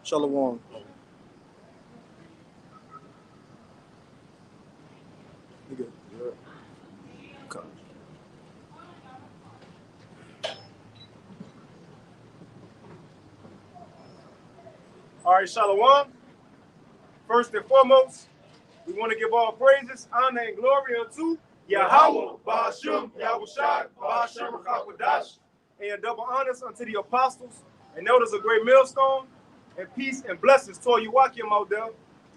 Shalom. You good? Okay. All right, Shalom. First and foremost, we want to give all praises, honor, and glory unto Yahweh, Ba'ashem, Yahushai, Ba'ashem, Rakakwadash, and double honors unto the apostles and elders of Great Millstone, and peace and blessings to all you Wakim out there,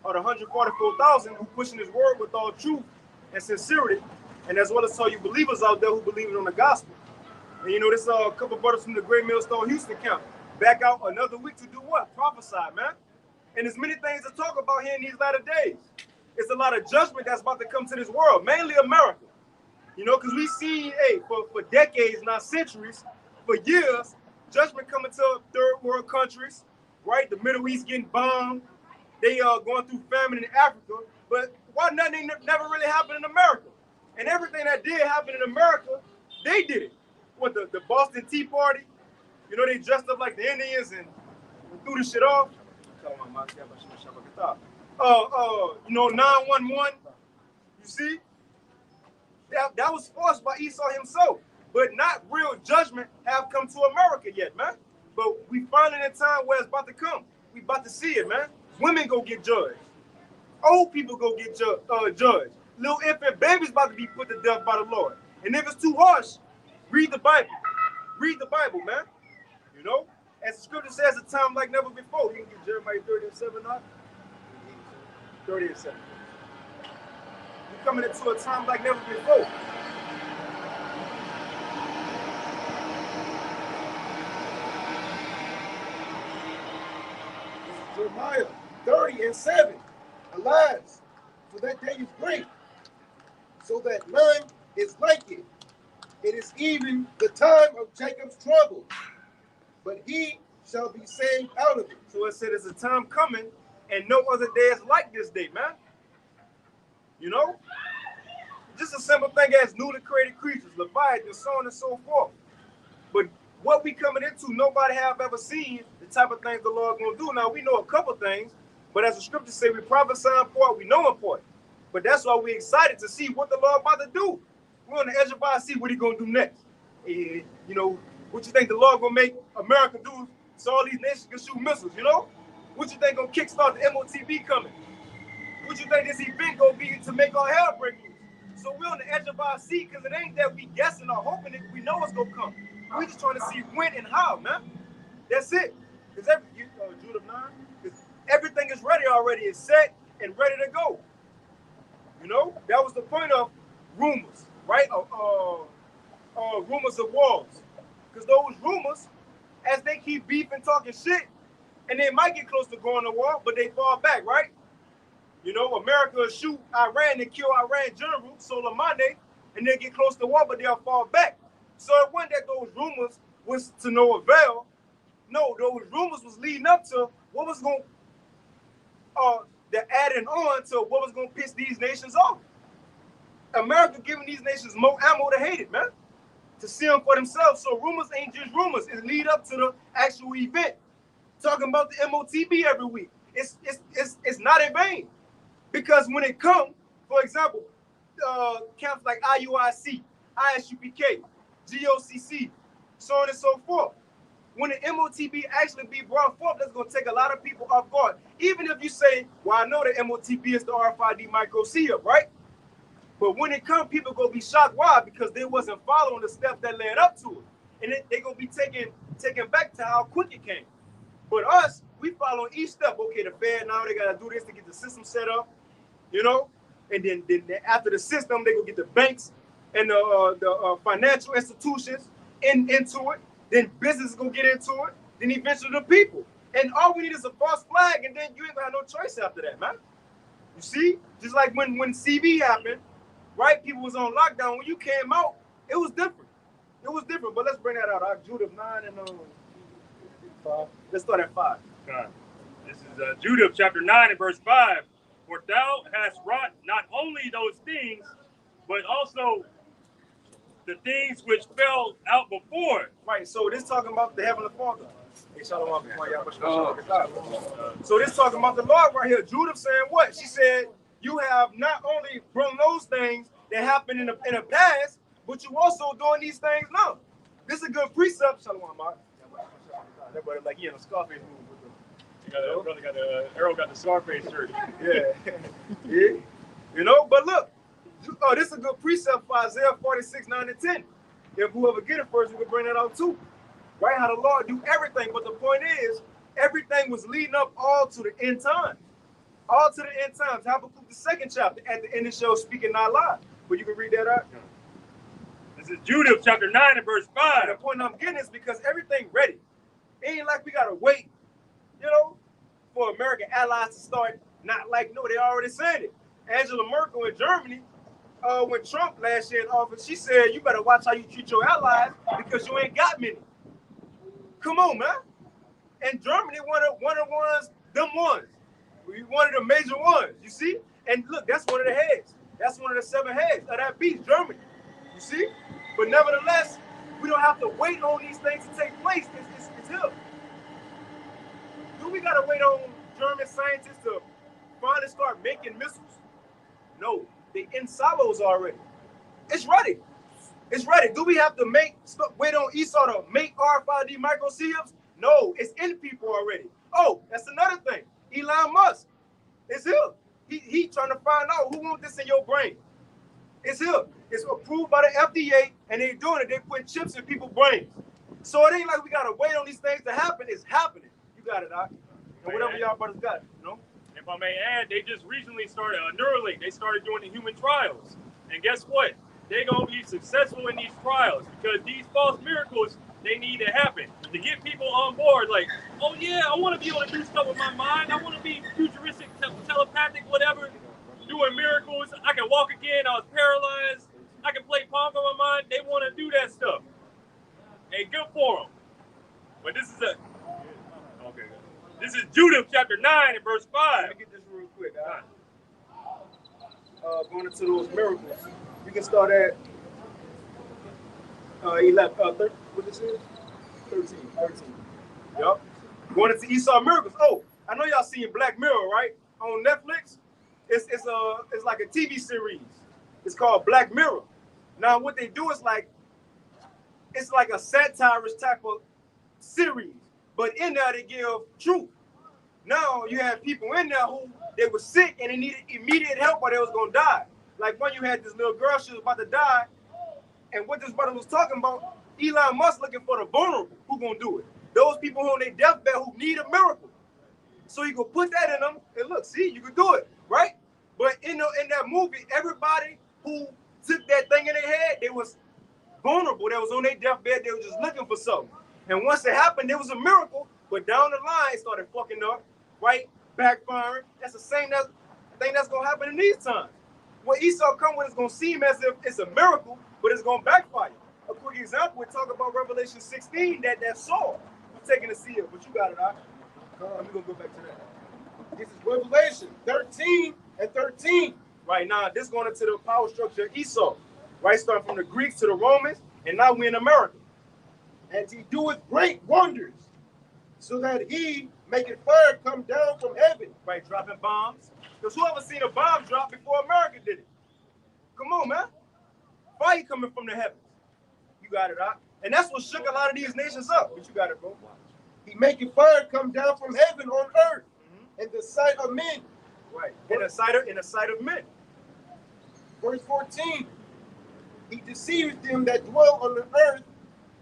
or the 144,000 who pushing his word with all truth and sincerity, and as well as to all you believers out there who believe in the gospel. And you know, this a couple brothers from the Great Millstone Houston camp back out another week to do what? Prophesy, man. And there's many things to talk about here in these latter days. It's a lot of judgment that's about to come to this world, mainly America. You know, because we see, hey, for decades, not centuries, for years, judgment coming to third world countries, right? The Middle East getting bombed. They are going through famine in Africa. But why nothing never really happened in America? And everything that did happen in America, they did it. What, the Boston Tea Party? You know, they dressed up like the Indians and threw the shit off. You know, 911. You see? That was forced by Esau himself. But not real judgment have come to America yet, man. But we finally in a time where it's about to come. We about to see it, man. Women go get judged. Old people go get judged. Little infant babies about to be put to death by the Lord. And if it's too harsh, read the Bible. Read the Bible, man. You know? As the scripture says, a time like never before. You can get Jeremiah 30:7 up. 30:7. We're coming into a time like never before. Jeremiah 30:7. Alas, for that day is great, so that none is like it. It is even the time of Jacob's trouble, but he shall be saved out of it. So it said there's a time coming, and no other day is like this day, man. You know? Just a simple thing as newly created creatures, Leviathan, so on and so forth. But what we coming into, nobody have ever seen the type of things the Lord gonna do. Now, we know a couple things, but as the scriptures say, we prophesy for it, we know for it. But that's why we're excited to see what the Lord about to do. We're on the edge of our seat what he gonna do next. You know, what you think the Lord gonna make America do so all these nations can shoot missiles, you know? What you think gonna kickstart the MOTB coming? What you think this event gonna be to make our hell break loose? So we're on the edge of our seat because it ain't that we guessing or hoping it. We know it's gonna come. We just trying to see when and how, man. That's it. Because Jude of 9, because everything is ready already. It's set and ready to go. You know, that was the point of rumors, right? Rumors of wars. Because those rumors, as they keep beefing, talking shit, and they might get close to going to war, but they fall back, right? You know, America will shoot Iran and kill Iran general, Soleimani, and they get close to war, but they'll fall back. So it wasn't that those rumors was to no avail. No, those rumors was leading up to what was going the adding on to what was going to piss these nations off. America giving these nations more ammo to hate it, man, to see them for themselves. So rumors ain't just rumors. It lead up to the actual event. Talking about the MOTB every week. It's not in vain. Because when it comes, for example, camps like IUIC, ISUPK, GOCC, so on and so forth. When the MOTB actually be brought forth, that's going to take a lot of people off guard. Even if you say, well, I know the MOTB is the RFID micro C-up, right? But when it comes, people going to be shocked. Why? Because they wasn't following the steps that led up to it. And they're going to be taken back to how quick it came. But us, we follow each step. Okay, the Fed now, they got to do this to get the system set up, you know? And then after the system, they go get the banks and the financial institutions into it. Then business is going to get into it. Then eventually the people. And all we need is a false flag, and then you ain't going to have no choice after that, man. You see? Just like when CV happened, right? People was on lockdown. When you came out, it was different. It was different. But let's bring that out. Jude of 9 and 5. Let's start at 5. This is Jude chapter 9 and verse 5. For thou hast wrought not only those things, but also the things which fell out before. Right, so this talking about the Heavenly Father. So this talking about the Lord right here. Judith saying what? She said, you have not only brought those things that happened in the past, but you also doing these things now. This is a good precept. Shalom, Mark. That brother like he in a Scarface movie with them. Brother got the Arrow got the Scarface shirt. Yeah. Yeah. You know, but look, this is a good precept for Isaiah 46, 9 and 10. If whoever get it first, we can bring that out too. Right? How the Lord do everything. But the point is, everything was leading up all to the end time. All to the end times. Habakkuk, the 2nd chapter, at the end of the show, speaking not lie. But you can read that out. This is Judith chapter 9 and verse 5. And the point I'm getting is because everything ready. It ain't like we gotta wait, you know, for American allies to start not like, no, they already said it. Angela Merkel in Germany, when Trump last year in office, she said, you better watch how you treat your allies because you ain't got many. Come on, man. And Germany, one of the ones, them ones. One of the major ones, you see? And look, that's one of the heads. That's one of the 7 heads of that beast, Germany. You see? But nevertheless, we don't have to wait on these things to take place. It's here. Do we got to wait on German scientists to finally start making missiles? No, they in silos already. It's ready. It's ready. Do we have to wait on Esau to make RFID microchips? No, it's in people already. Oh, that's another thing. Elon Musk is here. He trying to find out who wants this in your brain. It's here. It's approved by the FDA, and they're doing it. They put chips in people's brains. So it ain't like we gotta wait on these things to happen. It's happening. You got it, Doc. And whatever y'all brothers got, you know. If I may add, they just recently started Neuralink. They started doing the human trials, and guess what? They're gonna be successful in these trials because these false miracles they need to happen to get people on board. Like, oh yeah, I want to be able to do stuff with my mind. I want to be futuristic, telepathic, whatever. Doing miracles. I can walk again. I was paralyzed. I can play Pong on my mind. They want to do that stuff. Hey, good for them. But this is okay. This is Judith chapter 9 and verse 5. Let me get this real quick. Going into those miracles. You can start at 11. What this is? 13. Yup. Going into Esau miracles. Oh, I know y'all seen Black Mirror, right? On Netflix. It's like a TV series. It's called Black Mirror. Now what they do is it's like a satirist type of series, but in there they give truth. Now you have people in there who they were sick and they needed immediate help or they was gonna die. Like when you had this little girl, she was about to die, and what this brother was talking about, Elon Musk looking for the vulnerable. Who gonna do it? Those people who on their deathbed who need a miracle. So you can put that in them and look, see, you can do it, right? But in that movie, everybody who took that thing in their head, they was vulnerable. They was on their deathbed. They were just looking for something. And once it happened, there was a miracle. But down the line, it started fucking up, right? Backfiring. That's the same thing that's going to happen in these times. When Esau come with, it's going to seem as if it's a miracle, but it's going to backfire. A quick example, we talk about Revelation 16, that Saul was taking a seal. But you got it, all right? I'm going to go back to that. This is Revelation 13 and 13. Right now, this going into the power structure of Esau. Right, starting from the Greeks to the Romans, and now we're in America. And he doeth great wonders, so that he maketh fire come down from heaven. Right, dropping bombs. Because whoever seen a bomb drop before America did it? Come on, man. Fire coming from the heavens. You got it, huh? And that's what shook a lot of these nations up. But you got it, bro. He maketh fire come down from heaven on earth, in the sight of men. Right, in the sight of men. Verse 14. He deceived them that dwell on the earth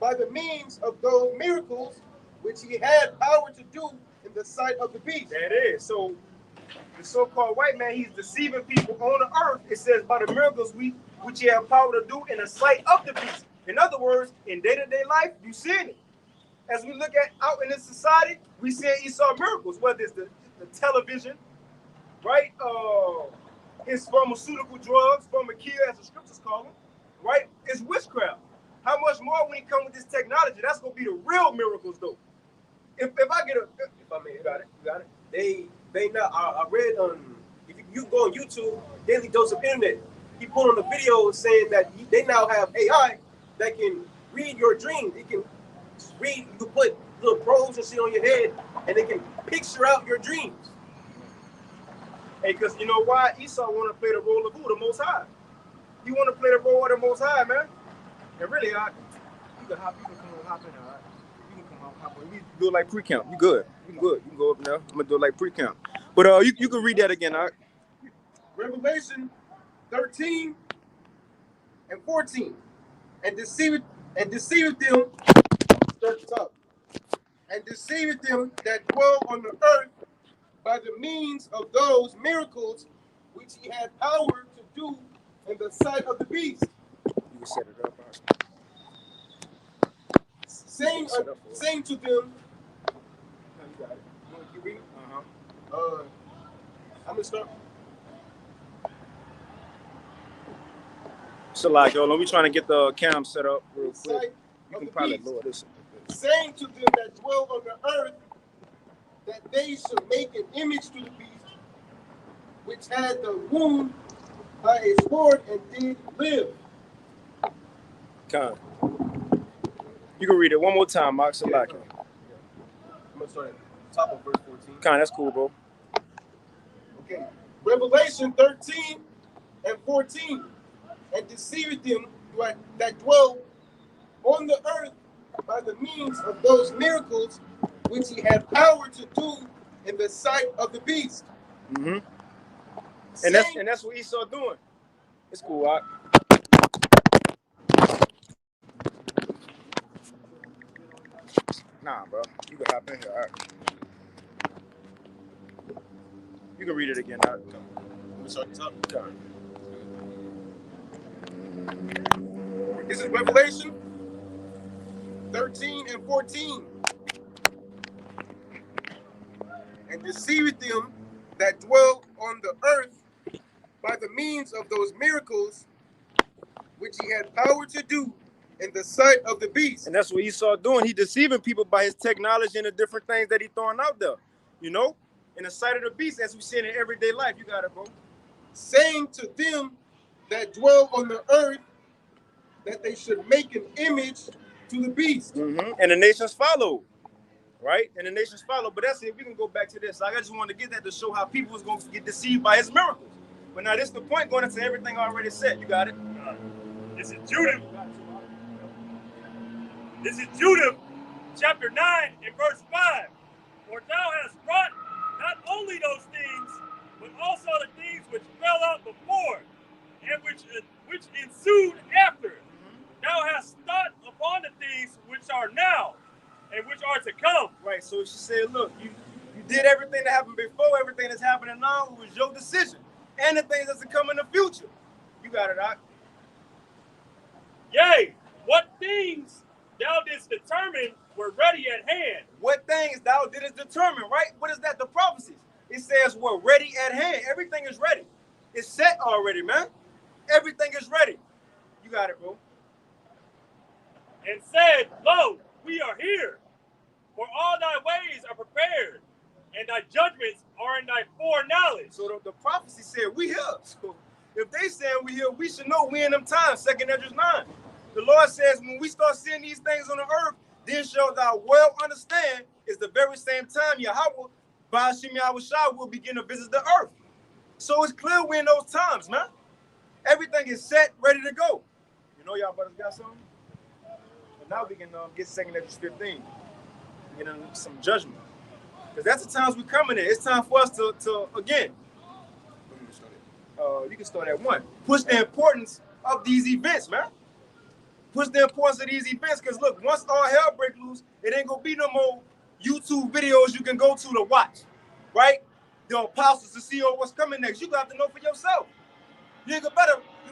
by the means of those miracles which he had power to do in the sight of the beast. That is. So the so-called white man, he's deceiving people on the earth. It says by the miracles which he had power to do in the sight of the beast. In other words, in day-to-day life, you see it. As we look at out in this society, we see Esau miracles, whether it's the television, right? His pharmaceutical drugs, pharmakia, as the scriptures call them. Right? It's witchcraft. How much more when you come with this technology? That's gonna be the real miracles, though. If I get if I may, you got it. They now. I read if you go on YouTube, Daily Dose of Internet, he put on a video saying that they now have AI that can read your dreams. It can read. You can put little probes and shit on your head, and they can picture out your dreams. Hey, because you know why? Esau want to play the role of who? The Most High. He want to play the role of the Most High, man. And really, you can come on, hop in, all right? You can come on, hop in. We do it like pre-camp. You good. You good. You can go up now. I'm going to do it like pre-camp. But you can read that again, all right? Revelation 13 and 14. And deceiveth them, start the top, and deceiveth them that dwell on the earth by the means of those miracles which he had power to do in the sight of the beast. You can set it up, all right? Saying to them, You got it. You read it? I'm gonna start. Salakia, let me trying to get the cam set up real Sight quick. You of can the probably beast. lower this. Saying to them that dwell on the earth that they should make an image to the beast, which had the wound by a sword and did live. Con. You can read it one more time, Mark Salakia. I'm gonna start at the top of verse 14. Con, that's cool, bro. Okay. Revelation 13 and 14. And deceiveth them that dwell on the earth by the means of those miracles which he had power to do in the sight of the beast. Mm-hmm. Saying, And that's what Esau doing. It's cool, all right? Nah, bro. You can hop in here, all right? You can read it again, all right? I'm gonna start at the top. Con. This is Revelation 13 and 14. And deceiveth them that dwell on the earth by the means of those miracles which he had power to do in the sight of the beast. And that's what Esau doing. He deceiving people by his technology and the different things that he throwing out there. You know? In the sight of the beast, as we see in everyday life. You got it, bro. Saying to them that dwell on the earth that they should make an image to the beast. Mm-hmm. And the nations follow. Right? And the nations follow. But that's it. We can go back to this. Like, I just wanted to get that to show how people was going to get deceived by his miracles. But now this is the point going into everything already said. You got it? This is Judah. This is Judah, chapter 9 and verse 5. For thou hast brought not only those things, but also the things which fell out before, and which ensued after. Thou hast thought upon the things which are now, and which are to come. Right. So she said, look, you did everything that happened before, everything that's happening now. It was your decision. And the things that's to come in the future. You got it, Doc. Yea, what things thou didst determine were ready at hand. What things thou didst determine, right? What is that? The prophecies. It says we're ready at hand. Everything is ready. It's set already, man. Everything is ready. You got it, bro. And said, Lo, we are here. For all thy ways are prepared, and thy judgments are in thy foreknowledge. So the prophecy said we here. So if they saying we here, we should know we in them times. 2 Esdras 9. The Lord says when we start seeing these things on the earth, then shall thou well understand it's the very same time Yahweh, Ba'ashim Yahushua, will begin to visit the earth. So it's clear we're in those times, man. Everything is set, ready to go. You know y'all brothers got something? And now we can get 2 Esdras 15. Get in some judgment. Because that's the times we're coming in. It's time for us to again, you can start at 1. Push the importance of these events, man. Push the importance of these events, because look, once all hell break loose, it ain't gonna be no more YouTube videos you can go to watch, right? The apostles to see what's coming next. You got to know for yourself. You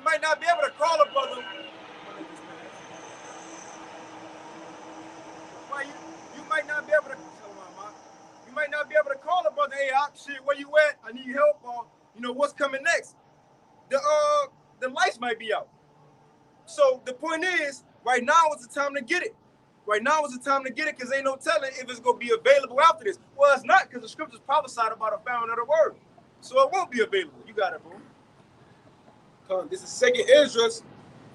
might not be able to call a brother. You might not be able to. You might not be able to call a brother. Hey, shit, where you at? I need help. Or what's coming next? The lights might be out. So the point is, right now is the time to get it. Right now is the time to get it, because ain't no telling if it's going to be available after this. Well, it's not, because the scriptures prophesied about a famine of the word. So it won't be available. You got it, bro. This is 2 Esdras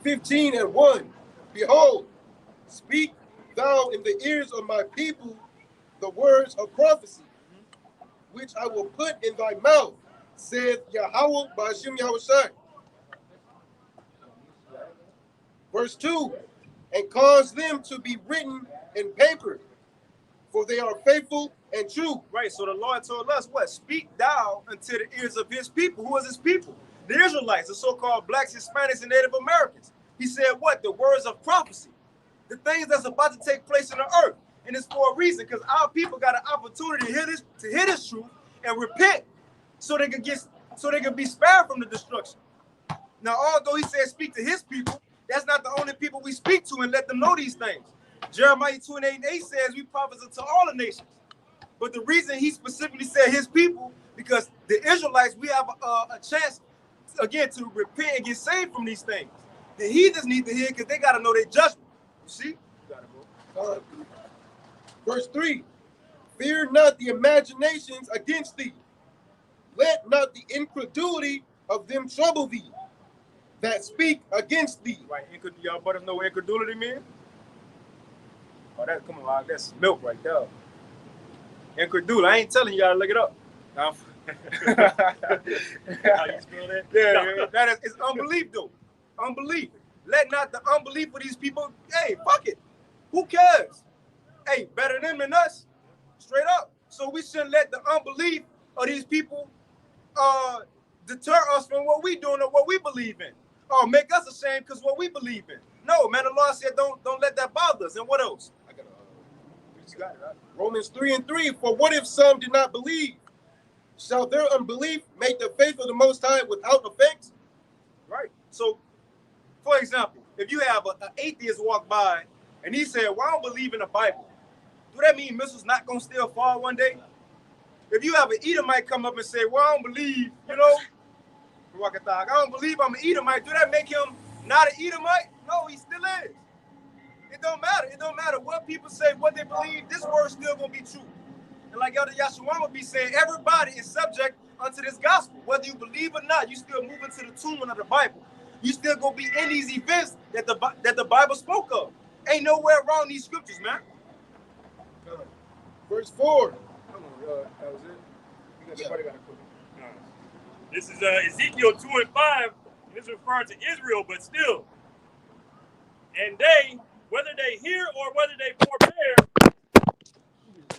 15 and 1. Behold, speak thou in the ears of my people the words of prophecy, which I will put in thy mouth, saith Yahweh Ba'ashem Yahushai. Verse 2, and cause them to be written in paper, for they are faithful and true. Right, so the Lord told us what? Speak thou unto the ears of his people. Who is his people? The Israelites, the so-called blacks, Hispanics, and Native Americans. He said what? The words of prophecy. The things that's about to take place in the earth. And it's for a reason, because our people got an opportunity to hear this truth and repent so they can be spared from the destruction. Now, although he said speak to his people, that's not the only people we speak to and let them know these things. Jeremiah 28:8 says we prophesy to all the nations. But the reason he specifically said his people, because the Israelites, we have a chance, again, to repent and get saved from these things. The heathens need to hear because they got to know their judgment. You see? Verse 3, fear not the imaginations against thee. Let not the incredulity of them trouble thee that speak against thee. Right, y'all brothers know what incredulity means? Oh, come on, that's milk right there. Incredulity, I ain't telling you, gotta look it up. How you spell that? Yeah, it's unbelief though. Unbelief. Let not the unbelief of these people, hey, fuck it. Who cares? Hey, better them than us. Straight up. So we shouldn't let the unbelief of these people deter us from what we doing or what we believe in. Or make us ashamed because what we believe in. No, man, the Lord said don't let that bother us. And what else? You got it, right? Romans 3:3, for what if some did not believe? Shall their unbelief make the faith of the Most High without effect? Right. So, for example, if you have an atheist walk by and he said, well, I don't believe in the Bible, do that mean missiles not going to still fall one day? If you have an Edomite come up and say, well, I don't believe, I don't believe I'm an Edomite, do that make him not an Edomite? No, he still is. It don't matter. It don't matter what people say, what they believe, this word's still going to be true. And like Elder Yahshua would be saying, everybody is subject unto this gospel. Whether you believe or not, you still moving to the tune of the Bible. You still going to be in these events that the Bible spoke of. Ain't nowhere around these scriptures, man. Verse 4. That was it. Somebody got to put it. This is Ezekiel 2:5. This is referring to Israel, but still. And they, whether they hear or whether they forbear,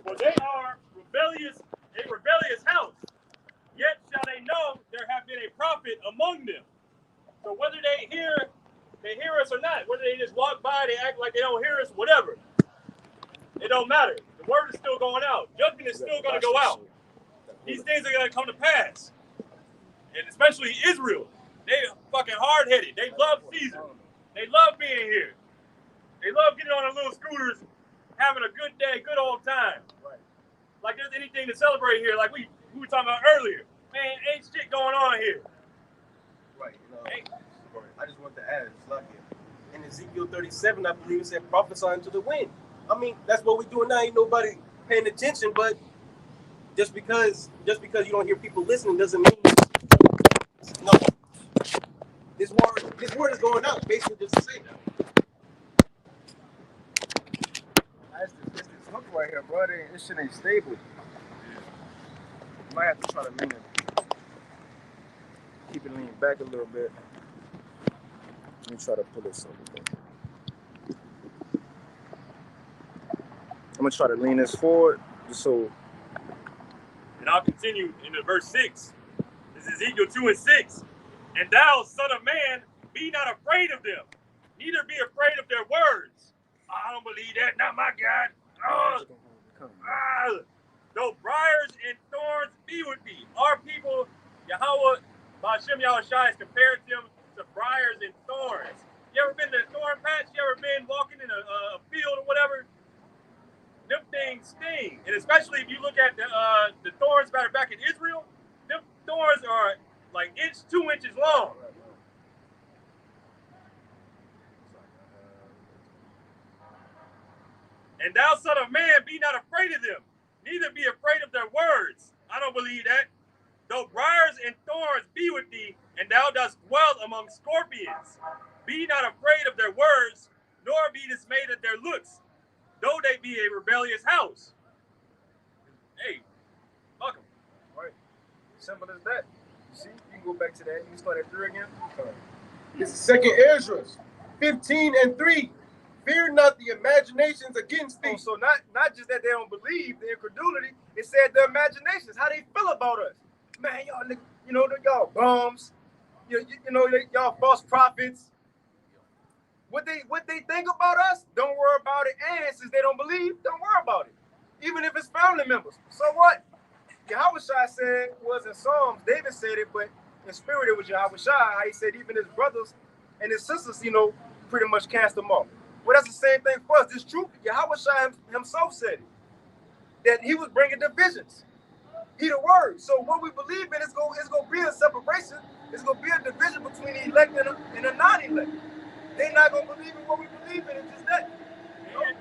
for they are a rebellious house. Yet shall they know there have been a prophet among them. So whether they hear us or not, whether they just walk by, they act like they don't hear us, whatever. It don't matter. The word is still going out. Judgment is still going to go out. These things are going to come to pass. And especially Israel. They fucking hard-headed. They love Caesar. They love being here. They love getting on their little scooters, having a good day, good old time. Right. Like there's anything to celebrate here, like we were talking about earlier. Man, ain't shit going on here. Right. I just want to add, it's lucky. In Ezekiel 37, I believe it said prophesying to the wind. I mean, that's what we're doing now. Ain't nobody paying attention, but just because you don't hear people listening doesn't mean no. This word is going out, basically just to say that. It's this hook right here, bro. This shit ain't stable. You might have to try to lean it. Keep it leaned back a little bit. Let me try to pull this over. I'm gonna try to lean this forward, just so. And I'll continue into verse 6. This is Ezekiel 2:6. And thou, son of man, be not afraid of them, neither be afraid of their words. I don't believe that, not my God. Though briars and thorns be with thee. Our people, Yahweh, Ba'ashem Yahushai has compared them to briars and thorns. You ever been to a thorn patch? You ever been walking in a field or whatever? Them things sting. And especially if you look at the thorns that are back in Israel, them thorns are like 2 inches long. And thou, son of man, be not afraid of them, neither be afraid of their words. I don't believe that. Though briars and thorns be with thee, and thou dost dwell among scorpions, be not afraid of their words, nor be dismayed at their looks. though they be a rebellious house. Hey, fuck them. Right. Simple as that. You see, you can go back to that. You can start at 3 again. This is 2nd Ezra, 15:3. Fear not the imaginations against thee. So not just that they don't believe, the incredulity, it said the imaginations, how they feel about us. Man, y'all niggas, you know, y'all bums. You know, y'all false prophets. What they think about us, don't worry about it. And since they don't believe, don't worry about it. Even if it's family members. So what? Yahweh Shai said was in Psalms, David said it, but in spirit it was Yahweh Shai. How he said even his brothers and his sisters, you know, pretty much cast them off. Well, that's the same thing for us. This truth, Yahweh Shai himself said it, that he was bringing divisions. He the word. So what we believe in is going to be a separation. It's going to be a division between the elect and the non-elect. They're not going to believe in what we believe in. It's just that. And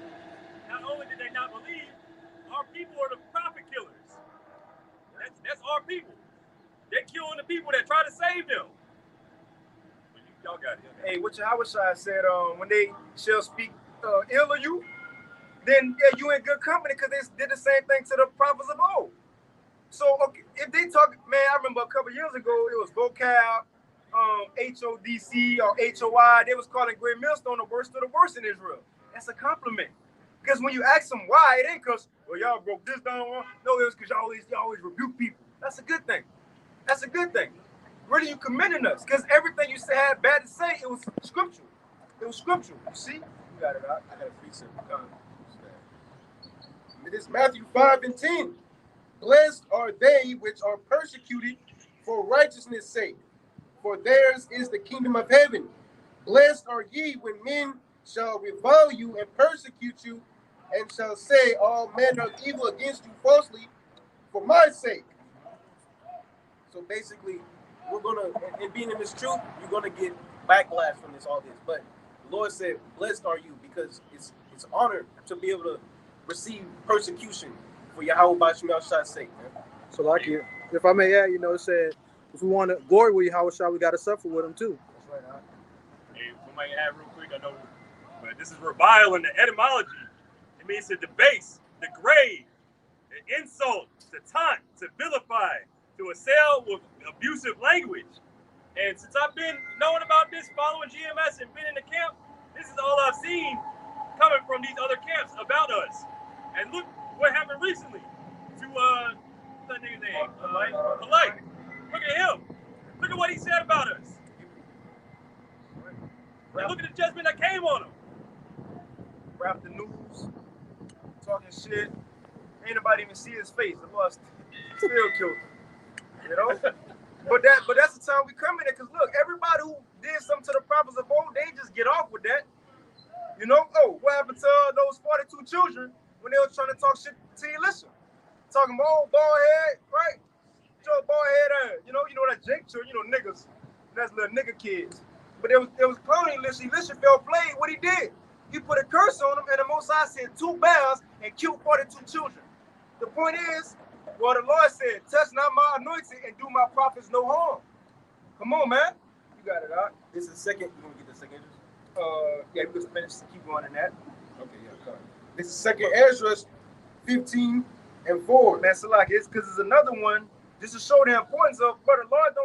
not only did they not believe, our people are the prophet killers. That's our people. They're killing the people that try to save them. Y'all got it. Hey, what Yahweh Shai said, when they shall speak ill of you, then yeah, you in good company because they did the same thing to the prophets of old. So okay, if they talk, man, I remember a couple years ago, it was vocab, HODC or HOI. They was calling Great Millstone the worst of the worst in Israel. That's a compliment. Because when you ask them why, it ain't because, well, y'all broke this down. No, it was because y'all always rebuke people. That's a good thing. That's a good thing. Really, you commending us because everything you said had bad to say, it was scriptural. It was scriptural. You see? You got it out. I got a precept. It is Matthew 5:10. Blessed are they which are persecuted for righteousness' sake, for theirs is the kingdom of heaven. Blessed are ye when men shall revile you and persecute you, and shall say all manner of evil against you falsely for my sake. So basically, we're gonna, and being in this truth, you're gonna get backlash from all this. But the Lord said, "Blessed are you," because it's honor to be able to receive persecution for Yahweh Bashim Shai's sake, man. So, like, if I may add, you know, it said, if we want to glory with Yahweh Shai, we got to suffer with him too. That's right, huh? Hey, we might add real quick. I know, but this is revile in the etymology. It means to debase, degrade, to insult, to taunt, to vilify, to assail with abusive language. And since I've been knowing about this, following GMS and been in the camp, this is all I've seen coming from these other camps about us. And look what happened recently to what's that nigga's name? Polite. Look at him. Look at what he said about us. And look at the judgment that came on him. Rap the news, talking shit. Ain't nobody even see his face. The Lord still killed him. You know? But that's the time we come in there, because look, everybody who did something to the prophets of old, they just get off with that. You know? Oh, what happened to those 42 children when they were trying to talk shit to Elisha? Talking about, oh, bald head, right? Joe bald head, you know that Jake children, you know, niggas. That's little nigga kids. But it was cloning Elisha. Elisha fell played what he did. He put a curse on him, and the Most High sent 2 bears and killed 42 children. The point is, well, the Lord said, touch not my anointing and do my prophets no harm. Come on, man. You got it, all right? This is second. You want to get the second? Yeah, we can finish. Keep going in that. Okay, yeah, come on. This is 2nd Ezra 15:4. Man, so like it's because it's another one just to show the importance of, but the Lord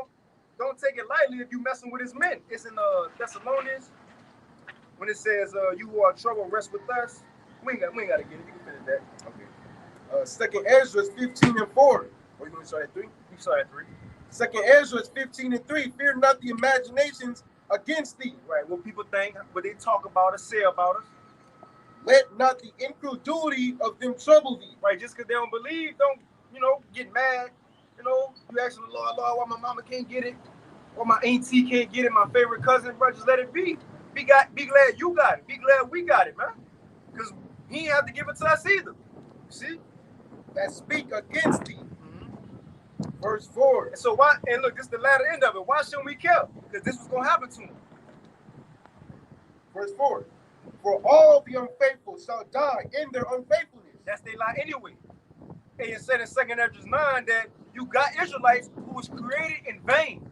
don't take it lightly if you messing with his men. It's in Thessalonians when it says you who are trouble rest with us. We ain't got to get it. You can finish that. Second Okay. Ezra 15:4. Or you going to start at 3? You saw at 3. Second Ezra 15:3. Fear not the imaginations against thee. Right. What people think, what they talk about us, say about us. Let not the incredulity of them trouble thee. Right. Just because they don't believe, don't, get mad. You asking the Lord, why my mama can't get it? Why my auntie can't get it? My favorite cousin, bro, just let it be. Be glad you got it. Be glad we got it, man. Because he ain't have to give it to us either. See? That speak against thee. Verse 4. And so why, and look, this is the latter end of it. Why shouldn't we care? Because this was going to happen to him. Verse 4. For all the unfaithful shall die in their unfaithfulness. That's their lie anyway. And it said in 2nd Ezra 9 that you got Israelites who was created in vain.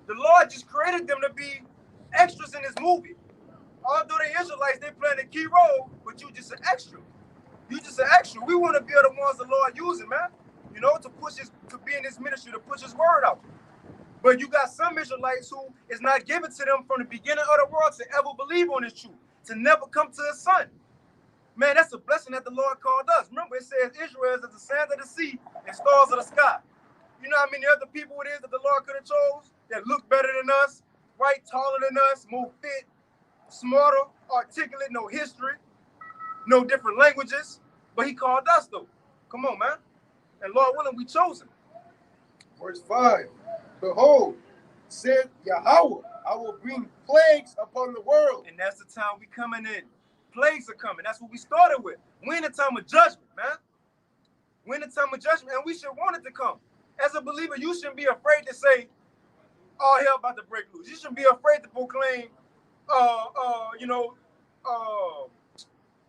The Lord just created them to be extras in this movie. Although they Israelites, they playing a key role, but but you just an extra. You just an extra. We want to be the ones the Lord using, man. You know, to be in this ministry, to push his word out. But you got some Israelites who is not given to them from the beginning of the world to ever believe on this truth, to never come to his son. Man, that's a blessing that the Lord called us. Remember, it says Israel is as the sand of the sea and stars of the sky. You know how many other people it is that the Lord could have chose that look better than us, right, taller than us, more fit, smarter, articulate, no history, no different languages. But he called us, though. Come on, man. And Lord willing, we chosen. Verse 5. Behold, said Yahweh, I will bring plagues upon the world. And that's the time we coming in. Plagues are coming. That's what we started with. We're in the time of judgment, man. We're in the time of judgment, and we should want it to come. As a believer, you shouldn't be afraid to say, all hell about to break loose. You shouldn't be afraid to proclaim,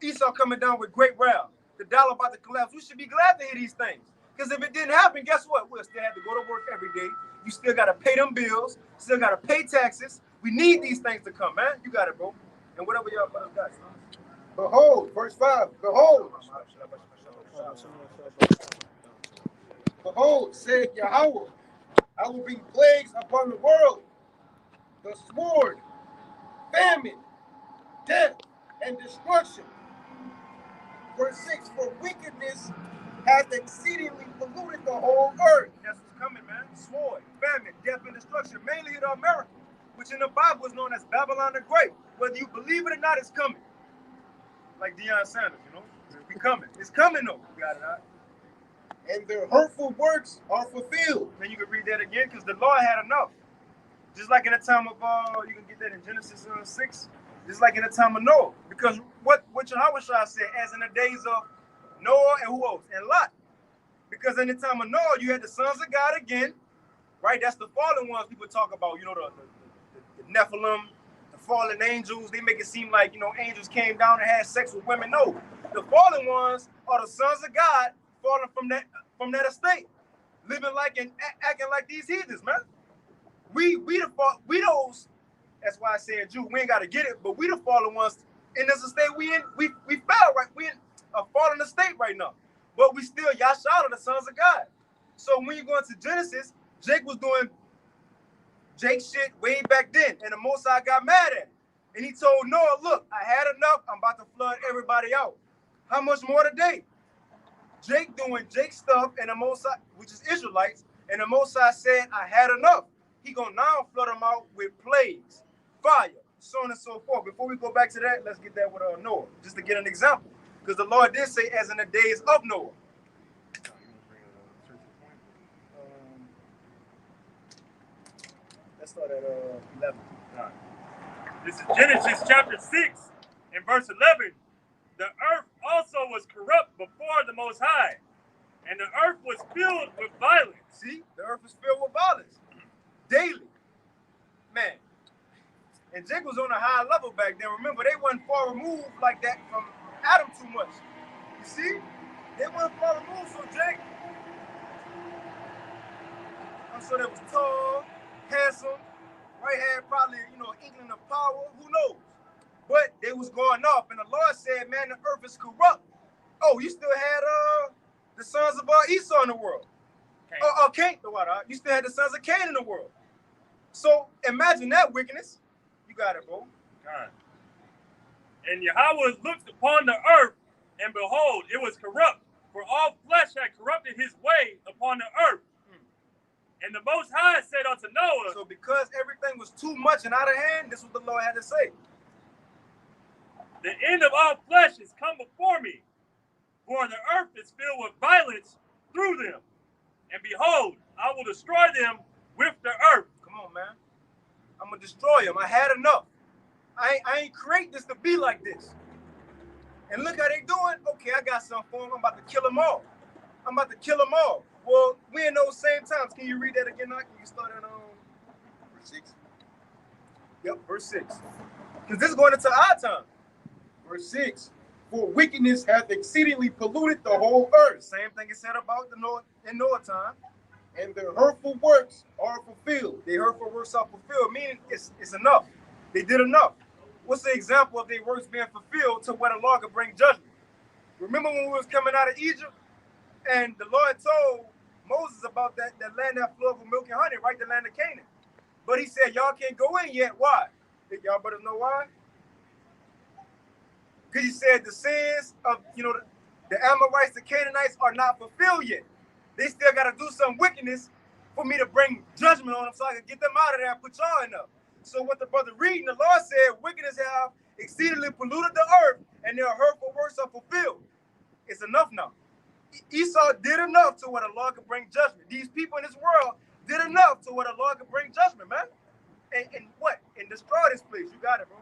Esau coming down with great wrath. The dollar about to collapse. We should be glad to hear these things. Because if it didn't happen, guess what? We'll still have to go to work every day. You still got to pay them bills. Still got to pay taxes. We need these things to come, man. You got it, bro. And whatever y'all brothers got. Behold, verse 5. Behold, said Yahweh, I will bring plagues upon the world, the sword, famine, death, and destruction. Verse 6, for wickedness hath exceedingly polluted the whole earth. That's what's coming, man. Sword, famine, death, and destruction, mainly in America, which in the Bible is known as Babylon the Great. Whether you believe it or not, it's coming. Like Deion Sanders, you know? We coming. It's coming, though. You got it, all right? And their hurtful works are fulfilled. And you can read that again, because the Lord had enough. Just like in the time of, you can get that in Genesis 6, just like in the time of Noah. Because what Yahweh said, as in the days of Noah and who else? And Lot. Because in the time of Noah, you had the sons of God again, right? That's the fallen ones people talk about, you know, the Nephilim, the fallen angels. They make it seem like, you know, angels came down and had sex with women. No, the fallen ones are the sons of God falling from that estate, living like and acting like these heathens, man. We those. That's why I say, Jew, we ain't got to get it, but we the fallen ones in this estate we in. We fell, right? We in a fallen estate right now, but we still Yashar, the sons of God. So when you go into Genesis, Jake was doing Jake shit way back then, and the Most High got mad at him, and he told Noah, "Look, I had enough. I'm about to flood everybody out. How much more today?" Jake doing Jake stuff, and the Most High, which is Israelites, and the Most High said, "I had enough." He gonna now flood them out with plagues, fire, so on and so forth. Before we go back to that, let's get that with Noah, just to get an example, because the Lord did say, "As in the days of Noah." Let's start at 11. All right. This is Genesis chapter 6 and verse 11. The earth also was corrupt before the Most High, and the earth was filled with violence. See, the earth was filled with violence daily, man. And Jake was on a high level back then. Remember, they weren't far removed like that from Adam too much. You see, they weren't far removed. So Jake, I'm sure they was tall, handsome, right, had probably, you know, inkling of power. Who knows? But they was going off, and the Lord said, "Man, the earth is corrupt." Oh, you still had the sons of Esau in the world. Cain. You still had the sons of Cain in the world. So imagine that wickedness. You got it, bro. God. And Yahweh looked upon the earth, and behold, it was corrupt, for all flesh had corrupted his way upon the earth. And the Most High said unto Noah. So because everything was too much and out of hand, this is what the Lord had to say. The end of all flesh is come before me, for the earth is filled with violence through them. And behold, I will destroy them with the earth. Come on, man. I'm going to destroy them. I had enough. I ain't create this to be like this. And look how they doing. Okay, I got something for them. I'm about to kill them all. Well, we in those same times. Can you read that again? Can you start at verse 6? Yep, verse 6. Because this is going into our time. Verse 6. For wickedness hath exceedingly polluted the whole earth. Same thing is said about in Noah time. And their hurtful works are fulfilled. Their hurtful works are fulfilled, meaning it's enough. They did enough. What's the example of their works being fulfilled to where the Lord could bring judgment? Remember when we was coming out of Egypt and the Lord told Moses about that land that flowed with milk and honey, right? The land of Canaan. But he said, y'all can't go in yet. Why? Did y'all brothers know why? Because he said the sins of, the Amorites, the Canaanites are not fulfilled yet. They still got to do some wickedness for me to bring judgment on them so I can get them out of there and put y'all in there. So what the brother reading, the Lord said, wickedness have exceedingly polluted the earth and their hurtful works are fulfilled. It's enough now. Esau did enough to where the Lord could bring judgment. These people in this world did enough to where the Lord could bring judgment, man. And what? And destroy this place. You got it, bro.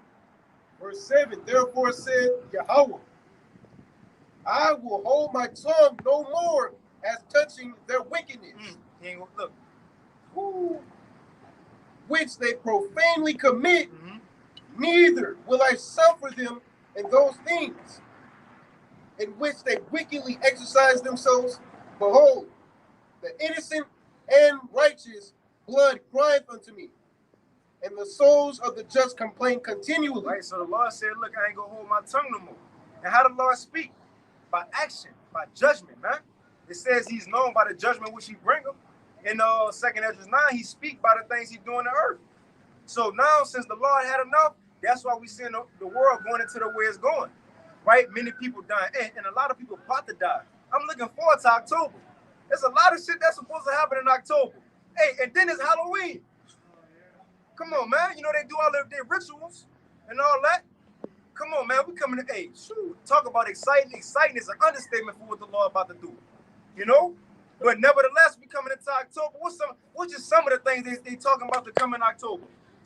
Verse 7, therefore said Yahweh, I will hold my tongue no more as touching their wickedness. He ain't gonna look. Who, which they profanely commit, neither will I suffer them in those things in which they wickedly exercise themselves. Behold, the innocent and righteous blood crieth unto me, and the souls of the just complain continually. Right, so the Lord said, look, I ain't gonna hold my tongue no more. And how the Lord speak? By action, by judgment, man. It says he's known by the judgment which he bring him. In 2nd Ezra 9, he speak by the things he do on the earth. So now, since the Lord had enough, that's why we see the world going into the way it's going. Right? Many people dying, and a lot of people about to die. I'm looking forward to October. There's a lot of shit that's supposed to happen in October. Hey, and then it's Halloween. Come on, man. You know, they do all of their rituals and all that. Come on, man. We coming to, hey, shoot, talk about exciting. Exciting is an understatement for what the Lord about to do. You know? But nevertheless, we coming into October. What's just some of the things they talking about to come in October?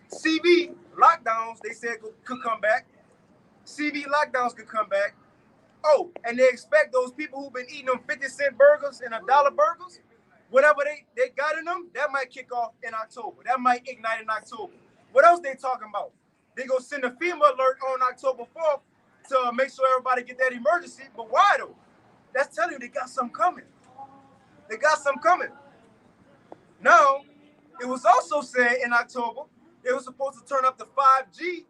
CV lockdowns, they said could come back. CV lockdowns could come back. Oh, and they expect those people who've been eating them 50-cent burgers and $1 burgers, whatever they got in them, that might kick off in October. That might ignite in October. What else they talking about? They gonna send a FEMA alert on October 4th to make sure everybody get that emergency. But why though? That's telling you they got something coming. They got something coming. Now, it was also said in October, they were supposed to turn up the 5G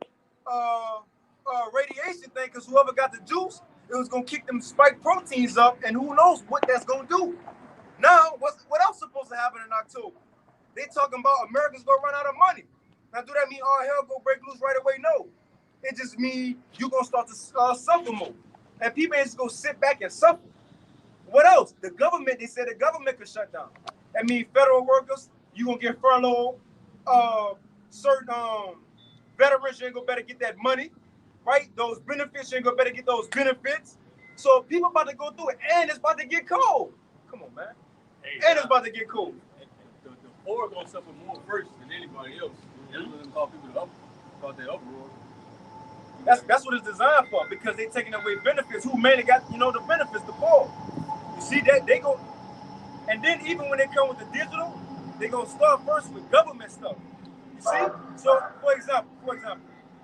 radiation thing, because whoever got the juice, it was going to kick them spike proteins up, and who knows what that's going to do. Now, what else supposed to happen in October? They talking about America's going to run out of money. Now, do that mean all hell go break loose right away? No. It just means you're going to start to suffer more. And people ain't just going to sit back and suffer. What else? The government, they said the government could shut down. That means federal workers, you going to get furloughed. Certain veterans, you ain't going to better get that money, right? Those benefits, you ain't going to better get those benefits. So people about to go through it, and it's about to get cold. Come on, man. Hey, and it's about to get cold. The poor are going to suffer more first than anybody else. That's what they call people about that uproar. That's what it's designed for, because they're taking away benefits. Who mainly got, the benefits? The poor. You see that they go, and then even when they come with the digital, they gonna start first with government stuff. You see? So for example,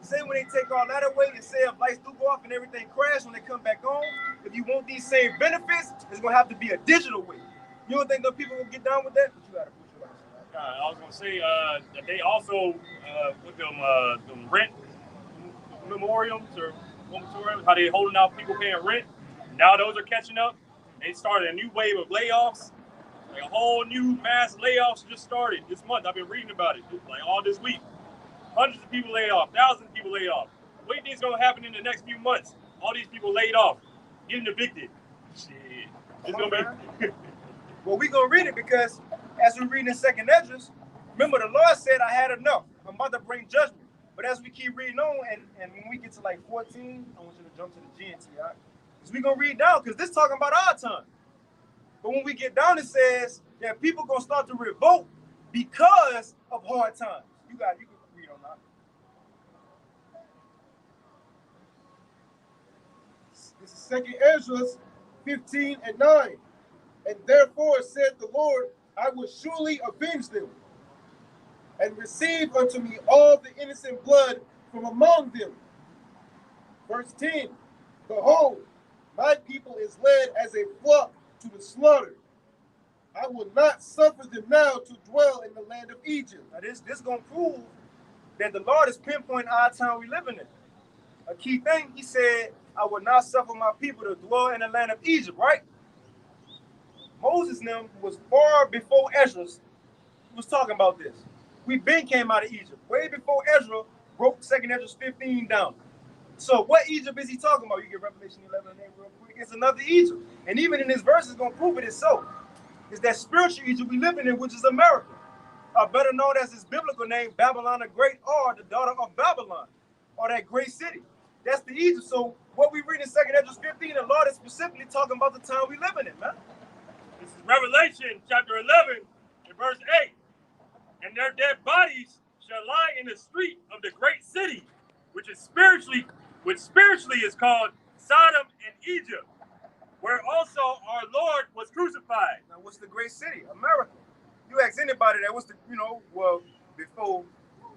say when they take all that away and say if lights do go off and everything crash when they come back on, if you want these same benefits, it's gonna have to be a digital way. You don't think those people will get down with that? What you gotta I was gonna say that they also with them rent memorials or how they holding out people paying rent. Now those are catching up. They started a new wave of layoffs. Like a whole new mass layoffs just started this month. I've been reading about it like all this week. Hundreds of people laid off, thousands of people laid off. What do you think is gonna happen in the next few months? All these people laid off, getting evicted. Shit. It's gonna be Well, we gonna read it because as we read in 2nd Ezra, remember the Lord said I had enough. I'm about to bring judgment. But as we keep reading on, and when we get to like 14, I want you to jump to the GNT, all right? Because we're going to read down, because this talking about our time. But when we get down, it says that people going to start to revolt because of hard times. You can read on that. This is 2nd Ezra 15 and 9. And therefore said the Lord, I will surely avenge them, and receive unto me all the innocent blood from among them. Verse 10, behold, my people is led as a flock to the slaughter. I will not suffer them now to dwell in the land of Egypt. Now this going to prove that the Lord is pinpointing our time we living in. a key thing. He said, I will not suffer my people to dwell in the land of Egypt, right? Moses and them was far before Ezra was talking about this. We been came out of Egypt, way before Ezra broke 2nd Ezra 15 down. So what Egypt is he talking about? You get Revelation 11 name real quick. It's another Egypt. And even in this verse, it's going to prove it itself. It's that spiritual Egypt we living in, which is America. Better known as its biblical name, Babylon the Great, or the daughter of Babylon, or that great city. That's the Egypt. So what we read in 2nd Ezra 15, the Lord is specifically talking about the time we living in, man. This is Revelation chapter 11 and verse 8. And their dead bodies shall lie in the street of the great city, which spiritually is called Sodom and Egypt, where also our Lord was crucified. Now, what's the great city? America. You ask anybody that, what's the, well, before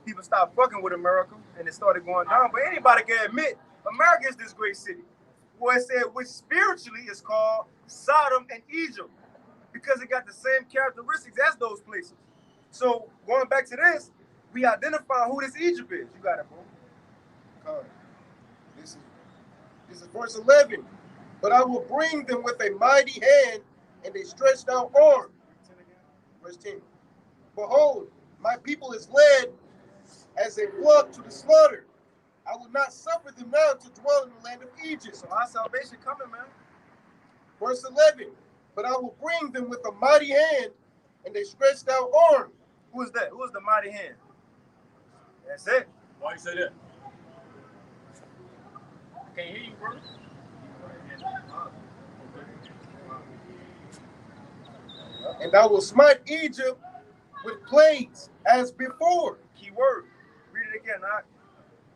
people stopped fucking with America and it started going down, but anybody can admit America is this great city. Well, it said, which spiritually is called Sodom and Egypt, because it got the same characteristics as those places. So going back to this, we identify who this Egypt is. You got it, bro. This is verse 11. But I will bring them with a mighty hand and a stretched out arm. Verse 10. Behold, my people is led as a flock to the slaughter. I will not suffer them now to dwell in the land of Egypt. So our salvation coming, man. Verse 11. But I will bring them with a mighty hand and a stretched out arm. Who is that? Who is the mighty hand? That's it. Why you say that? I can't hear you, brother. And I will smite Egypt with plagues as before. Key word. Read it again.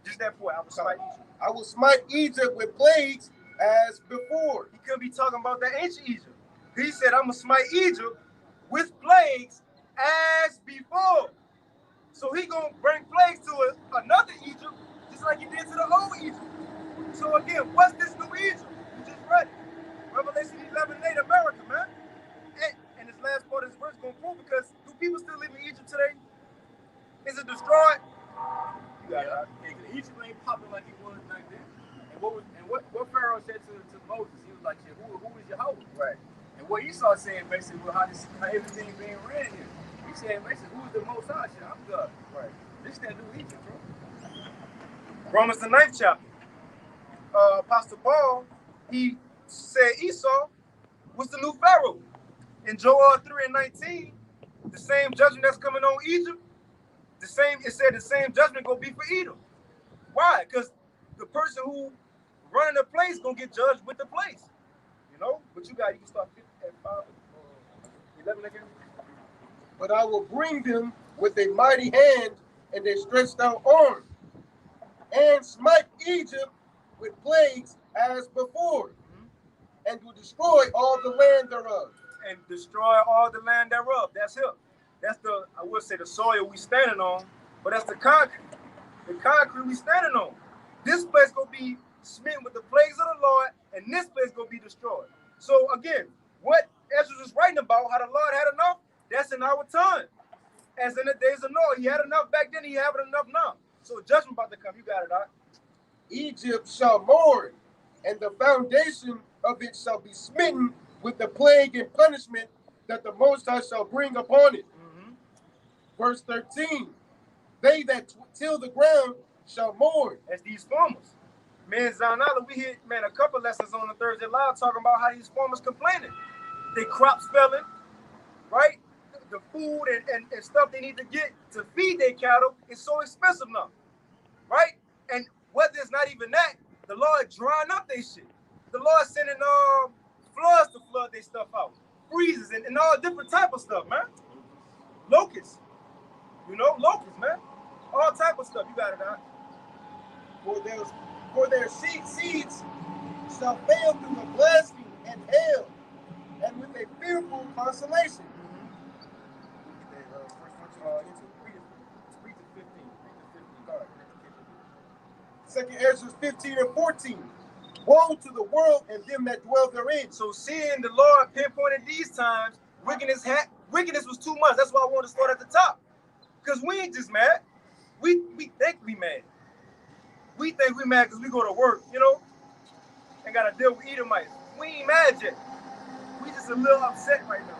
Just that point. I will smite Egypt. I will smite Egypt with plagues as before. He could be talking about that ancient Egypt. He said, I'm going to smite Egypt with plagues as before. So he going to bring plagues to another Egypt, just like he did to the old Egypt. So again, what's this new Egypt? You just read it. Revelation 11:8, America, man. And this last part of this verse is going to prove, because do people still live in Egypt today? Is it destroyed? You got it. Egypt ain't popping like it was back then. And what Pharaoh said to Moses, he was like, who is Jehovah? Right. And what Esau saying basically, well, how everything being ran here. He said basically, who is the Most High? Shit, I'm God. Right. This that new Egypt, bro. Romans the 9th chapter. Apostle Paul, he said Esau was the new Pharaoh. In Joel 3:19, the same judgment that's coming on Egypt, it said the same judgment gonna be for Edom. Why? Because the person who running the place gonna get judged with the place. But you can start at 11 again. But I will bring them with a mighty hand and a stretched out arm, and smite Egypt with plagues as before, and will destroy all the land thereof. And destroy all the land thereof. That's him. That's I would say the soil we standing on, but that's the concrete. The concrete we standing on. This place gonna be smitten with the plagues of the Lord, and this place gonna be destroyed. So again, what Ezra was writing about, how the Lord had enough, that's in our time. As in the days of Noah, he had enough back then, he have enough now. So judgment about to come. You got it, Doc. Egypt shall mourn, and the foundation of it shall be smitten with the plague and punishment that the Most High shall bring upon it. Verse 13, they that till the ground shall mourn. As these farmers. Man, Zanala, we hit, a couple lessons on the Thursday Live talking about how these farmers complaining. Their crops failing, right? The food and stuff they need to get to feed their cattle is so expensive now, right? And whether it's not even that, the Lord drying up their shit. The Lord sending floods to flood their stuff out, freezes and all different type of stuff, man. Locusts, locusts, man. All type of stuff. You got it, Doc. For their seeds shall fail through the blasting and hail, and with a fearful consolation. Second Ezra 15 and 14. Woe to the world and them that dwell therein. So seeing the Lord pinpointed these times, wickedness was too much. That's why I wanted to start at the top. Because we ain't just mad. We think we mad. We think we mad because we go to work, you know, and got to deal with Edomites. We ain't mad yet. We just a little upset right now.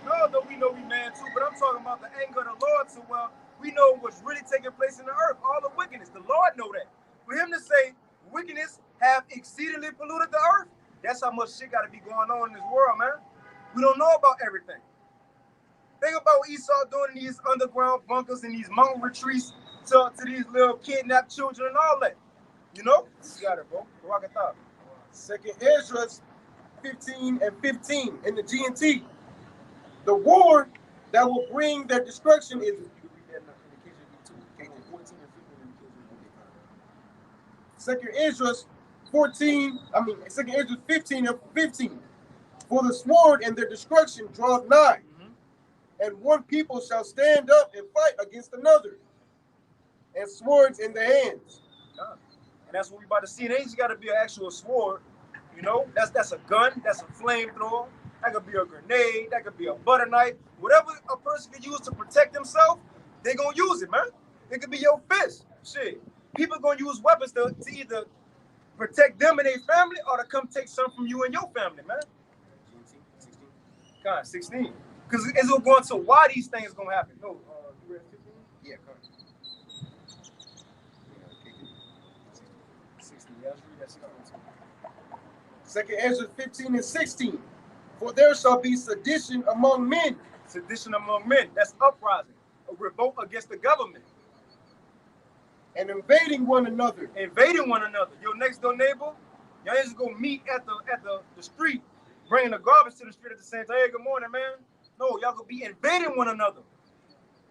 No, though we know we mad too, but I'm talking about the anger of the Lord. So, well, we know what's really taking place in the earth, all the wickedness. The Lord know that. For him to say wickedness have exceedingly polluted the earth, that's how much shit got to be going on in this world, man. We don't know about everything. Think about what Esau doing in these underground bunkers and these mountain retreats to these little kidnapped children and all that. You know? You got it, bro. Rock it up. 2nd Ezra 15 and 15 in the GNT. The war that will bring their destruction is 2nd Ezra 15 and 15. For the sword and their destruction draweth nigh, and one people shall stand up and fight against another, and swords in their hands. And that's what we about to see. It ain't got to be an actual sword. You know, that's a gun, that's a flamethrower, that could be a grenade, that could be a butter knife. Whatever a person can use to protect themselves, they gonna use it, man. It could be your fist. Shit. People gonna use weapons to either protect them and their family or to come take some from you and your family, man. 16. Because it's gonna go into why these things gonna happen. No, you read 15? Yeah, come on. 16. Yeah, let's read that 2nd16. Ezra 15 and 16. For there shall be sedition among men. Sedition among men. That's uprising. A revolt against the government. And invading one another. Invading one another. Your next door neighbor, y'all just go meet at the street, bringing the garbage to the street at the same time. Hey, good morning, man. No, y'all gonna be invading one another.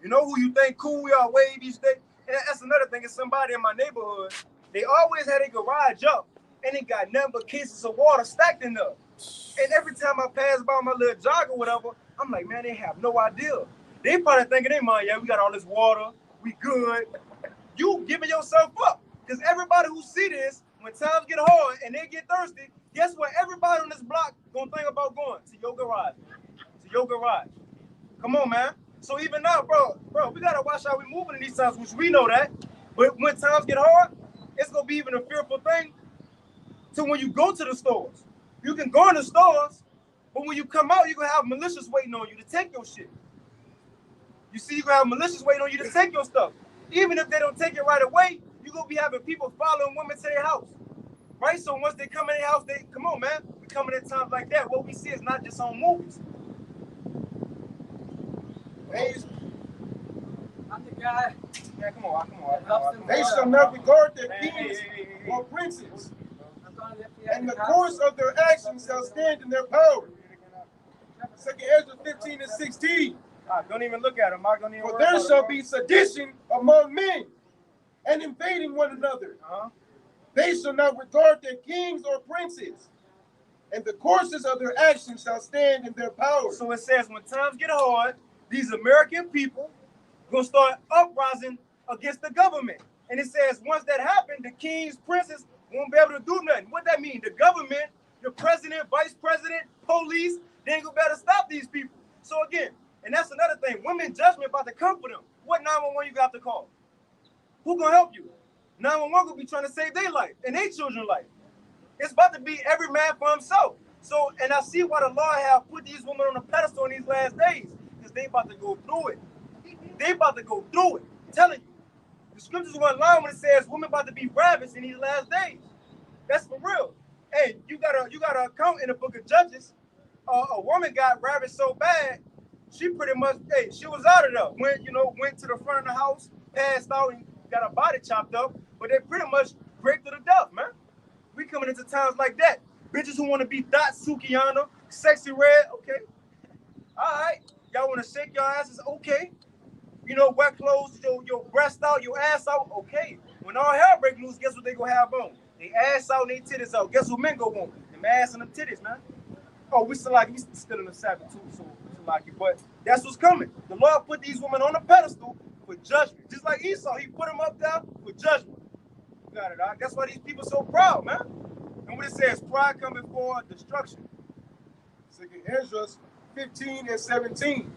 You know who you think cool we are, wave each day? And that's another thing. It's somebody in my neighborhood. They always had a garage up, and it got nothing but cases of water stacked in there. And every time I pass by my little jog or whatever, I'm like, man, they have no idea. They probably thinking in their mind, yeah, we got all this water, we good. You giving yourself up. Because everybody who see this, when times get hard and they get thirsty, guess what? Everybody on this block gonna think about going to your garage. To your garage. Come on, man. So even now, bro, we gotta watch how we moving in these times, which we know that. But when times get hard, it's gonna be even a fearful thing to when you go to the stores. You can go in the stores, but when you come out, you're gonna have militias waiting on you to take your shit. You see, you're gonna have militias waiting on you to take your stuff. Even if they don't take it right away, you're gonna be having people following women to their house. Right? So once they come in their house, they come on, man. We coming at times like that. What we see is not just on movies. I'm the guy. Yeah, come on. They shall not regard their kings or princes, and the course of their actions shall stand in their power. 2nd Ezra 15 and 16. Don't even look at them. For there shall be sedition among men, and invading one another. They shall not regard their kings or princes, and the courses of their actions shall stand in their power. So it says when times get hard, these American people gonna start uprising against the government. And it says once that happens, the kings, princes won't be able to do nothing. What that mean? The government, the president, vice president, police, they ain't gonna be able to stop these people. So again, and that's another thing. Women judgment about to come for them. What 911 you got to call? Who gonna help you? 911 gonna be trying to save their life and their children's life. It's about to be every man for himself. So, and I see why the Lord have put these women on a pedestal in these last days, because they about to go through it. They about to go through it. I'm telling you. The scriptures were in line when it says women about to be ravished in these last days. That's for real. Hey, you got a account in the book of Judges. A woman got ravished so bad, she pretty much, she was out of there. Went to the front of the house, passed out, and got her body chopped up. But they pretty much raped her to death, man. We coming into times like that. Bitches who want to be Dot Sukiyana, Sexy Red, okay. All right. Y'all want to shake your asses, okay. Wet clothes, your breast out, your ass out, okay. When all hell break loose, guess what they gonna have on? They ass out and they titties out. Guess what men go on? Them ass and them titties, man. Oh, we still in the Sabbath too, so like it. But that's what's coming. The Lord put these women on a pedestal for judgment. Just like Esau, he put them up there for judgment. You got it, dog. That's why these people so proud, man. And when it says pride come before destruction. 2nd Ezra 15 and 17.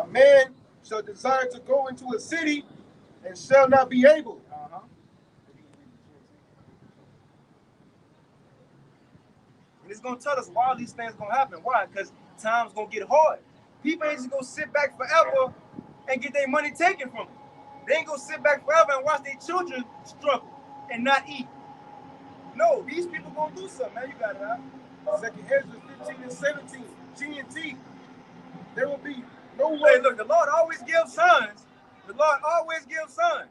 A man shall desire to go into a city and shall not be able. And it's gonna tell us why all these things gonna happen. Why? Because time's gonna get hard. People ain't just gonna sit back forever and get their money taken from them. They ain't gonna sit back forever and watch their children struggle and not eat. No, these people gonna do something, man. You got it out. Second Ezra 15 and 17, G and T. There will be no Hey, way. look, the Lord always gives signs. The Lord always gives signs.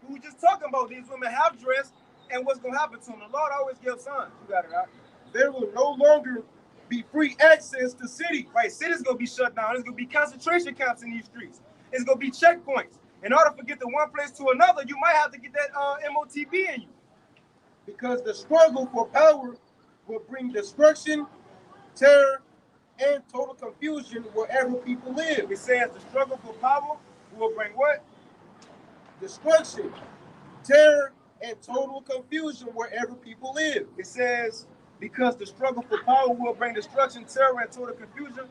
We were just talking about these women half dressed and what's gonna happen to them. The Lord always gives signs. You got it out. There will no longer be free access to cities. Right, cities gonna be shut down. There's gonna be concentration camps in these streets. It's gonna be checkpoints. In order to get to one place to another, you might have to get that MOTB in you. Because the struggle for power will bring destruction, terror, and total confusion wherever people live. It says the struggle for power will bring what? Destruction, terror, and total confusion wherever people live. It says because the struggle for power will bring destruction, terror, and total confusion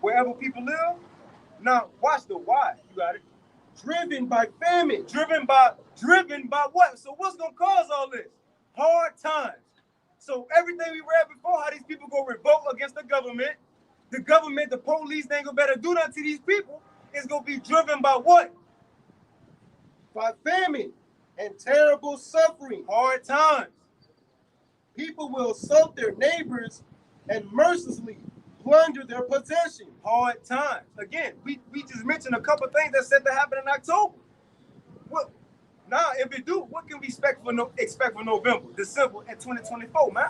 wherever people live. Now, watch the why. You got it. Driven by famine. Driven by what? So what's gonna cause all this? Hard times. So everything we read before, how these people go revolt against the government, the police, they ain't gonna better do nothing to these people. It's gonna be driven by what? By famine and terrible suffering. Hard times. People will assault their neighbors and mercilessly plunder their possessions. Hard times. Again, we just mentioned a couple things that said to happen in October. What? Now, if it do, what can we expect for November, December, and 2024, man?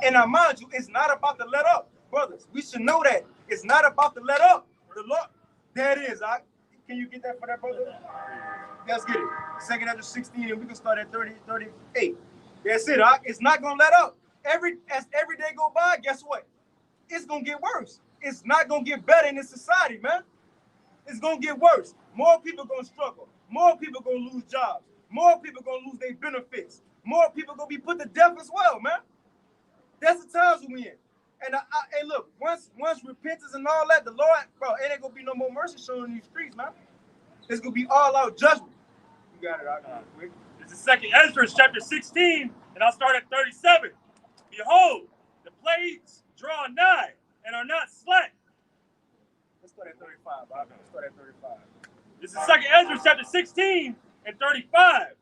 And now, mind you, it's not about to let up, brothers. We should know that it's not about to let up. The Lord, there it is. Can you get that for that, brother? Let's get it. Second Ezra 16, and we can start at 38. That's it. It's not gonna let up. As every day go by, guess what? It's gonna get worse. It's not gonna get better in this society, man. It's gonna get worse. More people gonna struggle. More people gonna lose jobs. More people gonna lose their benefits. More people gonna be put to death as well, man. That's the times we in. And hey, look, once repentance and all that, the Lord, bro, it ain't gonna be no more mercy shown in these streets, man. It's gonna be all out judgment. You got it out there quick. This is Second Ezra chapter 16, and I'll start at 37. Behold, the plagues draw nigh and are not slack. Let's start at 35, Bob. Let's start at 35. This is Second Ezra chapter 16 and 35.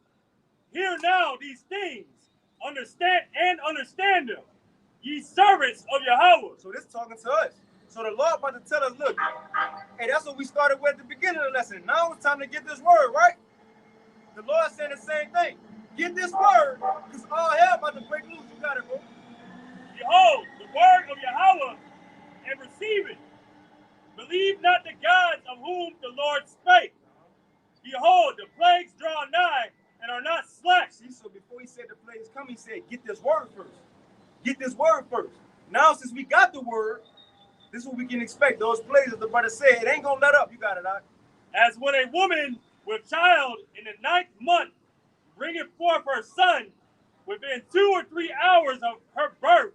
Hear now these things, understand them, ye servants of Yahweh. So this talking to us. So the Lord about to tell us, look, hey, that's what we started with at the beginning of the lesson. Now it's time to get this word, right? The Lord saying the same thing. Get this word, because all hell about to break loose. You got it, bro. Behold, the word of Yahweh, and receive it. Believe not the gods of whom the Lord spake. Behold, the plagues draw nigh and are not slack. See, so before he said the plagues come, he said, get this word first. Get this word first. Now, since we got the word, this is what we can expect. Those plagues, as the brother said, it ain't going to let up. You got it, Doc. As when a woman with child in the 9th month bringeth forth her son, within 2 or 3 hours of her birth,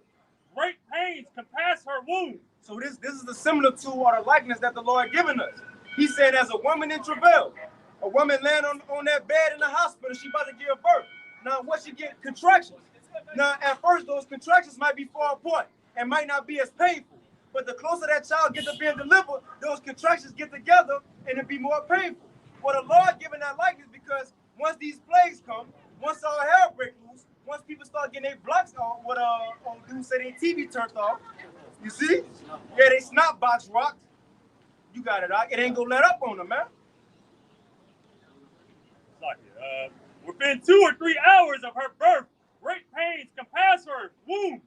great pains compass her womb. So this is the similitude or the likeness that the Lord given us. He said, as a woman in travail, a woman laying on that bed in the hospital, she about to give birth. Now, what she get? Contractions. Now, at first, those contractions might be far apart and might not be as painful. But the closer that child gets to being delivered, those contractions get together and it be more painful. Well, the Lord giving that likeness because once these plagues come, once all hell breaks loose, once people start getting their blocks on, what dudes say their TV turned off, you see? Yeah, they snot box rocked. You got it, Doc. It ain't gonna let up on them, man. Within 2 or 3 hours of her birth, great pains compass her womb,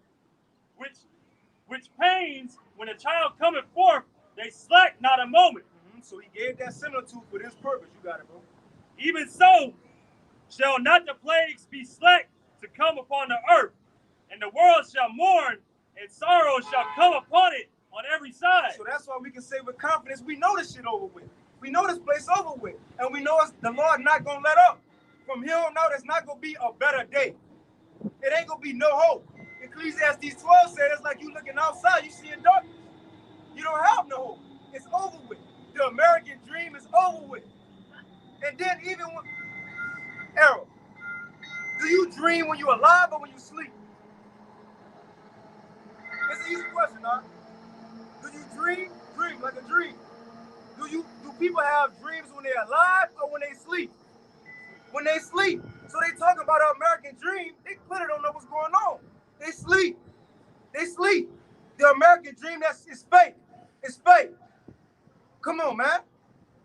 which pains, when a child cometh forth, they slack not a moment. So he gave that similitude for this purpose. You got it, bro. Even so, shall not the plagues be slack to come upon the earth, and the world shall mourn, and sorrow shall come upon it on every side. So that's why we can say with confidence, we know this shit over with. We know this place over with. And we know the Lord not going to let up. From here on out, there's not going to be a better day. It ain't going to be no hope. Ecclesiastes 12 said it's like you looking outside, you see in darkness. You don't have no hope. It's over with. the American dream is over with. And then even when, Errol, do you dream when you're alive or when you sleep? It's an easy question, huh? Do you dream? Dream like a dream. Do people have dreams when they're alive or when they sleep? When they sleep. So they talk about an American dream, they clearly don't know what's going on. They sleep. They sleep. The American dream is fake. It's fake. Come on, man.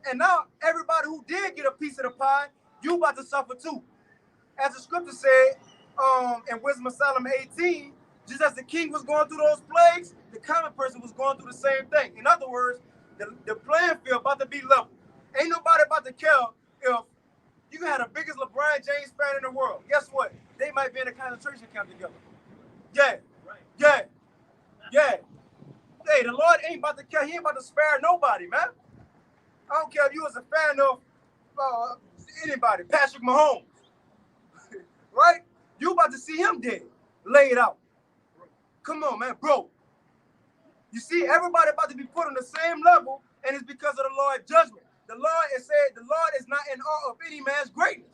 And now everybody who did get a piece of the pie, you about to suffer too. As the scripture said in Wisdom of Solomon 18, just as the king was going through those plagues, the common person was going through the same thing. In other words, the playing field about to be level. Ain't nobody about to care if you can have the biggest LeBron James fan in the world. Guess what? They might be in a concentration camp together. Yeah. Yeah. Yeah. Hey, the Lord ain't about to care. He ain't about to spare nobody, man. I don't care if you was a fan of anybody, Patrick Mahomes. Right? You about to see him dead, laid out. Come on, man, bro. You see, everybody about to be put on the same level, and it's because of the Lord's judgment. The Lord has said the Lord is not in awe of any man's greatness.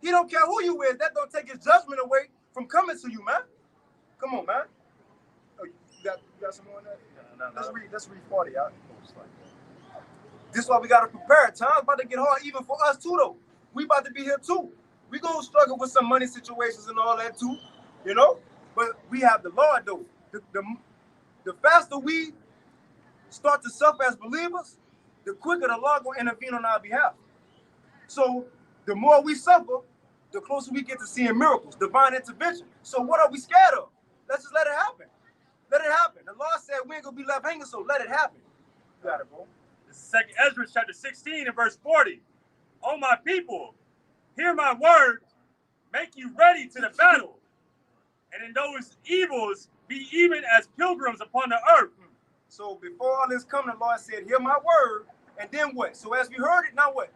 He don't care who you is. That don't take his judgment away from coming to you, man. Come on, man. Oh, you got some more on that? No. Let's read 40 out. This is why we got to prepare. Time's about to get hard even for us too, though. We about to be here too. We gonna struggle with some money situations and all that too, you know? But we have the Lord, though. The faster we start to suffer as believers, the quicker the Lord gonna intervene on our behalf. So the more we suffer, the closer we get to seeing miracles, divine intervention. So what are we scared of? Let's just let it happen. Let it happen. The Lord said we ain't gonna be left hanging, so let it happen. You got it, bro. This is 2 Ezra chapter 16 and verse 40. O my people, hear my words, make you ready to the battle. And in those evils, be even as pilgrims upon the earth. So before all this come, the Lord said, hear my word, and then what? So as we heard it, now what?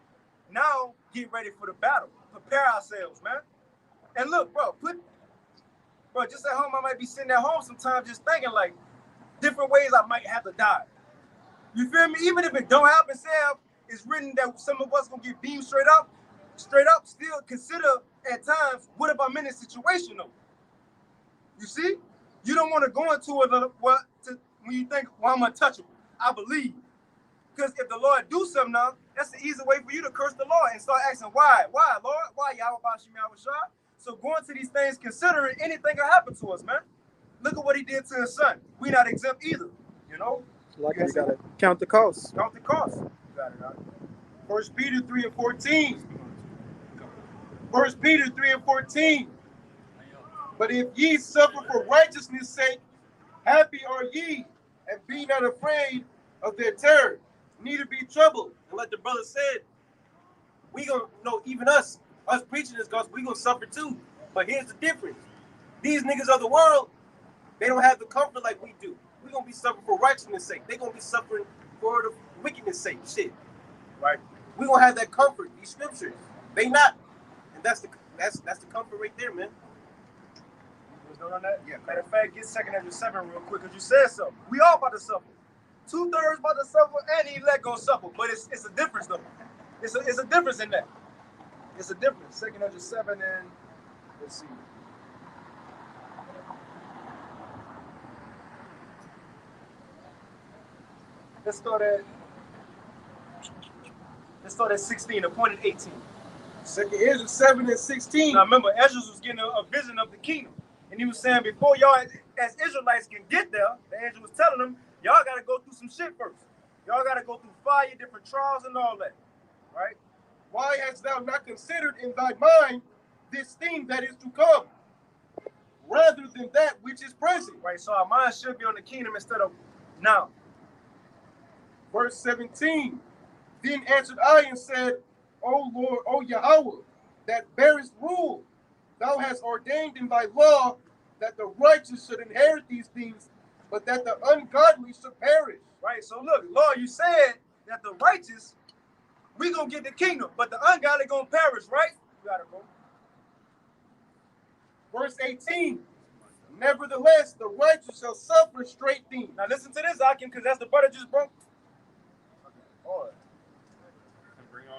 Now get ready for the battle. Prepare ourselves, man. And look, bro, just at home, I might be sitting at home sometimes just thinking like different ways I might have to die. You feel me? Even if it don't happen, Sam, it's written that some of us gonna get beamed straight up, still consider at times, what if I'm in this situation though? You see? You don't want to go into it when you think, well, I'm untouchable. I believe. Because if the Lord do something now, that's the easy way for you to curse the Lord and start asking, why? Why, Lord? Why, Yahweh Bashim Yahushua? So going to these things, considering anything can happen to us, man. Look at what he did to his son. We not exempt either, you know? Like you got to count the costs. Count the costs. You got it, right? 1 Peter 3 and 14. 1 Peter 3 and 14. But if ye suffer for righteousness' sake, happy are ye, and be not afraid of their terror, neither be troubled. And like the brother said, we gonna know, even us preaching this gospel, we gonna suffer too. But here's the difference. These niggas of the world, they don't have the comfort like we do. We gonna be suffering for righteousness' sake. They gonna be suffering for the wickedness' sake. Shit. Right? We gonna have that comfort, these scriptures. They not. And that's the comfort right there, man. On that? Yeah. Matter of fact, get 2 Ezra 7 real quick, because you said something. We all about to suffer. 2/3 about to suffer, and he let go suffer. But it's a difference, though. It's a difference in that. It's a difference. 2 Ezra 7 and let's see. Let's start at 16, appointed 18. 2 Ezra 7 and 16. Now remember, Ezra was getting a vision of the kingdom. And he was saying, before y'all, as Israelites can get there, the angel was telling them, y'all got to go through some shit first. Y'all got to go through fire, different trials and all that. Right? Why hast thou not considered in thy mind this thing that is to come, rather than that which is present? Right, so our mind should be on the kingdom instead of now. Verse 17. Then answered I and said, O Lord, O Yahweh, that bearest rule, thou hast ordained in thy law that the righteous should inherit these things, but that the ungodly should perish. Right, so look, Lord, you said that the righteous, we gonna get the kingdom, but the ungodly gonna perish, right? You got it, bro. Verse 18. Nevertheless, the righteous shall suffer straight things. Now listen to this, Akim, because that's the brother just broke.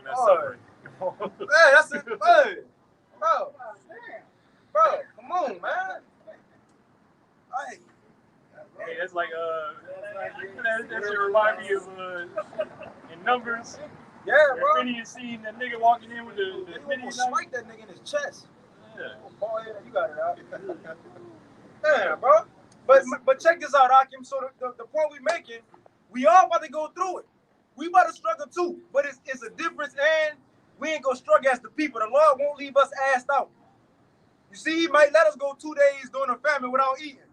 That's Oh. suffering. Hey, that's it. Hey, bro. Bro, come on, man. Hey. Hey, that's like that should remind me of in Numbers. Yeah, That bro. Phineas seen that nigga walking in with the You mini almost knife. spiked that nigga in his chest. Yeah. Oh, boy, you got it out. Damn, bro. But check this out, Akim. So the point we making, we all about to go through it. We about to struggle too, but it's a difference, and we ain't gonna struggle as the people. The Lord won't leave us assed out. You see, He might let us go 2 days during a famine without eating.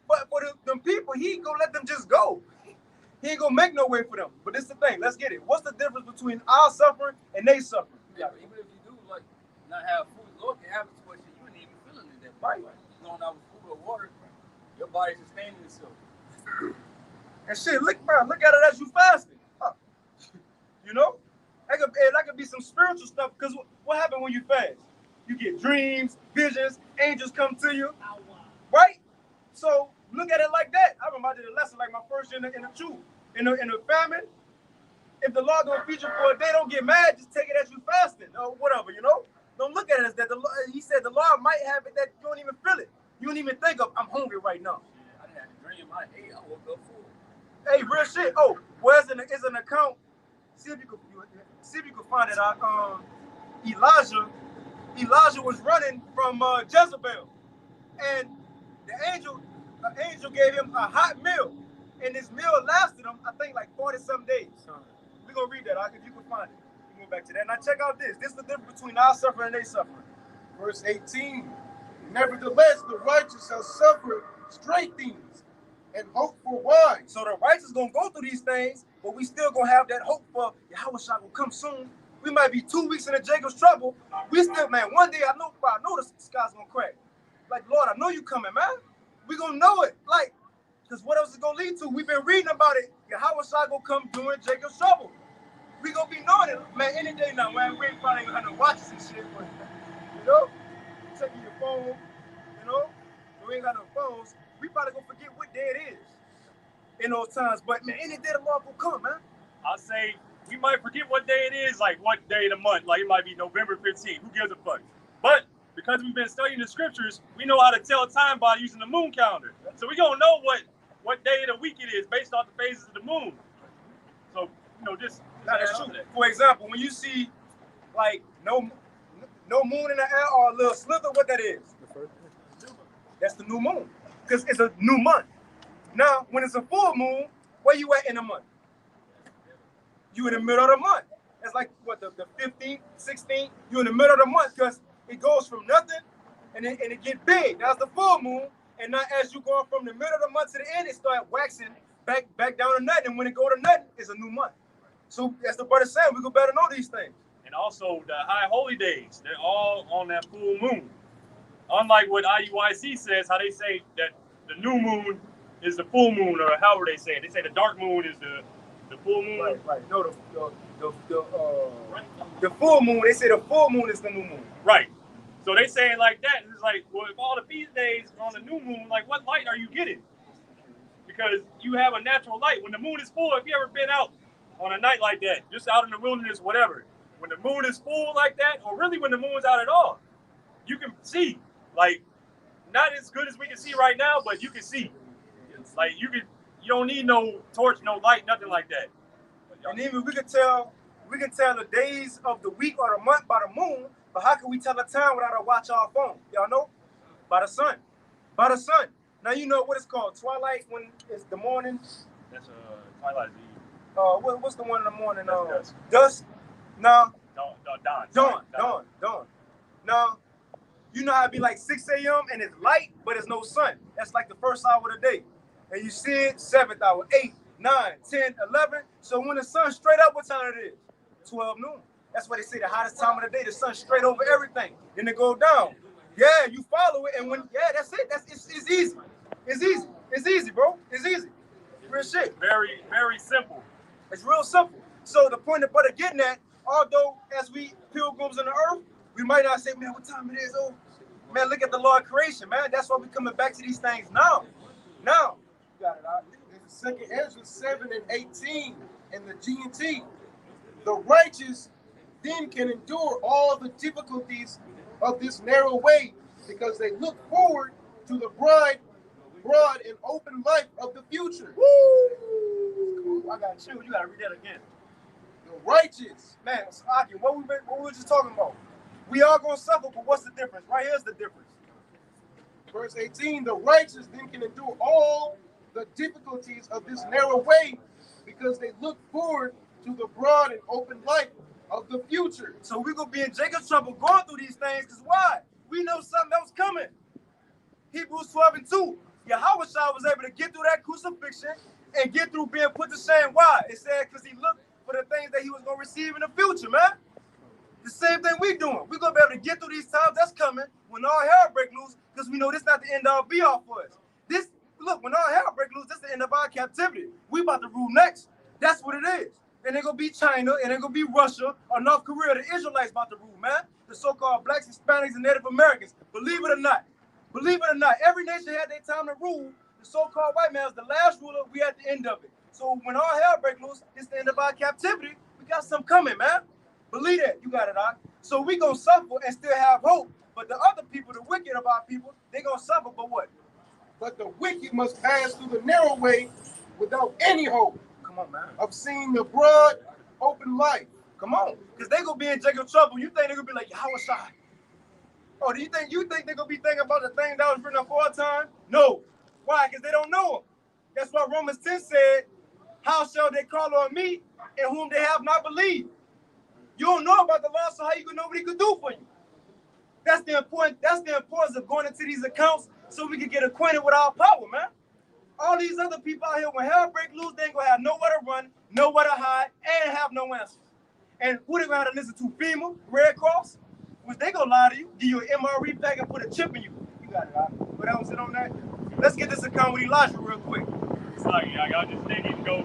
But for them people, He ain't gonna let them just go. He ain't gonna make no way for them. But this is the thing. Let's get it. What's the difference between our suffering and they suffering? Yeah, but even if you do like not have food, Lord can have a situation you ain't even feeling it that bite. You don't have food or water, your body's sustaining itself. And shit, look at it as you fasting. Huh. You know? That could be some spiritual stuff, because what happens when you fast? You get dreams, visions, angels come to you. Right? So look at it like that. I remember I did a lesson like my first year in the truth. In the famine, if the Lord gonna feed you for a day, don't get mad, just take it as you fasting or whatever, you know? Don't look at it as that. He said the Lord might have it that you don't even feel it. You don't even think of, I'm hungry right now. I didn't have a dream. I ate. I woke up full. Hey, real shit. Oh, where's an account? See if you could find it out. Elijah was running from Jezebel, and the angel gave him a hot meal, and this meal lasted him, I think, like 40-some days. We're gonna read that, if you can find it. We go back to that. Now check out this. This is the difference between our suffering and their suffering. Verse 18. Nevertheless, the righteous shall suffer great things and hope for wine. So the righteous gonna go through these things, but we still gonna have that hope for Yahweh Shah will come soon. We might be 2 weeks into Jacob's trouble. We still, man, one day I know the sky's gonna crack. Like, Lord, I know you coming, man. We gonna know it. Like, because what else is gonna lead to? We've been reading about it. Yahweh Shah gonna come during Jacob's trouble. We gonna be knowing it, man, any day now, man. We ain't probably gonna have no watches and shit, but, you know, checking your phone, you know, we ain't got no phones. We probably gonna forget what day it is in those times. But, man, any day the Lord will come, man. I'll say we might forget what day it is, like what day of the month. Like it might be November 15th. Who gives a fuck? But because we've been studying the scriptures, we know how to tell time by using the moon calendar. So we gonna know what day of the week it is based off the phases of the moon. So, you know, just That's true. For example, when you see like no moon in the air or a little slither, what that is? That's the new moon, because it's a new month. Now, when it's a full moon, where you at in the month? You in the middle of the month. That's like what the 15th, 16th. You in the middle of the month, because it goes from nothing and it get big. That's the full moon. And now as you go from the middle of the month to the end, it start waxing back down to nothing. And when it go to nothing, it's a new month. So as the brother said, we could better know these things. And also the high holy days, they're all on that full moon. Unlike what IUIC says, how they say that the new moon is the full moon, or however they say it. They say the dark moon is the full moon. Right. No, the full moon. They say the full moon is the new moon. Right. So they say it like that. And it's like, well, if all the feast days are on the new moon, like what light are you getting? Because you have a natural light. When the moon is full, if you ever been out on a night like that, just out in the wilderness, whatever, when the moon is full like that, or really when the moon's out at all, you can see. Like, not as good as we can see right now, but you can see. Like, you don't need no torch, no light, nothing like that. And even we can tell the days of the week or the month by the moon, but how can we tell the time without a watch our phone? Y'all know? By the sun. By the sun. Now you know what it's called. Twilight, when it's the morning. That's twilight Eve. What's the one in the morning? Dusk. Dusk? No. Dawn. Dawn. Now, you know how it'd be like 6 a.m. and it's light, but it's no sun. That's like the first hour of the day. And you see it, 7th hour, 8, 9, 10, 11. So when the sun's straight up, what time it is? 12 noon. That's why they say the hottest time of the day, the sun's straight over everything. Then it go down. Yeah, you follow it, and that's it. It's easy. It's easy, bro. It's easy. Real shit. Very, very simple. It's real simple. So the point the brother getting at, although as we pilgrims on the earth, we might not say, man, what time it is? Oh, man, look at the Lord creation, man. That's why we're coming back to these things now. Now. You got it out. It's 2 Ezra 7 and 18 in the G&T. The righteous then can endure all the difficulties of this narrow way because they look forward to the broad and open life of the future. Woo! I got chills. You gotta read that again. The righteous. Man, Aki, what we were just talking about. We are gonna suffer, but what's the difference? Right here's the difference. Verse 18, the righteous then can endure all the difficulties of this narrow way because they look forward to the broad and open life of the future. So we're gonna be in Jacob's trouble going through these things, because why? We know something else coming. Hebrews 12:2. Yahweh was able to get through that crucifixion and get through being put to shame. Why? It said because he looked for the things that he was gonna receive in the future, man. The same thing we doing. We're gonna be able to get through these times that's coming when all hell break loose, because we know this not the end all be all for us. This, look, when all hell break loose, this is the end of our captivity. We about to rule next. That's what it is. And they're gonna be China, and they're gonna be Russia or North Korea. The Israelites about to rule, man. The so-called blacks, Hispanics, and Native Americans. Believe it or not, every nation had their time to rule. The so-called white man was the last ruler. We at the end of it. So when all hell break loose, it's the end of our captivity. We got something coming, man. Believe that. You got it, Doc. So we gonna suffer and still have hope. But the other people, the wicked of our people, they gonna suffer, but what? But the wicked must pass through the narrow way without any hope. Come on, man. Of seeing the broad, open life. Come on. Because they gonna be in Jacob's trouble. You think they gonna be like, how was I? Oh, do you think they gonna be thinking about the thing that was written aforetime? No. Why? Because they don't know him. That's why Romans 10 said, how shall they call on me in whom they have not believed? You don't know about the law, so how you gonna know what he could do for you? That's the importance of going into these accounts so we can get acquainted with our power, man. All these other people out here, when hell break loose, they ain't gonna have nowhere to run, nowhere to hide, and have no answers. And who they gonna have to listen to? FEMA, Red Cross, which they gonna lie to you, give you an MRE pack and put a chip in you. You got it, right? But I was sit on that. Let's get this account with Elijah real quick. It's like, I got this thing, you go,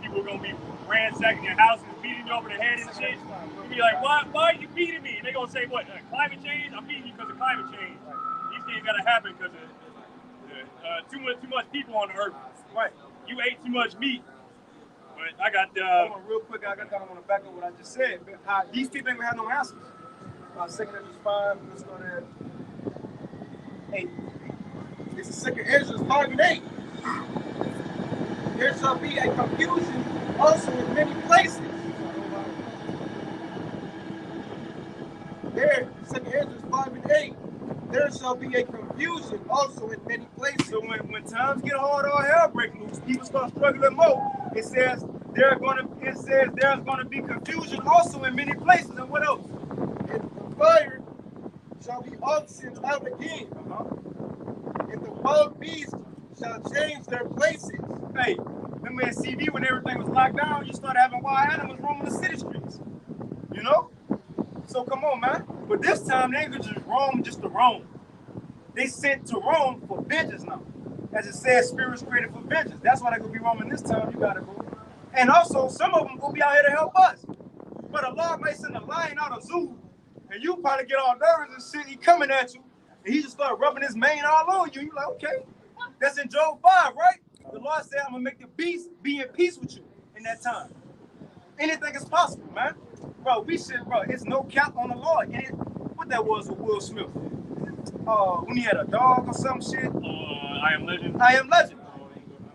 people gonna be ransacking your houses, beating you over the head and shit. You be like, why are you beating me? And they gonna say, what, climate change? I'm beating you because of climate change. These things gotta happen because of too much people on the earth. Right. You ate too much meat. But I got Hold on, real quick, I want to back up what I just said. These people ain't gonna have no answers. 2 Ezra 5, let's go to 8. This is 2 Ezra 5:8. There shall be a confusion also in many places. There, 2 Ezra 5:8. There shall be a confusion also in many places. So when times get hard, all hell break loose, people start struggling more. It says there's gonna be confusion also in many places. And what else? And the fire shall be sent out again. And the wild beasts shall change their places. Hey, remember in CV when everything was locked down, you started having wild animals roaming the city streets. You know? So come on, man. But this time they ain't gonna just roam just to roam. They sent to roam for vengeance now. As it says, spirits created for vengeance. That's why they're gonna be roaming this time. You gotta go. And also, some of them gonna be out here to help us. But a Lord may send a lion out of zoo, and you probably get all nervous and shit. He coming at you, and he just start rubbing his mane all over you. You like, okay, that's in Job 5, right? The Lord said, I'm gonna make the beast be in peace with you in that time. Anything is possible, man. Bro, it's no cap on the Lord. What that was with Will Smith? When he had a dog or some shit. I Am Legend. I Am Legend.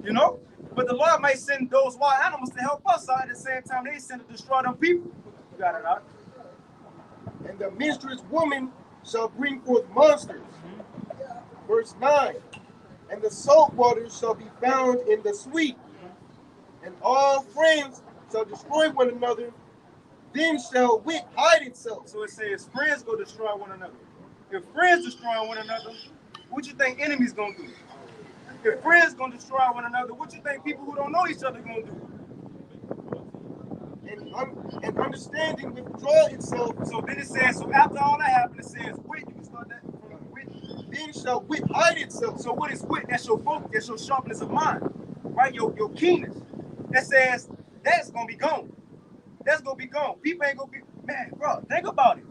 You know? But the Lord might send those wild animals to help us out at the same time they send to destroy them people. You got it out. And the minstrous woman shall bring forth monsters. Verse 9. And the salt waters shall be found in the sweet. And all friends shall destroy one another. Then shall wit hide itself. So it says friends go destroy one another. If friends destroy one another, what you think enemies gonna do? If friends gonna destroy one another, what you think people who don't know each other gonna do? And understanding withdraw itself. So then it says, so after all that happened, it says wit. You can start that from wit. Then shall wit hide itself. So what is wit? That's your focus. That's your sharpness of mind, right? Your keenness. That says that's gonna be gone. That's gonna be gone. People ain't gonna be, man, bro, think about it.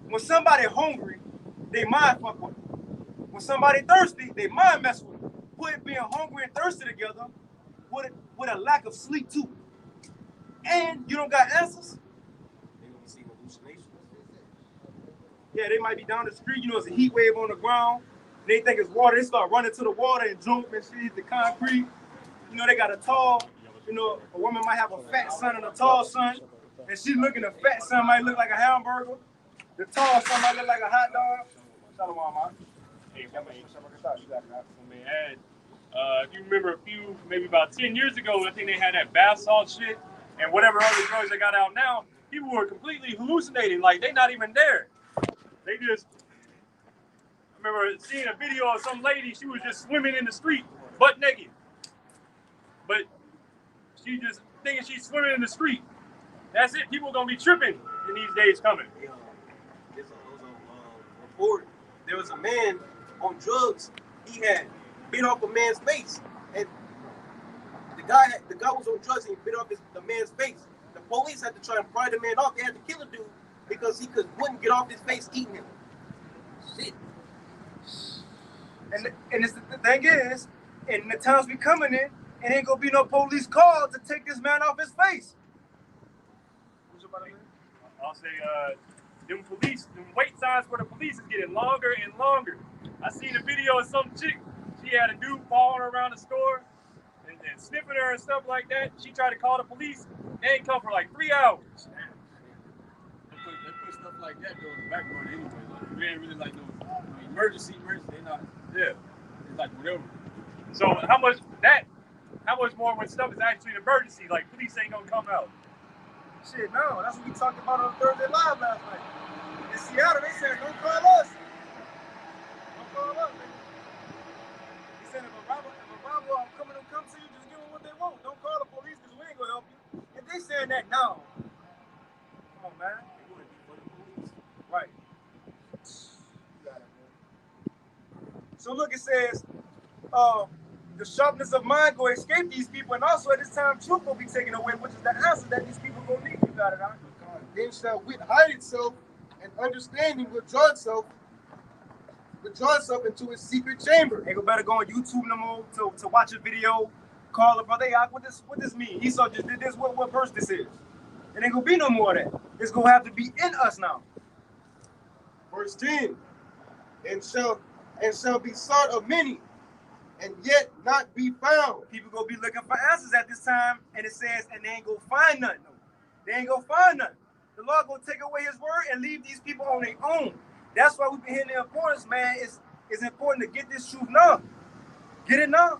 When somebody hungry, they mind fuck with them. When somebody thirsty, they mind mess with them. Put being hungry and thirsty together with a lack of sleep too. And you don't got answers. Yeah, they might be down the street. You know, it's a heat wave on the ground. They think it's water. They start running to the water and jump and shit, hit the concrete. You know, they got a tall, you know, a woman might have a fat son and a tall son. And she's looking, the fat son might look like a hamburger. The tall son might look like a hot dog. Shalom, man. Hey, if you remember maybe about 10 years ago, I think they had that bath salt shit and whatever other drugs they got out now, people were completely hallucinating. Like, they not even there. They just, I remember seeing a video of some lady, she was just swimming in the street, butt naked. But she just thinking she's swimming in the street. That's it. People gonna be tripping in these days coming. There's a report. There was a man on drugs. He had bit off a man's face, and the guy was on drugs and he bit off the man's face. The police had to try and pry the man off. They had to kill the dude because he wouldn't get off his face eating him. Shit. And the thing is, in the times we coming in, it ain't gonna be no police call to take this man off his face. I'll say, them wait times for the police is getting longer and longer. I seen a video of some chick. She had a dude following her around the store and sniffing her and stuff like that. She tried to call the police. They ain't come for like 3 hours. They put stuff like that though in the background anyway. Like, we ain't really like no emergency. They not. Yeah. It's like whatever. So how much more when stuff is actually an emergency? Like police ain't gonna come out. Shit, no, that's what we talked about on Thursday Live last night. In Seattle, they said, don't call us. Don't call us, nigga. They said, if a robber coming to come to you, just give them what they want. Don't call the police because we ain't going to help you. If they saying that now, come on, man. Right. So look, it says, the sharpness of mind go escape these people, and also at this time, truth will be taken away, which is the answer that these people gonna need. You got it, huh? Then shall wit hide itself, and understanding withdraw itself into its secret chamber. They go better go on YouTube no more to watch a video, call a brother, hey, what this mean? Esau just did this, what verse this is? It ain't gonna be no more of that. It's gonna have to be in us now. Verse 10, and shall be sought of many, and yet not be found. People gonna be looking for answers at this time, and it says, and they ain't gonna find nothing. They ain't gonna find nothing. The Lord gonna take away his word and leave these people on their own. That's why we've been hearing the importance, man. It's important to get this truth now. Get it now.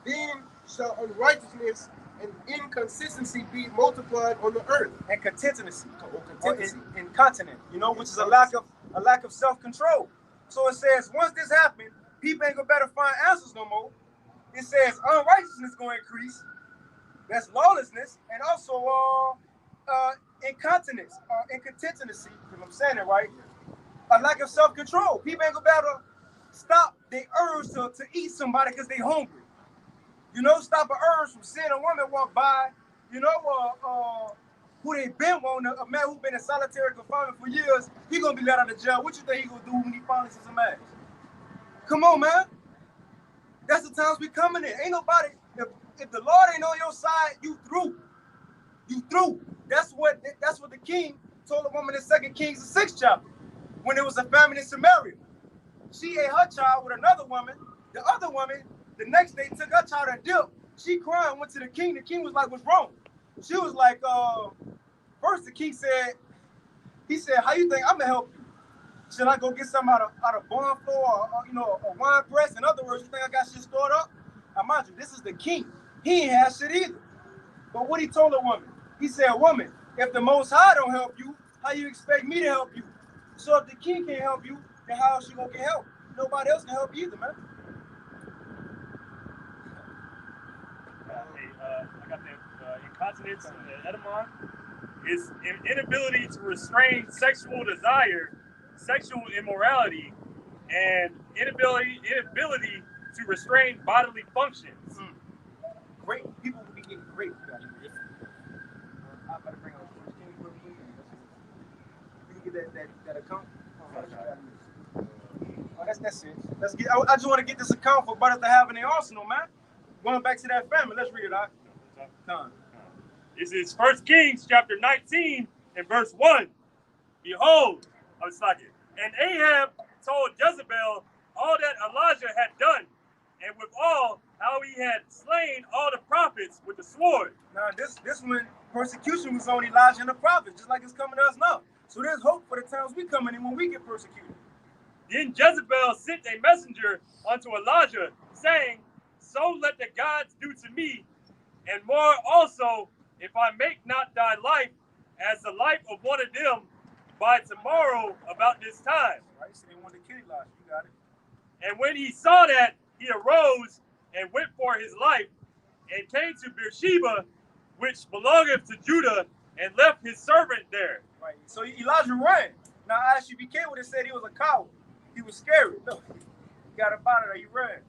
Then shall unrighteousness and inconsistency be multiplied on the earth. And contingency. Incontinent, you know, which is a lack of self-control. So it says, once this happened, people ain't gonna better find answers no more. It says unrighteousness gonna increase. That's lawlessness, and also incontinence, incontinency, if I'm saying it right. A lack of self-control. People ain't gonna be able to stop their urge to eat somebody because they hungry. You know, stop an urge from seeing a woman walk by, you know, who they been on, a man who been in solitary confinement for years, he gonna be let out of jail. What you think he gonna do when he finally sees a man? Come on, man. That's the times we coming in. Ain't nobody, if the Lord ain't on your side, you through. You through. That's what the king told a woman in 2 Kings, the 6th chapter, when there was a famine in Samaria. She ate her child with another woman. The other woman, the next day, took her child and dipped. She cried, went to the king. The king was like, what's wrong? She was like, first the king said, how you think I'm gonna help you? Should I go get some out of barn floor or you know, a wine press? In other words, you think I got shit stored up? Now mind you, this is the king. He ain't had shit either. But what he told the woman, he said, woman, if the Most High don't help you, how you expect me to help you? So if the king can't help you, then how else you gonna get help? Nobody else can help you either, man. I got the incontinence and the edamon. It's an inability to restrain sexual desire, sexual immorality, and inability to restrain bodily functions. Great people will be getting great. I better bring up First Kings real quick. You can get that account. Oh, that's it. Let's get. I just want to get this account for brothers to have in their arsenal, man. Going back to that family. Let's read it out. This is 1 Kings chapter 19 and verse 1. Behold, I was like it. And Ahab told Jezebel all that Elijah had done, and with all how he had slain all the prophets with the sword. Now this when persecution was on Elijah and the prophets, just like it's coming to us now. So there's hope for the times we coming in when we get persecuted. Then Jezebel sent a messenger unto Elijah, saying, So let the gods do to me, and more also, if I make not thy life as the life of one of them by tomorrow about this time. Right? So they wanted to kill Elijah. You got it. And when he saw that, he arose and went for his life, and came to Beersheba, which belongeth to Judah, and left his servant there. Right. So Elijah ran. Now, as you became what it said, he was a coward. He was scary. No, he got up out of there. He ran.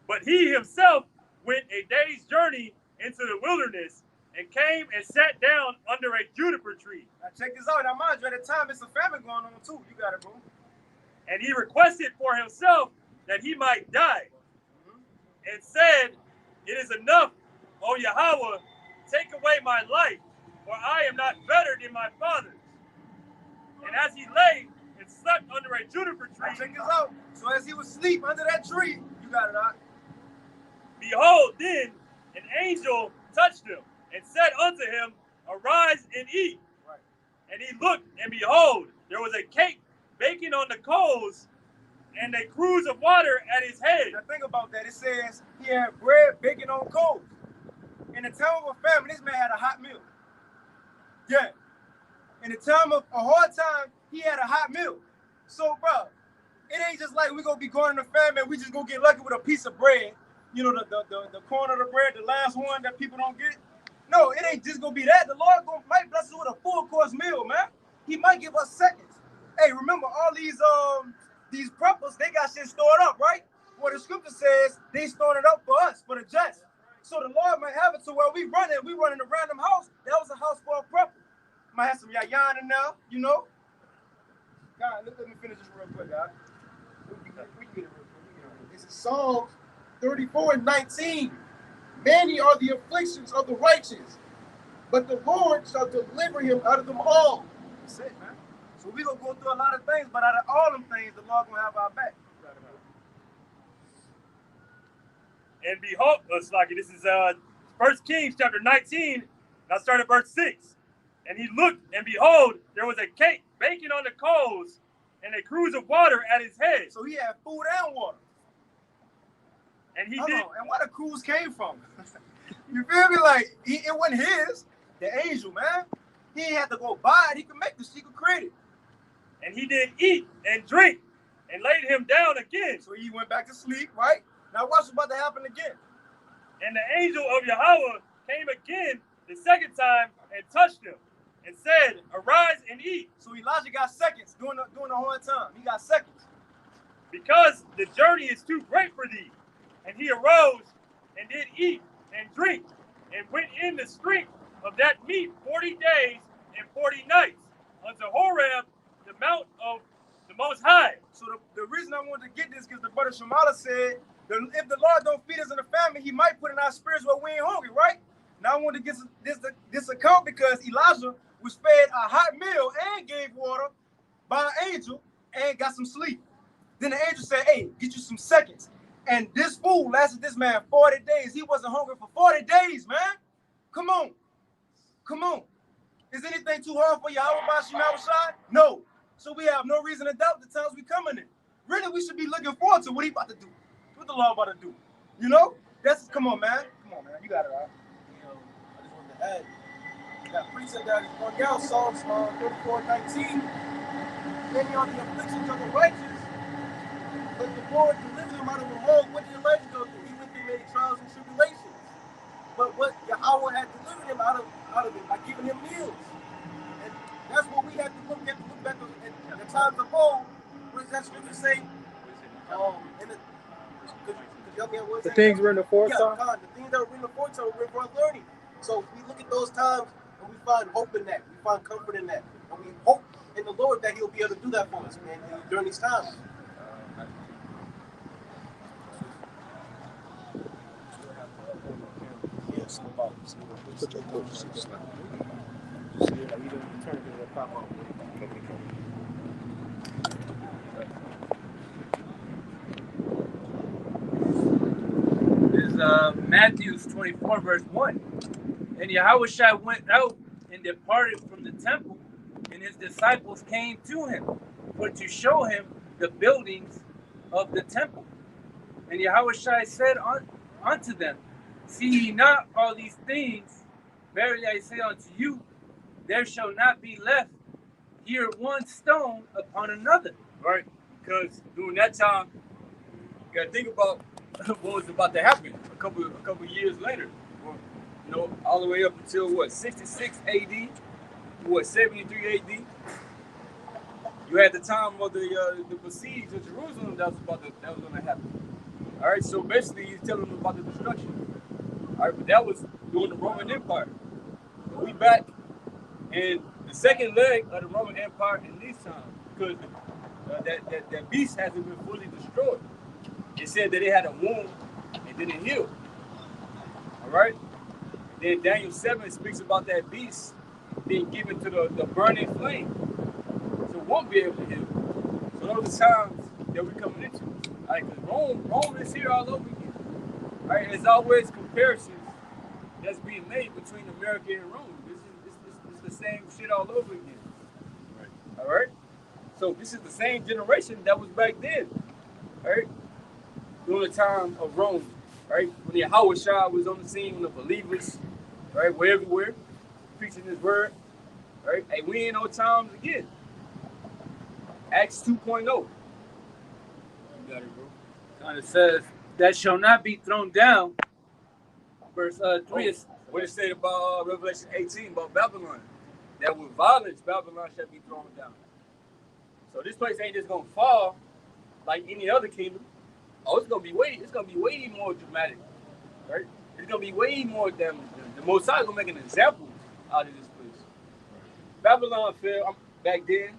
But he himself went a day's journey into the wilderness, and came and sat down under a juniper tree. Now, check this out. Now, mind you, at the time, it's a famine going on, too. You got it, bro. And he requested for himself that he might die, and said, It is enough, O Yahweh, take away my life, for I am not better than my fathers. And as he lay and slept under a juniper tree, now, check this out. So as he was asleep under that tree, you got it, out. Behold, then an angel touched him, and said unto him, Arise and eat. Right. And he looked, and behold, there was a cake baking on the coals, and a cruse of water at his head. Now think about that. It says he had bread baking on coals. In the time of a famine, this man had a hot meal. Yeah. In the time of a hard time, he had a hot meal. So, bro, it ain't just like we're going to be going in the famine, we just going to get lucky with a piece of bread. You know, the corner of the bread, the last one that people don't get. No, it ain't just going to be that. The Lord might bless us with a full-course meal, man. He might give us seconds. Hey, remember, all these preppers, they got shit stored up, right? Well, the scripture says they stored it up for us, for the just. So the Lord might have it to where we run a random house. That was a house for a prepper. Might have some yayan in there, you know. God, let me finish this real quick, guys. We can get it real quick. This is Psalms 34:19. Many are the afflictions of the righteous, but the Lord shall deliver him out of them all. That's it, man. So we're going to go through a lot of things, but out of all them things, the Lord going to have our back. And behold, this is 1 Kings chapter 19, and I start at verse 6. And he looked, and behold, there was a cake baking on the coals, and a cruse of water at his head. So he had food and water. And he Hold did. on. And where the cruse came from? You feel me? Like, it wasn't his. The angel, man. He ain't had to go buy it. He could make this. He could create it. And he did eat and drink, and laid him down again. So he went back to sleep, right? Now what's about to happen again? And the angel of Yahweh came again the second time and touched him, and said, Arise and eat. So Elijah got seconds during the whole time. He got seconds. Because the journey is too great for thee. And he arose and did eat and drink, and went in the strength of that meat 40 days and 40 nights unto Horeb, the mount of the Most High. So the reason I wanted to get this because the brother Shamala said, if the Lord don't feed us in the famine, he might put in our spirits where we ain't hungry, right? Now I want to get this account because Elijah was fed a hot meal and gave water by an angel and got some sleep. Then the angel said, hey, get you some seconds. And this food lasted this man 40 days. He wasn't hungry for 40 days, man. Come on. Come on. Is anything too hard for Yahweh Bashim Al-Shad? No. So we have no reason to doubt the times we coming in. Really, we should be looking forward to what he about to do. What the Lord about to do. You know? Come on, man. Come on, man. You got it, right? I just wanted to add, that precept that is brought down, Psalms 34:19. Many are the afflictions of the righteous, but the Lord delivered them out of them all. What did Elijah go through? He went through many trials and tribulations. But what Yahweh had delivered him out of it by giving him meals. And that's what we have to look back at the times of old. What does that scripture say? The things written before time? God, the things that were written before time were written for our learning. So we look at those times and we find hope in that. We find comfort in that. And we hope in the Lord that he'll be able to do that for us, man, during these times. Yes. Turn it to pop up. Is Matthew 24, verse 1. And Yahushua went out and departed from the temple, and his disciples came to him for to show him the buildings of the temple. And Yahushua said unto them, see ye not all these things? Verily I say unto you, there shall not be left here one stone upon another. Right? Because during that time, you got to think about what was about to happen a couple years later. Well, you know, all the way up until what, 66 AD, what, 73 AD. You had the time of the besiege of Jerusalem that was going to happen. All right, so basically he's telling them about the destruction. All right, but that was during the Roman Empire. So we back in the second leg of the Roman Empire in this time, because that beast hasn't been fully destroyed. It said that it had a wound and then it healed. All right. Then Daniel 7 speaks about that beast being given to the burning flame, so it won't be able to heal. So those are times that we're coming into. All right, because Rome is here all over again. All right, there's always comparisons that's being made between America and Rome. This is the same shit all over again. Right. All right. So this is the same generation that was back then. All right. During the time of Rome, right? When Yahushua was on the scene, when the believers, right, were everywhere, preaching his word, right? Hey, we in those times again. Acts 2.0. You got it, bro. And it says, that shall not be thrown down. Verse 3 is what it said about Revelation 18, about Babylon. That with violence, Babylon shall be thrown down. So this place ain't just gonna fall like any other kingdom. Oh, it's gonna be way more dramatic, right? It's gonna be way more damage. The Mosai is gonna make an example out of this place. Babylon fell back then.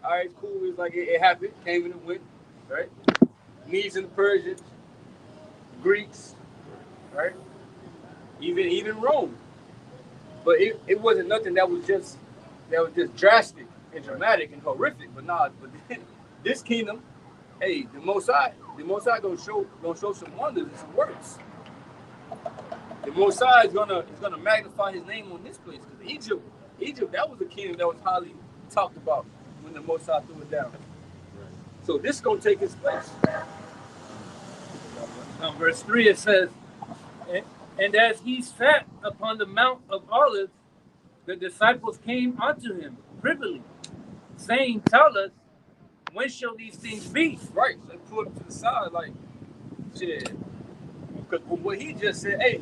All right, it's cool. It's like it happened, came and it went, right? Medes and the Persians, Greeks, right? Even Rome. But it wasn't nothing that was just drastic and dramatic and horrific. But nah, but this kingdom, hey, the Mosai gonna show some wonders and some works. The Mosai is gonna magnify his name on this place, because Egypt, that was a kingdom that was highly talked about when the Mosai threw it down. So this is gonna take its place. verse 3, it says, and as he sat upon the Mount of Olives, the disciples came unto him privily, saying, tell us, when shall these things be? Right. So they pulled him to the side, like, shit. Because what he just said, hey,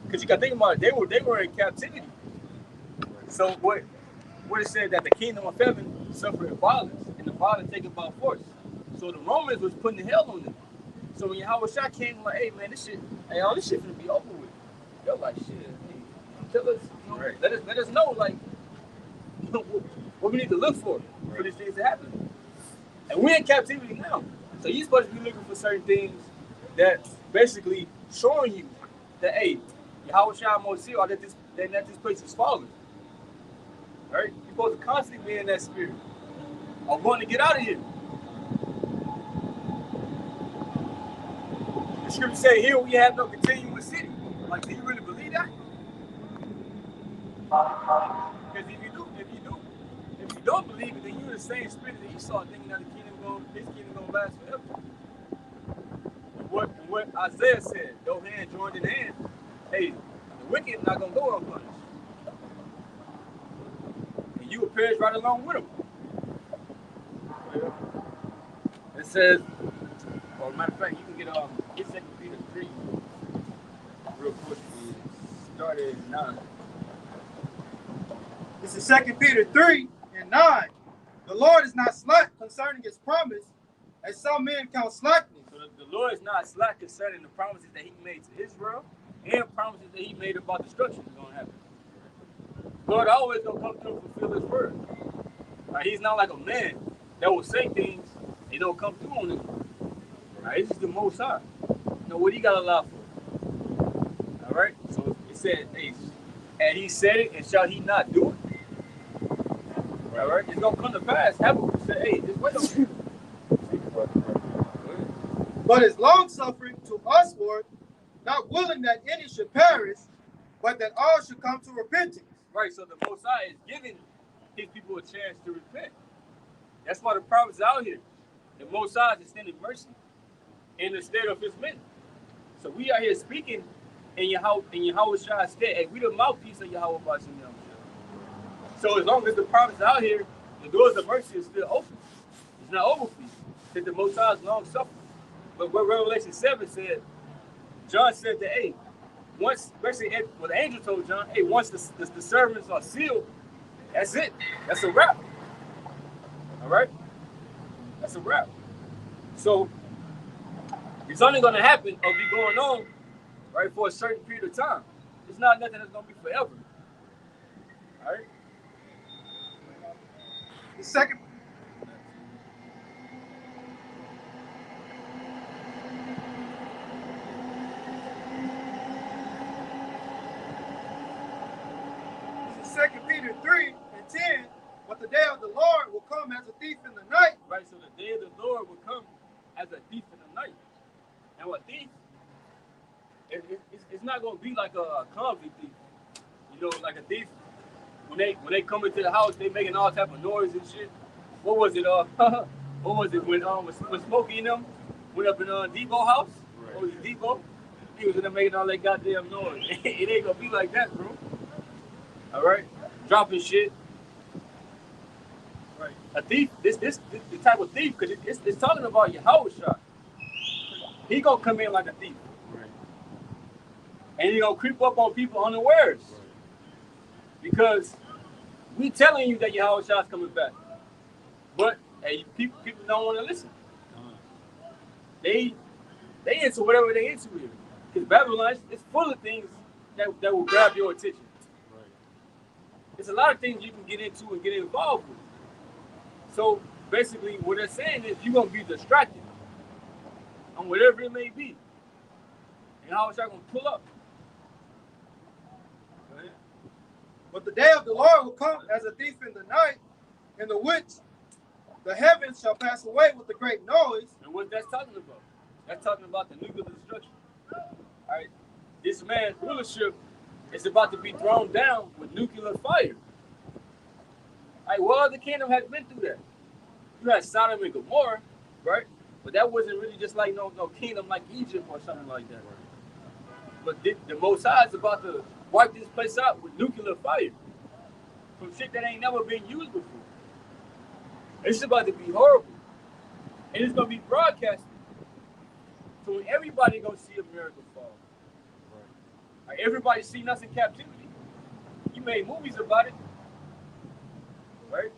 because you got to think about it, they were in captivity. So what it said that the kingdom of heaven suffered violence, and the violence taken by force. So the Romans was putting the hell on them. So when Yahushua came, like, hey man, all this shit gonna be over with. They're like, shit, hey, tell us, you know, right. let us know, like, what we need to look for these things to happen. And we're in captivity now. So you're supposed to be looking for certain things that basically showing you that, hey, Yahushua Mosai, that this place is falling. Right? You're supposed to constantly be in that spirit of wanting to get out of here. The scripture say, here we have no continuous city. Like, do you really believe that? Because if you don't believe it, then you're in the same spirit that Esau, thinking that his kingdom gonna last forever. What Isaiah said, though hand joined in hand, hey, the wicked not gonna go unpunished. And you will perish right along with them. It says, Well, matter of fact, you can get 2 Peter 3 real quick. Start at 9. This is 2 Peter 3 and 9. The Lord is not slack concerning his promise, as some men count slackness. So the Lord is not slack concerning the promises that he made to Israel and promises that he made about destruction is going to happen. Lord always going to come through and fulfill his word. Right? He's not like a man that will say things and don't come through on it. Right? This is the Most High. You know what he got to allow for? All right? So it said, hey, and he said it, and shall he not do it? All right, it's gonna come to pass. Habakkuk said, "Hey, just wait on me." But is long suffering to usward, not willing that any should perish, but that all should come to repentance. Right. So the Most High is giving His people a chance to repent. That's why the prophets out here. The Most High is extending mercy in the state of His men. So we are here speaking in Yahweh Shai's stead. Hey, we the mouthpiece of Yahweh Bashim Yahweh. So as long as the prophets out here, the doors of mercy is still open. It's not over for you. Because the Most High is long suffering. But what Revelation 7 said, John said that, hey, once, basically, what the angel told John, hey, once the servants are sealed, that's it. That's a wrap. All right? That's a wrap. So, it's only going to happen or be going on, right, for a certain period of time. It's not nothing that's going to be forever. All right? The second Peter 3 and 10, but the day of the Lord will come as a thief in the night. Right, so the day of the Lord will come as a thief in the night. And a thief, it's not going to be like a convict thief. You know, like a thief, when they come into the house, they making all type of noise and shit. What was it? What was it when Smokey and them went up in Debo house? Right. What was it, Debo? He was in there making all that goddamn noise. It ain't gonna be like that, bro. All right, dropping shit. Right, a thief. This the type of thief, because it's talking about Yahweh Shai. He gonna come in like a thief, right, and he gonna creep up on people unawares, right, because we telling you that Yahweh Shai is coming back, but hey, people don't want to listen. They into whatever they into here, because Babylon is full of things that will grab your attention. Right. There's a lot of things you can get into and get involved with. So basically, what they're saying is you're gonna be distracted on whatever it may be, and Yahweh Shai gonna pull up. But the day of the Lord will come as a thief in the night, in the which the heavens shall pass away with a great noise. And what that's talking about? That's talking about the nuclear destruction. All right, this man's rulership is about to be thrown down with nuclear fire. All right, what other kingdom has been through that? You had Sodom and Gomorrah, right? But that wasn't really just like no kingdom like Egypt or something like that. But the Most High is about to wipe this place out with nuclear fire from shit that ain't never been used before. It's about to be horrible. And it's going to be broadcasted. So when everybody going to see America fall. Right. Like everybody seen us in captivity. You made movies about it. Right?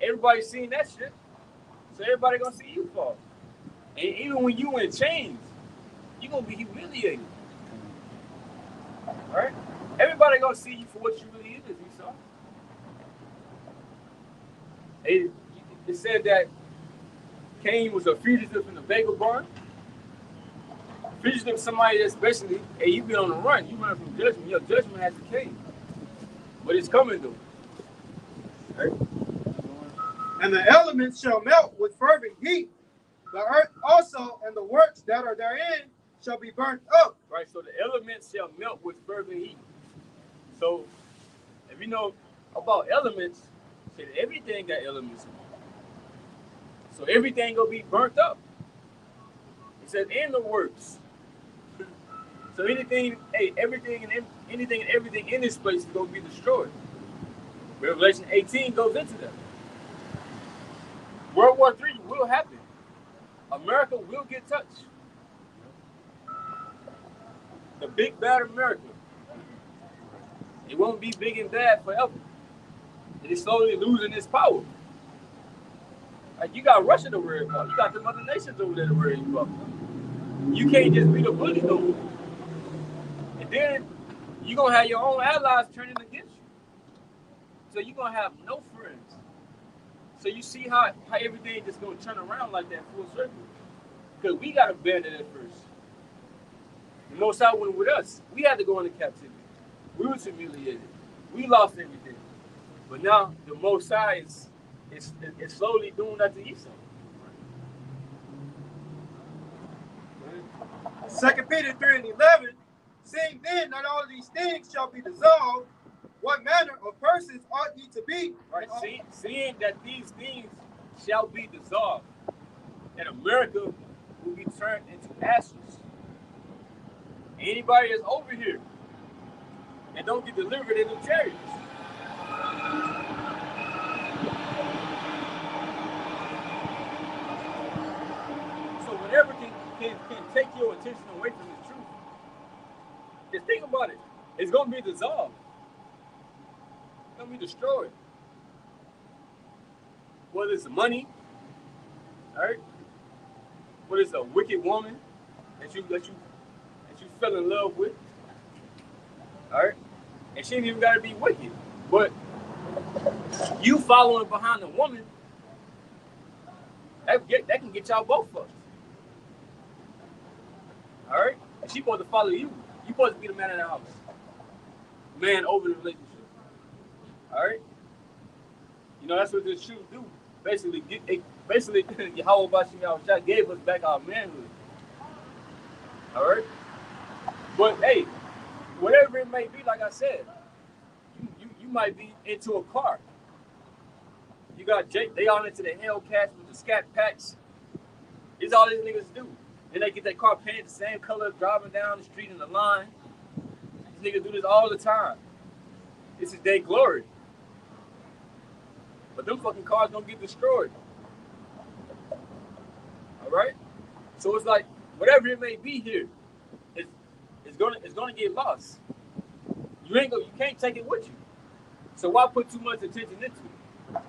Everybody seen that shit. So everybody going to see you fall. And even when you in chains, you're going to be humiliated. Right? Everybody going to see you for what you really is, Esau. It said that Cain was a fugitive in the bagel barn. Fugitive, somebody that's basically, hey, you been on the run. You run from judgment. Your judgment has decayed. But it's coming though. Right? And the elements shall melt with fervent heat. The earth also and the works that are therein shall be burnt up. Right, so the elements shall melt with fervent heat. So, if you know about elements, said everything got elements in it. So everything gonna be burnt up. It says in the works. So anything, everything and everything in this place is gonna be destroyed. Revelation 18 goes into that. World War III will happen. America will get touched. The big bad America. It won't be big and bad forever. It is slowly losing its power. Like you got Russia to worry about. You got the other nations over there to worry about. You can't just be the bully no more. And then you're going to have your own allies turning against you. So you're going to have no friends. So you see how everything just going to turn around like that full circle. Because we got abandoned at first. The Most High went with us. We had to go into captivity. We were humiliated. We lost everything. But now the Most High is slowly doing that to Esau. 2 Peter 3 and 11, seeing then that all these things shall be dissolved, what manner of persons ought ye to be? Right. Seeing that these things shall be dissolved, and America will be turned into ashes. Anybody that's over here and don't get delivered in the chariots. So whatever can take your attention away from the truth, just think about it. It's going to be dissolved. It's going to be destroyed. Whether it's money, all right? Whether it's a wicked woman that you fell in love with, all right? And she ain't even got to be wicked. But you following behind a woman, that can get y'all both fucked. All right? And she supposed to follow you. You supposed to be the man in the house. Man over the relationship. All right? You know, that's what this shoes do. Basically, Yahweh Bashim Yahushua gave us back our manhood. All right? But, hey, whatever it may be, like I said, you might be into a car. You got Jake, they all into the Hellcats with the scat packs. It's all these niggas do. And they get that car painted the same color, driving down the street in the line. These niggas do this all the time. This is their glory. But them fucking cars don't get destroyed. All right? So it's like, whatever it may be here, it's gonna get lost. You can't take it with you. So why put too much attention into it?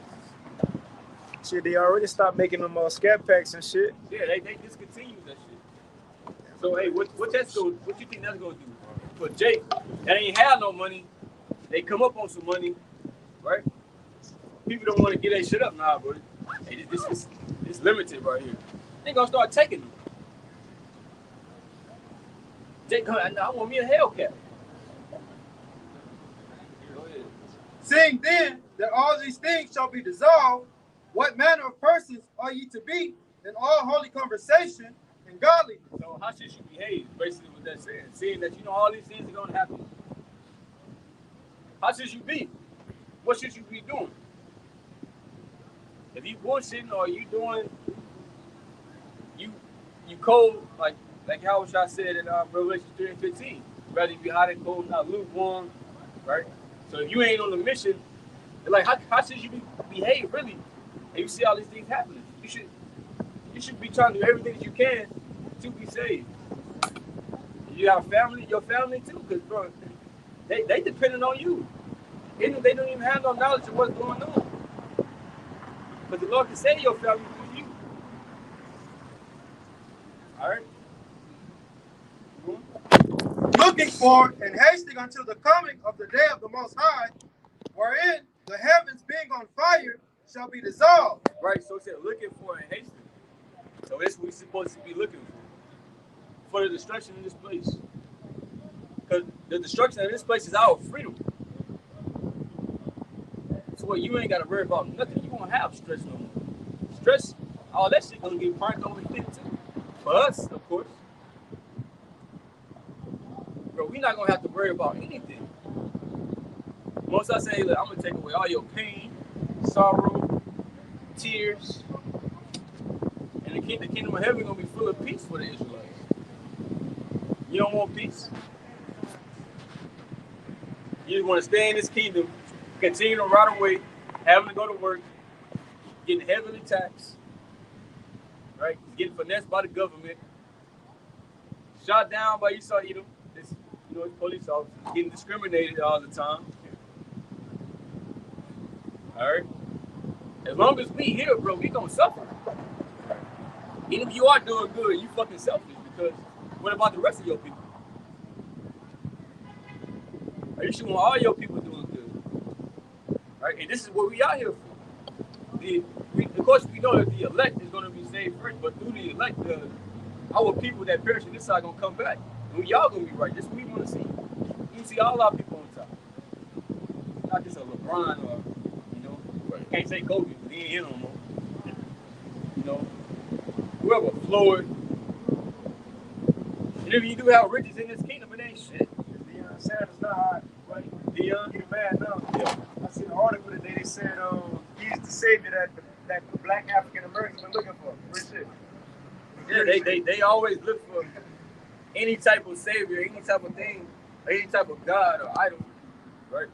Shit, they already stopped making them scat packs and shit. Yeah, they discontinued that shit. So hey, what you think that's gonna do? For Jake, that ain't have no money, they come up on some money, right? People don't want to get that shit up now, bro. Hey, this is limited right here. They gonna start taking them. Jake, I want me a Hellcat. Seeing then that all these things shall be dissolved, what manner of persons are ye to be in all holy conversation and godliness? So how should you behave? Basically what that's saying. Seeing that you know all these things are gonna happen. How should you be? What should you be doing? If you bullshitting or you doing you cold like how I said in Revelation 3:15. Rather you be hot and cold, not lukewarm, right? So if you ain't on the mission, like how should you behave really? And you see all these things happening. You should be trying to do everything that you can to be saved. You got family, your family too, because bro, they depending on you. They don't even have no knowledge of what's going on. But the Lord can save your family through you. All right. Looking for and hasting until the coming of the day of the Most High, wherein the heavens being on fire shall be dissolved. Right, so it said looking for and hasting. So that's what we're supposed to be looking for the destruction of this place. Because the destruction of this place is our freedom. So what, you ain't got to worry about nothing. You won't have stress no more. Stress, all that shit gonna get burnt over here too. For us, of course. Bro, we're not gonna have to worry about anything. Once I say, look, I'm gonna take away all your pain, sorrow, tears, and the kingdom of heaven gonna be full of peace for the Israelites. You don't want peace? You just want to stay in this kingdom, continue to rot away, having to go to work, getting heavily taxed, right? Getting finessed by the government, shot down by Esau Edom. It's police officers getting discriminated all the time. All right. As long as we here, bro, we gonna suffer. Even if you are doing good, you fucking selfish because what about the rest of your people? You should want all your people doing good. Right? And this is what we out here for. Of course, we know that the elect is going to be saved first, but through the elect, our people that perish in this side going to come back. And y'all going to be right. This is what we want to see. You see all our people on top. Not just a LeBron or can't say Kobe, but he ain't here no more. You know, whoever, Floyd. And if you do have riches in this kingdom, it ain't shit. Deion Sanders not hot, right? Deion? He mad now. Yeah. I seen an article today. They said he's the savior that the black African Americans been looking for. Real shit. Yeah, they always look for any type of savior, any type of thing, or any type of God or idol, right?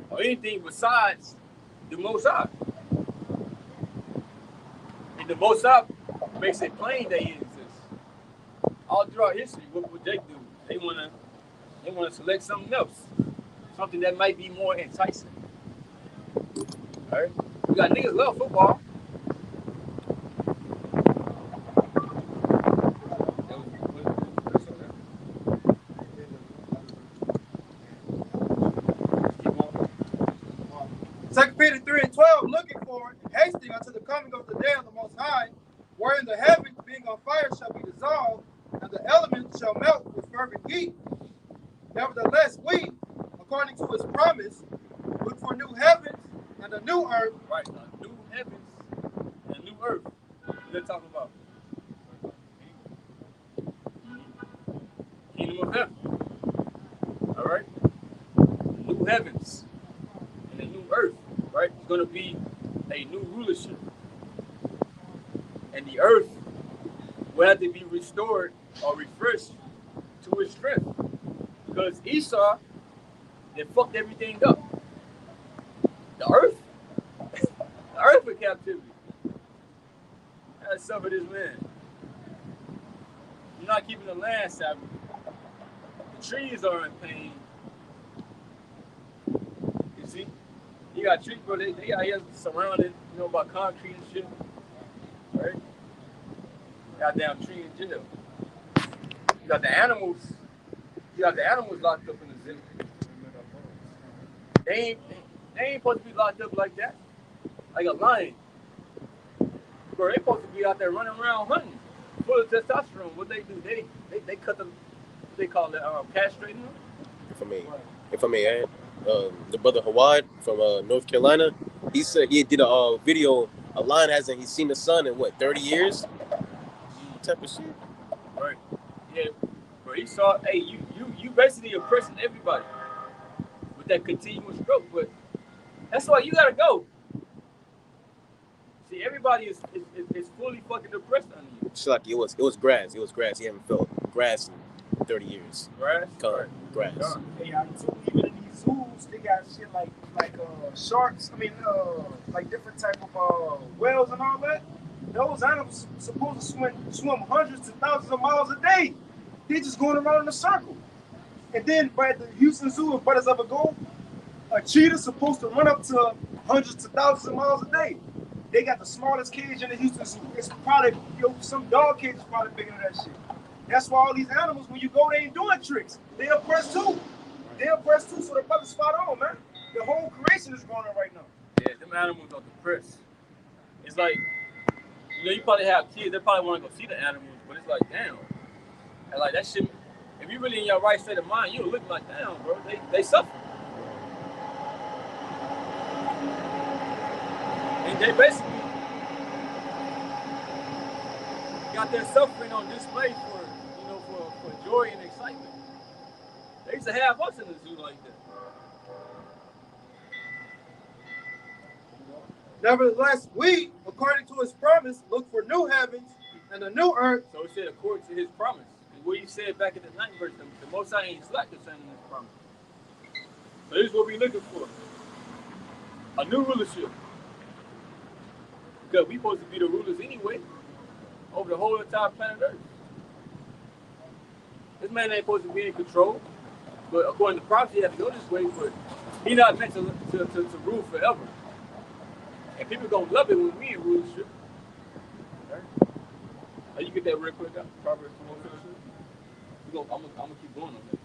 Or anything besides the Most High. And the Most High makes it plain that he exists. All throughout history, what would they do? They wanna select something else, something that might be more enticing. All right, we got niggas love football. Second Peter 3:12, looking forward and hasting unto the coming of the day of the Most High, wherein the heavens being on fire shall be dissolved, and the elements shall melt with fervent heat. Nevertheless, we, according to his promise, look for new heavens and a new earth. Right, new heavens and a new earth. What they're talking about? Kingdom of heaven. All right, new heavens and a new earth. Right, it's going to be a new rulership, and the earth will have to be restored or refreshed to its strength, because Esau, they fucked everything up. The earth in captivity. That's some of this man. You're not keeping the land Sabbath. The trees are in pain. You see? You got trees, bro. They out here surrounded, you know, by concrete and shit. Right? Goddamn tree in jail. You got the animals. You got the animals locked up in the zoo. They ain't supposed to be locked up like that. Like a lion. Bro, they supposed to be out there running around hunting. Full of testosterone. What they do? They cut them. What they call it? Castrating them. If I may add, the brother Hawad from North Carolina, he said he did a video. A lion hasn't seen the sun in what 30 years? Type of shit. Right. Yeah. Bro, he saw. Hey, you basically oppressing everybody with that continuous growth. But that's why you gotta go. See, everybody is fully fucking oppressed under you. It's like it was grass. It was grass. He haven't felt grass in 30 years. Grass. Right. Grass. Yeah, too, even in these zoos, they got shit like sharks. I mean, like different type of whales and all that. Those animals supposed to swim hundreds to thousands of miles a day. They're just going around in a circle. And then by the Houston Zoo, if brothers ever go, a cheetah's supposed to run up to hundreds to thousands of miles a day. They got the smallest cage in the Houston Zoo. It's probably, some dog cage is probably bigger than that shit. That's why all these animals, when you go, they ain't doing tricks. They oppressed too. So the brother's spot on, man. The whole creation is going on right now. Yeah, them animals are depressed. It's like, you know, you probably have kids, they probably want to go see the animals, but it's like, damn. And like that shit, if you really in your right state of mind, you'll look like, damn, bro, they suffer. And they basically got their suffering on display for, you know, for joy and excitement. They used to have us in the zoo like that. Nevertheless, we, according to his promise, look for new heavens and a new earth. So it said according to his promise. And what he said back in the 9th verse, the Most High ain't slack concerning his promise. So this is what we're looking for. A new rulership. Because we supposed to be the rulers anyway over the whole entire planet Earth. This man ain't supposed to be in control. But according to prophecy, he has to go this way, but he's not meant to rule forever. And people gonna love it when we in rulership. Right? Oh, you get that real quick, Proverbs 4. I'm gonna keep going on that.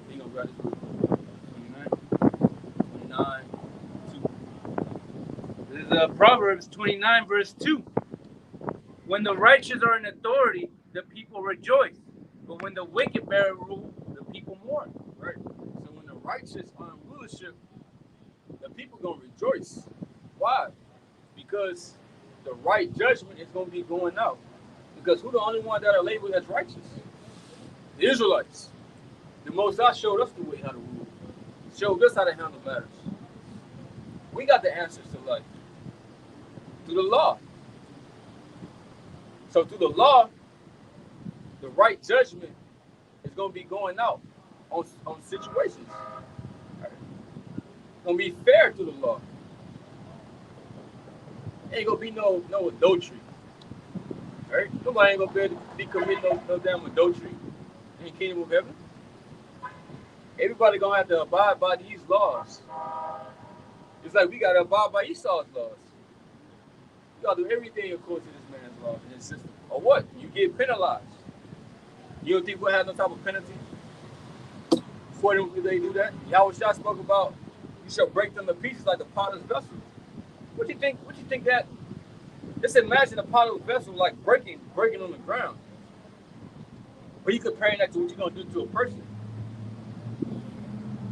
He gonna grab this 29, 2. This is Proverbs 29, verse 2. When the righteous are in authority, the people rejoice. But when the wicked bear rule, the people mourn. Right. So when the righteous are in rulership, the people gonna rejoice. Why? Because the right judgment is going to be going out. Because who the only one that are labeled as righteous? The Israelites. The Most High showed us the way how to rule. Showed us how to handle matters. We got the answers to life. Through the law. So through the law, the right judgment is going to be going out on situations. Right? It's going to be fair to the law. Ain't going to be no adultery. Right? Nobody ain't going to be able to be committing no damn adultery in the kingdom of heaven. Everybody going to have to abide by these laws. It's like we got to abide by Esau's laws. You got to do everything according to this man's law and his system. Or what? You get penalized. You don't think we'll have no type of penalty for them if they do that? Yahweh Shah spoke about you shall break them to pieces like the potter's vessel. What you think that? Just imagine a potter's vessel like breaking on the ground. But you comparing that to what you're gonna do to a person.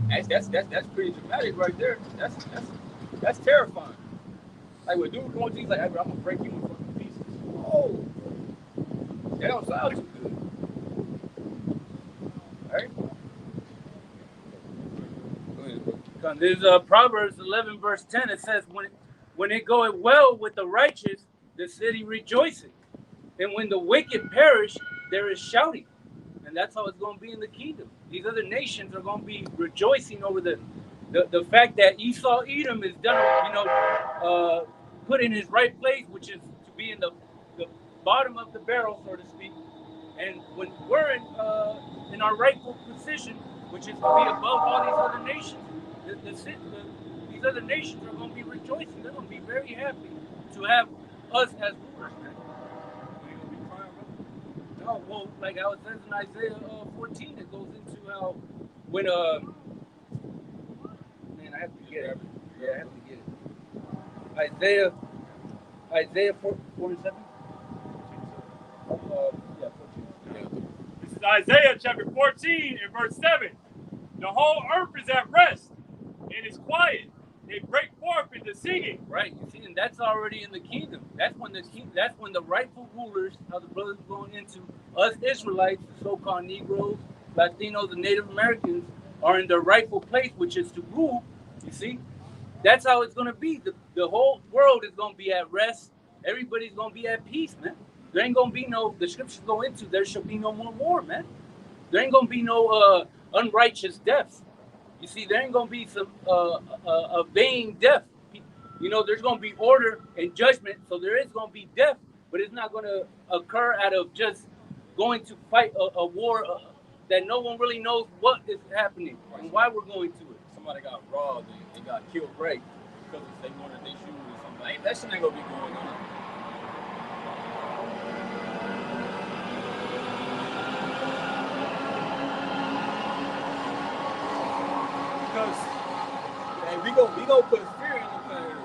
That's pretty dramatic right there. That's terrifying. Like when dude going to you, like, hey, bro, I'm gonna break you in fucking pieces. Oh, that don't sound too good. Right? There's Proverbs 11 verse 10. It says, when it goeth well with the righteous, the city rejoiceth, and when the wicked perish, there is shouting. And that's how it's going to be in the kingdom. These other nations are going to be rejoicing over the fact that Esau Edom is done, put in his right place, which is to be in the bottom of the barrel, so to speak. And when we're in our rightful position, which is to be above all these other nations, these other nations are going to be rejoicing. They're going to be very happy to have us as rulers. No, well, like I was saying in Isaiah 14, it goes into how when man, I have to get it. Yeah, I have to get it. Isaiah 47. Yeah, 14. This is Isaiah chapter 14 and verse 7. The whole earth is at rest and is quiet. They break forth into singing. Right, you see, and that's already in the kingdom. That's when the rightful rulers, how the brothers are going into us Israelites, the so-called Negroes, Latinos, and Native Americans are in their rightful place, which is to rule. You see, that's how it's going to be. The whole world is going to be at rest. Everybody's going to be at peace, man. There ain't going to be the scriptures go into, there shall be no more war, man. There ain't going to be no unrighteous deaths. You see, there ain't going to be some a vain death. You know, there's going to be order and judgment, so there is going to be death, but it's not going to occur out of just going to fight a war that no one really knows what is happening and why we're going to it. Somebody got robbed, they got killed right because they wanted their shoes or something. That shit ain't going to be going on. Because we gonna put fear in the planet.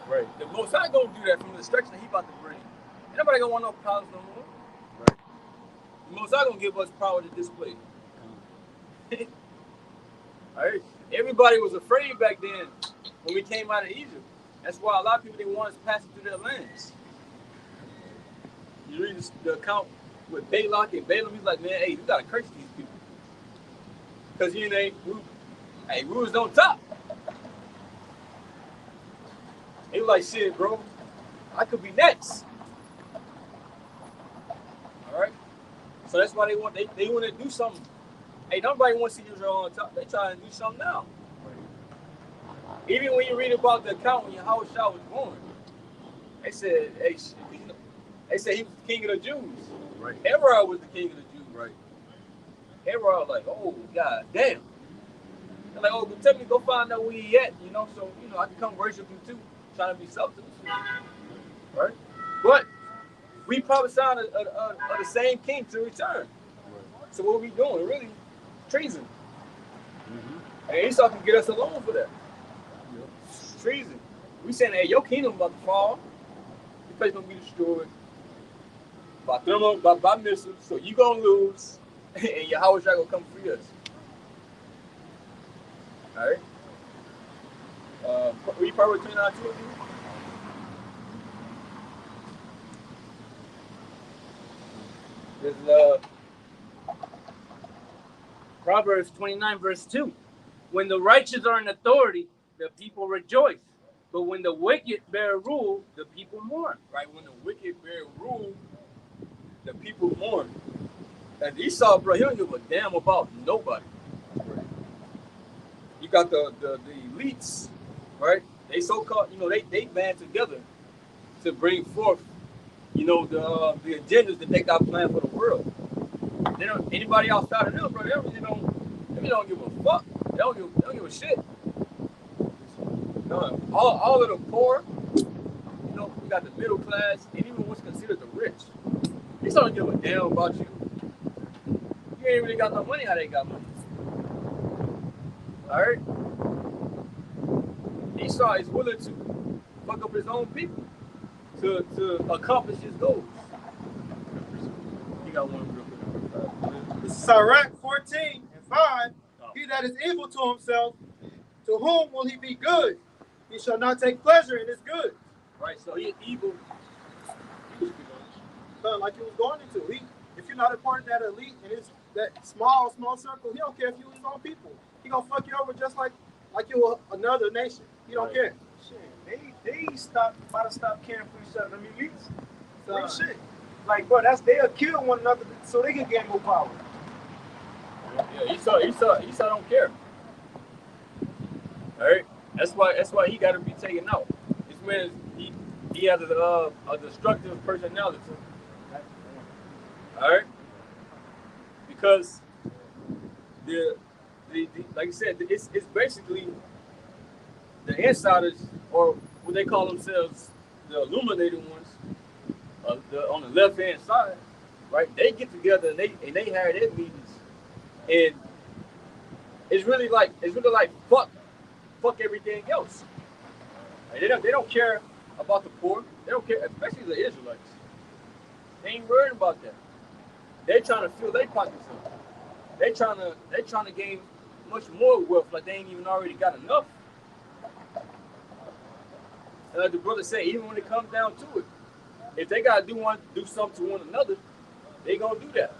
Right. The Most High gonna do that from the destruction that he about to bring. Ain't nobody gonna want no powers no more. Right. The Most High gonna give us power to display. Alright. Everybody was afraid back then when we came out of Egypt. That's why a lot of people didn't want us passing through their lands. You read the account with Balak and Balaam, he's like, man, hey, you gotta curse these people. Because you ain't we was on top. He was like, shit, bro, I could be next. All right. So that's why they want to do something. Hey, nobody wants to see Israel on top. They trying to do something now. Right. Even when you read about the account when Yahweh Shah was born, they said, hey, they said he was the king of the Jews. Right. Herod was the king of the Jews. Right. Herod like, oh god damn. They're like, oh, tell me, go find out where he at, so I can come worship him too. Trying to be selfless, right? But we prophesying of the same king to return. Right. So what are we doing? Really, treason. Mm-hmm. And Esau can get us alone for that. Yep. Treason. We saying, hey, your kingdom about to fall. Your place gonna be destroyed by missiles. So you gonna lose, and Yahweh Shah gonna come free us. All right. We probably 29 2 of you. There's Proverbs 29, verse 2. When the righteous are in authority, the people rejoice. But when the wicked bear rule, the people mourn. Right? When the wicked bear rule, the people mourn. And Esau, bro, he don't give a damn about nobody. You got the elites, right? They so-called, they band together to bring forth, the agendas that they got planned for the world. They don't anybody outside of them, bro. They really don't give a fuck. They don't give a shit. No, all of the poor, we got the middle class, and even what's considered the rich. They don't give a damn about you. You ain't really got no money. How they got money? All right. Esau is willing to fuck up his own people to accomplish his goals. You got one real quick. This is Sirach 14 and 5. He that is evil to himself, to whom will he be good? He shall not take pleasure in his good. Right, so he's evil. Like he was going into. If you're not a part of that elite and it's that small circle, he don't care if you his own people. He gonna fuck you over just like you another nation. He don't care. Shit, they about to stop caring for each other. I mean, real shit. Like, bro, they'll kill one another so they can gain more power. Yeah, Esau don't care. All right, that's why he got to be taken out. This man, he has a destructive personality. All right, because the like I said, it's basically the insiders, or what they call themselves, the illuminated ones, on the left hand side, right? They get together and they have their meetings, and it's really like fuck everything else. Like they don't care about the poor. They don't care, especially the Israelites. They ain't worried about that. They trying to fill their pockets up. They trying to gain much more wealth, like they ain't even already got enough. And like the brother said, even when it comes down to it, if they gotta do something to one another, they gonna do that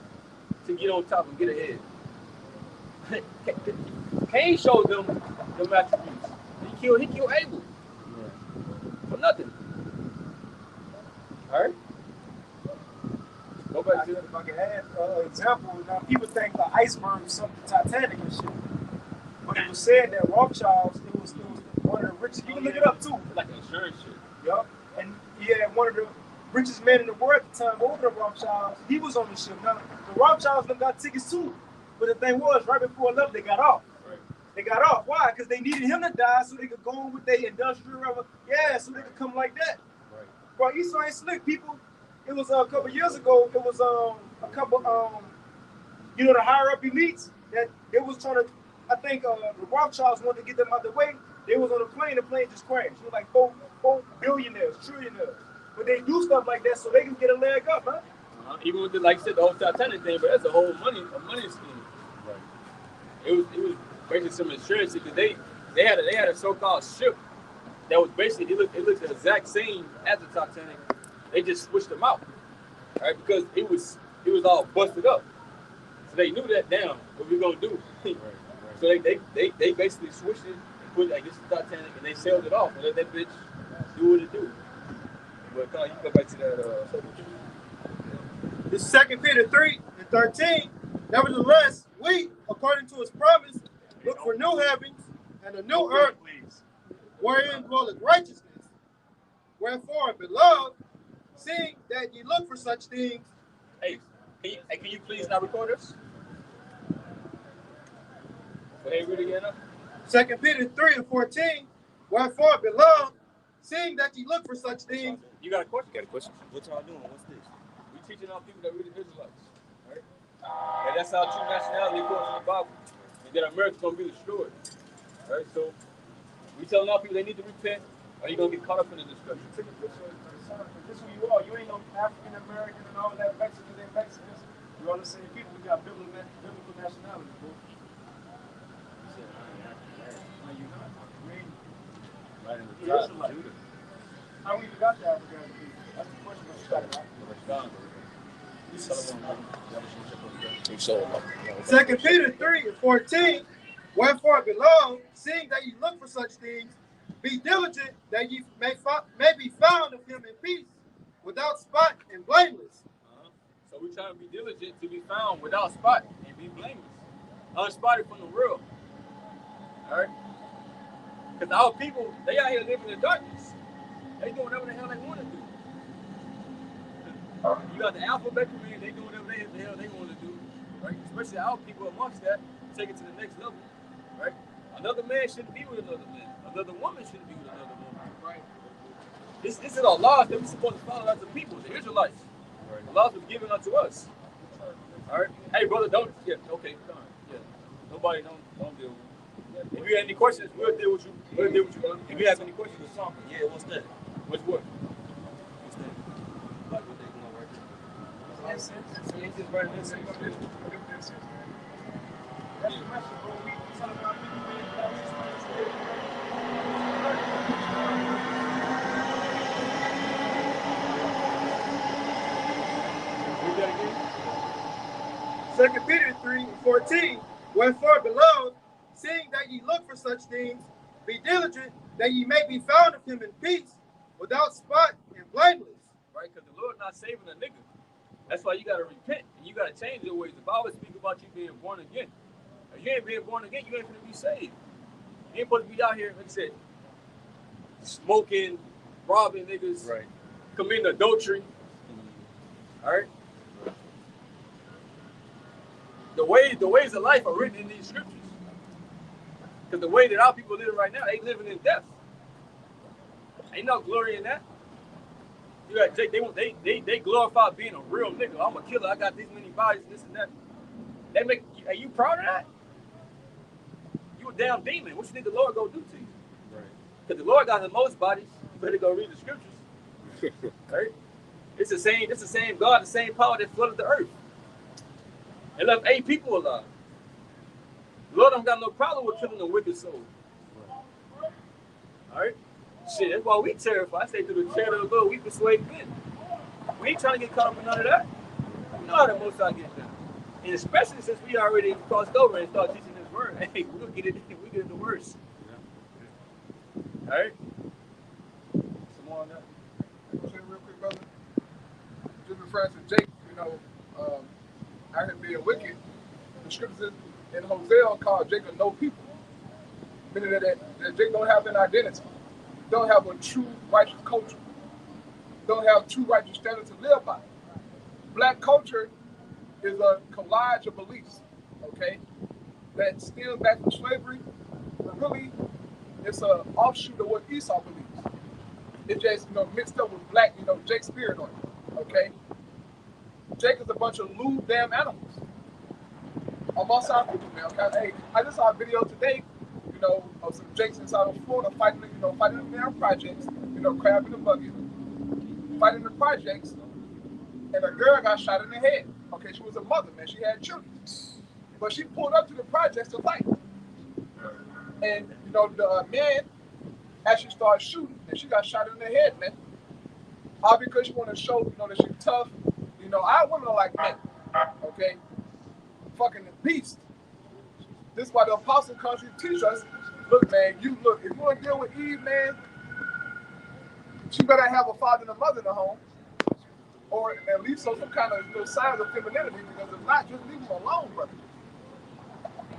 to get on top and get ahead. Cain showed them attributes. He killed Abel for nothing. All right. Go back to If I can add an example, now people think the iceberg is something Titanic and shit. But it was said that Rothschilds, it was one of the richest. You can look it up too. like insurance shit. Yup. And he had one of the richest men in the world at the time over the Rothschilds. He was on the ship. Now the Rothschilds got tickets too. But the thing was, right before it left, they got off. Right. They got off. Why? Because they needed him to die so they could go on with their industrial revolution. Yeah, so they could come like that. Right. Bro, Esau ain't slick. People, it was a couple years ago, it was a couple, the higher up elites that they was trying to, I think the Rothschilds wanted to get them out of the way. They was on a plane, the plane just crashed. It was like four billionaires, trillionaires. But they do stuff like that so they can get a leg up, huh? Even with like I said, the whole Titanic thing, but that's a whole money scheme. Right. It was basically some insurance because they had a so-called ship that was basically it looked the exact same as the Titanic. They just switched them out, right? Because it was all busted up. So they knew that down. What we gonna do? Right. So they basically switched it and put like this is Titanic and they sailed it off and let that bitch do what it do. But you go back to that. This is 2 Peter 3 and 13. Nevertheless, we, according to his promise, look for new heavens and a new earth, wherein dwelleth righteousness. Wherefore, beloved, seeing that ye look for such things. Hey, can you please not record us? Go ahead, read it again. 2 Peter 3 and 14. Wherefore, beloved, seeing that ye look for such things. You got a question? What y'all doing? What's this? We teaching our people that we're the Israelites, right? And that's our true nationality according to the Bible. And that America's gonna be destroyed, right? So we telling our people they need to repent, or you gonna get caught up in the discussion. Take a picture of this is who you are. You ain't no African American and all that. Mexicans and Mexicans. We're all the same people. We got biblical nationality, bro. Right in the Yeah, tribe of Judah. How we even got to Africa? That's the question. 2 Peter 3:14. Wherefore, beloved, seeing that ye look for such things, be diligent that ye may be found of him in peace, without spot and blameless. So we try to be diligent to be found without spot and be blameless, unspotted from the world. All right? Because our people, they out here living in darkness. They doing whatever the hell they want to do. You got the alphabet man, they doing whatever the hell they want to do. Right? Especially our people amongst that, take it to the next level. Right? Another man shouldn't be with another man. Another woman shouldn't be with another woman. Right? This is our laws that we're supposed to follow as the people, the Israelites. Right. The laws was given unto us. All right. Hey, brother, don't. Yeah. Okay. Come on. Yeah. Nobody don't deal with it. If you have any questions, we'll deal with you. We'll deal with you, brother. If you have any questions or something. Yeah. What's that? What's what? What's that? Like what they doing right there? It's just right there. That's the message, bro. We tell our people, man, Read that again. 2 Peter 3:14. Wherefore, beloved, seeing that ye look for such things, be diligent that ye may be found of him in peace, without spot and blameless. Right? Because the Lord not saving a nigga. That's why you got to repent and you got to change your ways. The Bible speaks about you being born again. If you ain't being born again, you ain't going to be saved. You ain't supposed to be out here, like I said, smoking, robbing niggas, Right. committing adultery. All right? The ways of life are written in these scriptures. Because the way that our people live right now, they living in death. Ain't no glory in that. You got Jake, they glorify being a real nigga. I'm a killer. I got these many bodies, this and that. They make. Are you proud of that? You a damn demon. What you think the Lord gonna do to you? Right. Because the Lord got the most bodies. You better go read the scriptures. Right? It's the same God, the same power that flooded the earth. And left 8 people alive. The Lord don't got no problem with killing a wicked soul. All right? Shit, that's why we terrified. I say through the chair of the Lord, we persuade men. We ain't trying to get caught up in none of that. We know how the Most High get down. And especially since we already crossed over and started teaching this word, hey, we'll get it the worst. All right? Some more on that? Say real quick, brother. Just referring to Jake, out here being wicked. The scriptures in Hosea called Jacob no people, meaning that Jake don't have an identity, don't have a true righteous culture, don't have true righteous standards to live by. Black culture is a collage of beliefs, okay, that stems back from slavery, but really it's an offshoot of what Esau believes. It just mixed up with black, Jake's spirit on it, okay. Jake is a bunch of lewd damn animals. Amongst our people, man. Okay? Hey, I just saw a video today, of some Jakes inside of Florida fighting in their projects, crabbing the bucket, fighting the projects, and a girl got shot in the head. Okay, she was a mother, man. She had children. But she pulled up to the projects to fight. And, the man actually started shooting, and she got shot in the head, man. All because she wanted to show, that she's tough. I women are like men, okay? Fucking the beast. This is why the apostle comes to teach us, look, man, if you want to deal with Eve, man, she better have a father and a mother in the home, or at least some kind of signs of femininity, because if not, just leave them alone, brother.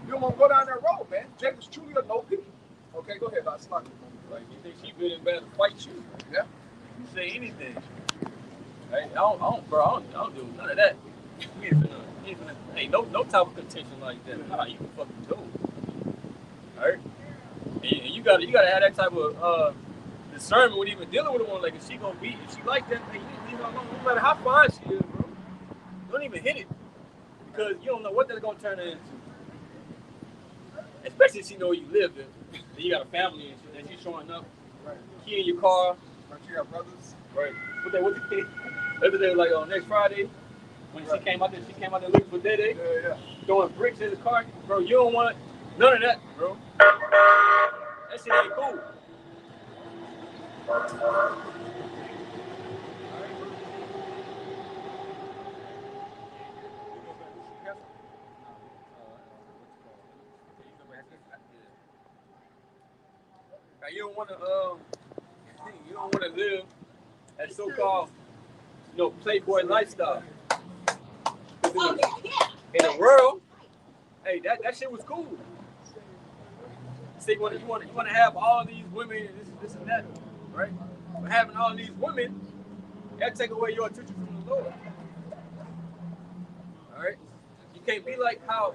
You don't want to go down that road, man. Jake is truly a no people. Okay, go ahead, Dr. Slaughter. Like, you think she good and bad to fight you? Yeah. You say anything. Hey, I don't do none of that. You ain't finna, hey, no type of contention like that. Nah, you can fucking do. Alright? And you gotta have that type of discernment when even dealing with a woman. Like, if she like that, hey, you know, no matter how fine she is, bro, don't even hit it. Because you don't know what they're gonna turn her into. Especially if she know where you live and you got a family and shit, and she's showing up. Right. Key in your car. Right, you got brothers. Right. What they like on next Friday when she came out there looking for Day. Yeah. Throwing bricks in the car. Bro, you don't want none of that, bro. That shit ain't cool. you don't want to live that so-called, playboy lifestyle. In the world, hey, that shit was cool. See, you want to have all these women and this and that, right? But having all these women, that take away your attention from the Lord. All right, you can't be like how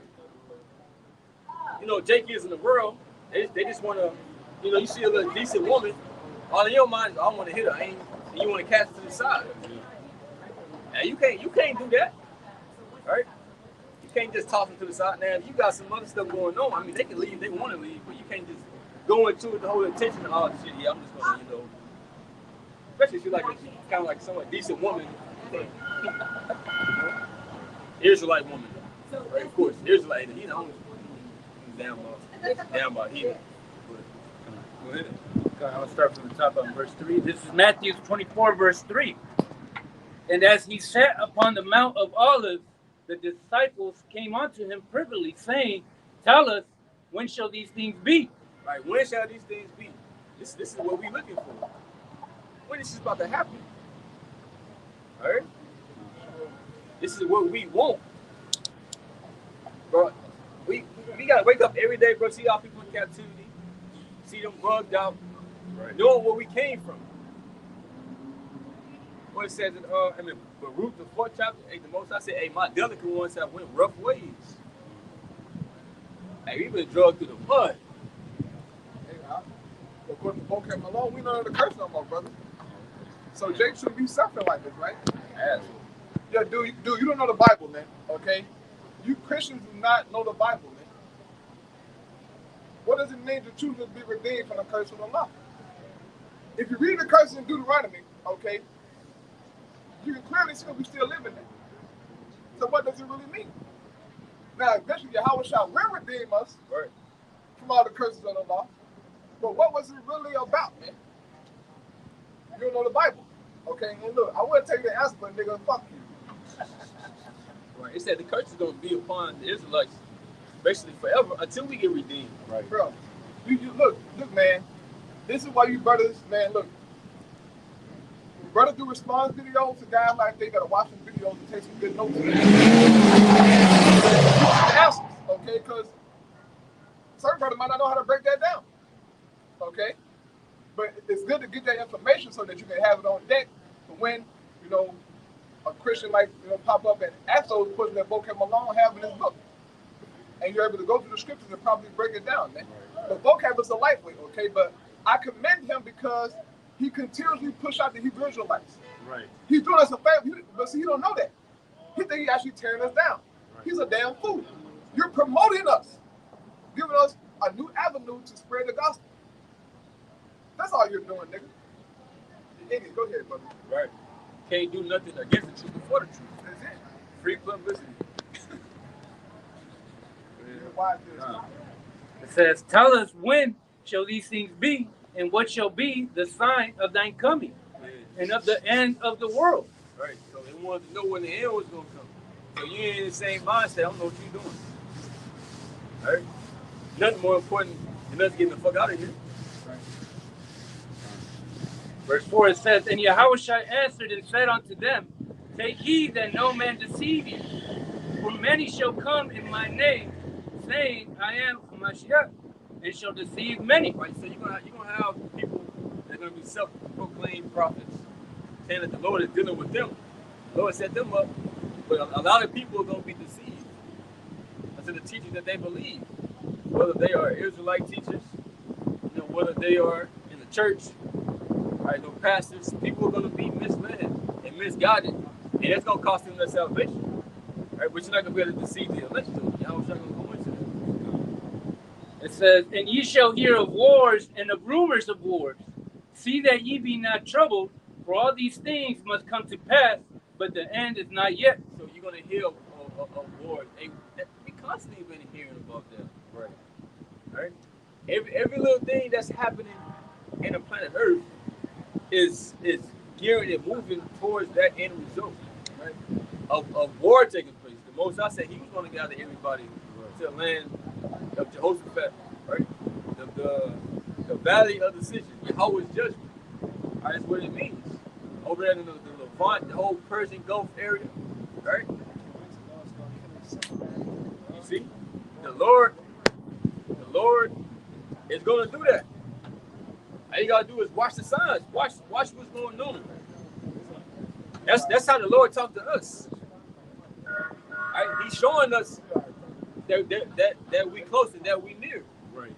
Jake is in the world. They just want to, you see a little decent woman, all in your mind is, I want to hit her, and you want to cast her to the side. Now you can't do that, right? You can't just toss them to the side. Now if you got some other stuff going on, I mean they can leave, they want to leave, but you can't just go into it the whole intention of all the shit. Yeah, I'm just gonna, especially if you're like kind of like somewhat decent woman, Israelite woman, right? Of course, Israelite, damn about heathen. Go ahead. I'll start from the top on verse 3. This is Matthew 24, verse 3. And as he sat upon the Mount of Olives, the disciples came unto him privily, saying, Tell us, when shall these things be? Right, when shall these things be? This is what we're looking for. When is this about to happen? All right? This is what we want. Bro, we got to wake up every day, bro, see our people in captivity, see them bugged out, right, knowing where we came from. What it says in Baruch, the 4th chapter, the Most High said, hey, my delicate ones have went rough ways. Hey, we've been drugged through the mud. Hey, according to Vocab Malone, we know the curse no more, brother. So Jake shouldn't be suffering like this, right? Yes. Yeah, dude, you don't know the Bible, man, okay? You Christians do not know the Bible, man. What does it mean to choose to be redeemed from the curse of the law? If you read the curse in Deuteronomy, okay, you can clearly see we still living there. So what does it really mean? Now, eventually, Yahweh shall redeem us from all the curses of the law. But what was it really about, man? You don't know the Bible, okay? And look, I wouldn't tell you the answer, but nigga, fuck you. Right. It said the curse is going to be upon the Israelites basically forever until we get redeemed. Right. Bro, you look, man. This is why you brothers, man, look. Brothers do response videos to guys like they gotta watch some videos and take some good notes. Answers, okay? Because certain brothers might not know how to break that down. Okay? But it's good to get that information so that you can have it on deck for when, a Christian like pop up and ask those questions that Vocab Malone have in his book. And you're able to go through the scriptures and probably break it down, man. But Vocab is a lightweight, okay? But I commend him because he continuously push out the Hebrew Israelites. Right. He's doing us a favor, but see, he don't know that. He think he actually tearing us down. Right. He's a damn fool. You're promoting us, giving us a new avenue to spread the gospel. That's all you're doing, nigga. Iggy, go ahead, brother. Right. Can't do nothing against the truth before the truth. That's it. Free publicity. It says, Tell us, when shall these things be, and what shall be the sign of thine coming, and of the end of the world? Right. So they wanted to know when the end was going to come. So you ain't in the same mindset. I don't know what you're doing. All right. Nothing more important than us getting the fuck out of here. Right. Verse 4, it says, And Yahushua answered and said unto them, Take heed that no man deceive you, for many shall come in my name, saying, I am Mashiach, and shall deceive many. Right. So you're gonna have people that are gonna be self-proclaimed prophets, saying that the Lord is dealing with them. The Lord set them up, but a lot of people are gonna be deceived into the teachings that they believe, whether they are Israelite teachers, whether they are in the church, right? No pastors. People are gonna be misled and misguided, and that's gonna cost them their salvation. Right? But you're not gonna be able to deceive the elect. Y'all not gonna go into that. It says, And ye shall hear of wars and of rumors of wars. See that ye be not troubled, for all these things must come to pass, but the end is not yet. So you're going to hear of wars. We constantly been hearing about that. Right? Every little thing that's happening in the planet Earth is gearing and moving towards that end result. Right? Of war taking place. The Most High said he was going to gather everybody to the land of Jehoshaphat, right? The the valley of decision, Yahweh's judgment. All right, that's what it means. Over there in the Levant, the whole Persian Gulf area, right? You see, the Lord is going to do that. All you gotta do is watch the signs. Watch what's going on. That's how the Lord talked to us. Right? He's showing us that we close and that we near. Right.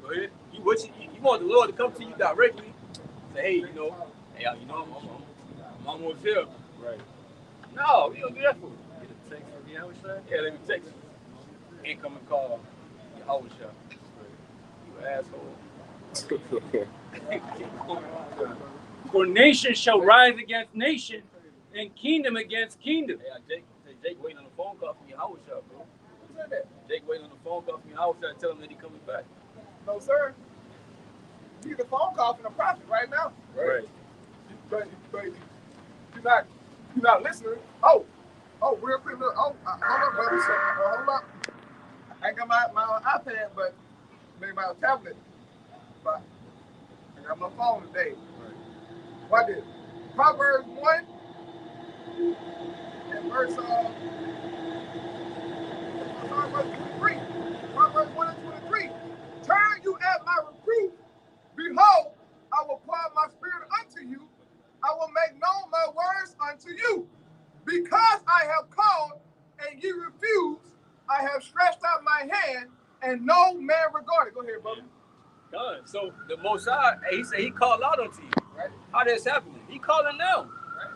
Go ahead. You want the Lord to come to you directly. Say, hey, I'm almost here. Right. No, you don't do that for me. Get a text from Yahweh. Yeah, let me text you. Incoming call. Yahweh. You asshole. For nation shall rise against nation, and kingdom against kingdom. Hey, Jake waiting on the phone call from Yahweh, bro. Who said that? Jake waiting on the phone call from Yahweh to tell him that he coming back. No, sir. You get a phone call from the prophet right now. Right. But you're not listening. Oh, real quick. Look. Hold up, brother. Hold up. I ain't got my iPad, but maybe my tablet. But I got my phone today. What did Proverbs 1 and verse 23. Proverbs 1 and 23. Turn you at my reproof. Behold, I will pour out my spirit unto you. I will make known my words unto you. Because I have called and ye refuse, I have stretched out my hand and no man regarded. Go ahead, brother. Done. So the Most High, he said he called out unto you. Right. How that's happening? He calling now. Right.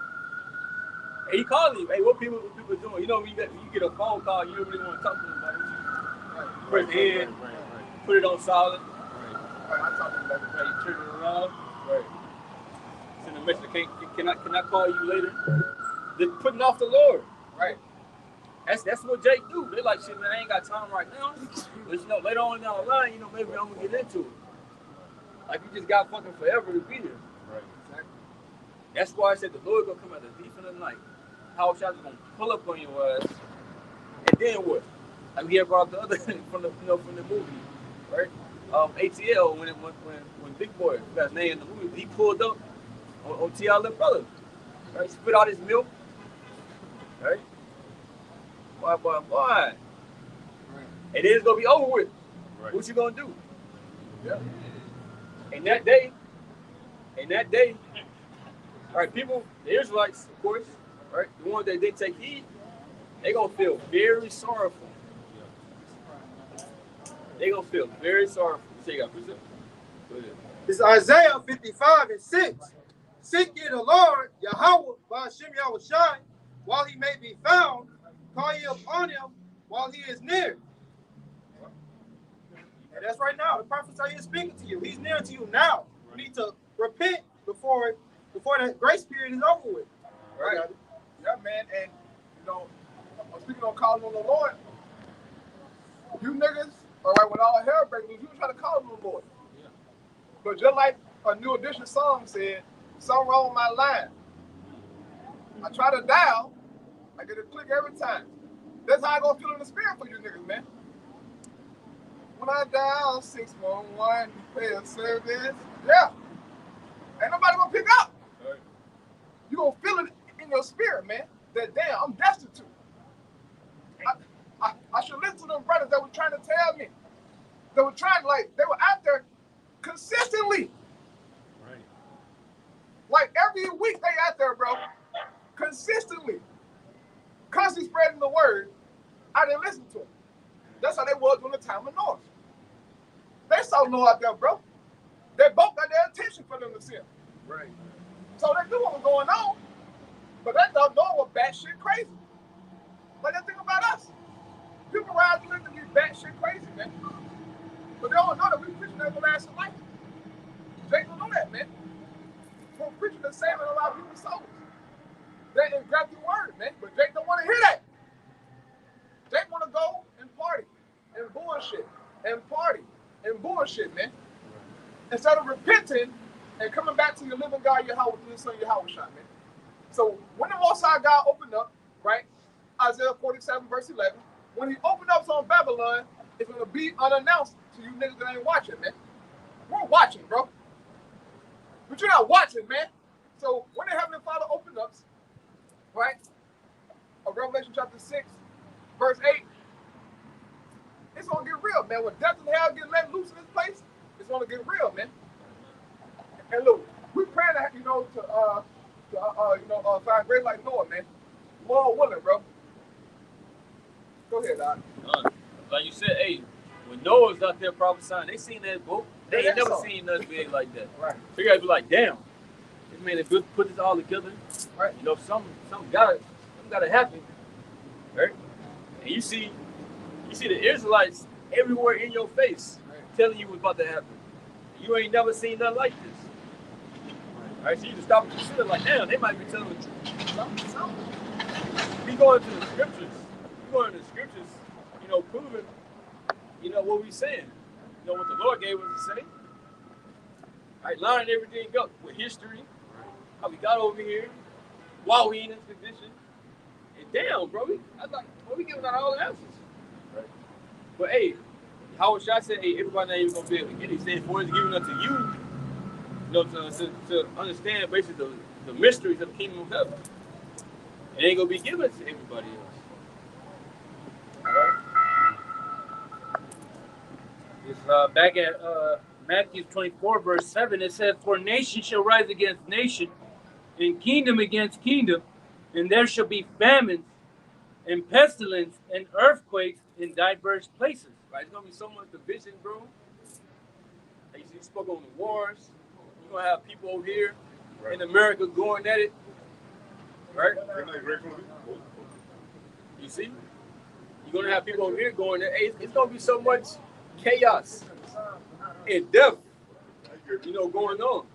Hey, he calling you. Hey, what people doing? You know, when you get a phone call, you don't really want to talk to them about it. Right. Press in, put it on silent. Right. I talk to them about it. Right, you turn it around. Right. Send a message. Can I call you later? Just putting off the Lord. Right. That's what Jake do. They like, shit, man, I ain't got time right now. But later on down the line, maybe I'm gonna get into it. Like you just got fucking forever to be there. Right. Exactly. That's why I said the Lord gonna come at the deep in the night. How shots gonna pull up on your ass, and then what? Like we had brought up the other from the movie, right? ATL when Big Boy, got his name in the movie, he pulled up on T.I. little brother, right? Spit out his milk, right? Boy. Right. And then it's gonna be over with. Right. What you gonna do? Yeah. And that day, all right, people, the Israelites, of course, right, the ones that didn't take heed, they gonna feel very sorrowful. They gonna feel very sorrowful. Say you got precept? Go ahead. It's Isaiah 55 and 6. Seek ye the Lord, Yahweh, by Hashem Yahushai, while he may be found. Call ye upon him while he is near. And that's right now. The prophet Isaiah is speaking to you. He's near to you now. You need to repent before that grace period is over with. Right. Yeah, man. And, I'm speaking on calling on the Lord. You niggas, all right, when all hell breaks loose, you try to call on the Lord. Yeah. But just like a New Edition song said, something wrong with my line. I try to dial, I get a click every time. That's how I go feel in the spirit for you niggas, man. When I dial 611, pay a service, yeah. Ain't nobody gonna pick up. Right. You gonna feel it in your spirit, man. That damn, I'm destitute. I should listen to them brothers that were trying to tell me. They were out there consistently. Right. Like every week they out there, bro. Consistently. Constantly spreading the word. I didn't listen to them. That's how they was during the time of North. They saw Noah out there, bro. They both got their attention for them to see him. Right. So they knew what was going on. But they thought Noah was batshit crazy. But the thing about us, people around here to be batshit crazy, man. But they don't know that we preaching everlasting life. Jake don't know that, man. We're preaching the saving of our people's souls. That is exactly the word, man. But Jake don't want to hear that. Jake want to go and party and bullshit and party and bullshit, man. Instead of repenting and coming back to your living God, Yahweh, through his son Yahweh, man. So when the Most High God opened up, right, Isaiah 47 verse 11, when he opened up on Babylon, it's going to be unannounced to you niggas that ain't watching, man. We're watching, bro. But you're not watching, man. So when the Heavenly Father opened up, right, of Revelation chapter 6, verse 8, it's gonna get real, man. When death and hell get let loose in this place, it's gonna get real, man. And look, we praying that, to find grace like Noah, man. Lord willing, bro. Go ahead, Doc. Like you said, hey, when Noah's out there prophesying, they seen that boat. They ain't never seen nothing big like that. Right. So you gotta be like, damn, this man is good. Put this all together. Right. You know, something gotta happen, right? And you see the Israelites everywhere in your face, telling you what's about to happen. You ain't never seen nothing like this. All right, so you just stop and consider, like, damn, they might be telling the truth. Something. We going to the scriptures. Proving, what we saying. What the Lord gave us to say. All right, lining everything up with history, how we got over here, why we in this condition. And damn, bro, we giving out all the answers. Right. But hey, how should I say, hey, everybody not even gonna be able to get it. He said, for it's given unto you, to understand basically the mysteries of the kingdom of heaven. It ain't gonna be given to everybody else. All right. It's back at Matthew 24, verse 7. It says, for nation shall rise against nation, and kingdom against kingdom, and there shall be famines, and pestilence, and earthquakes in diverse places. Right? It's gonna be so much division, bro. Like you spoke on the wars. You're gonna have people over here in America going at it. Right? You see? You're gonna have people over here going there. Hey, it's gonna be so much chaos and death, going on.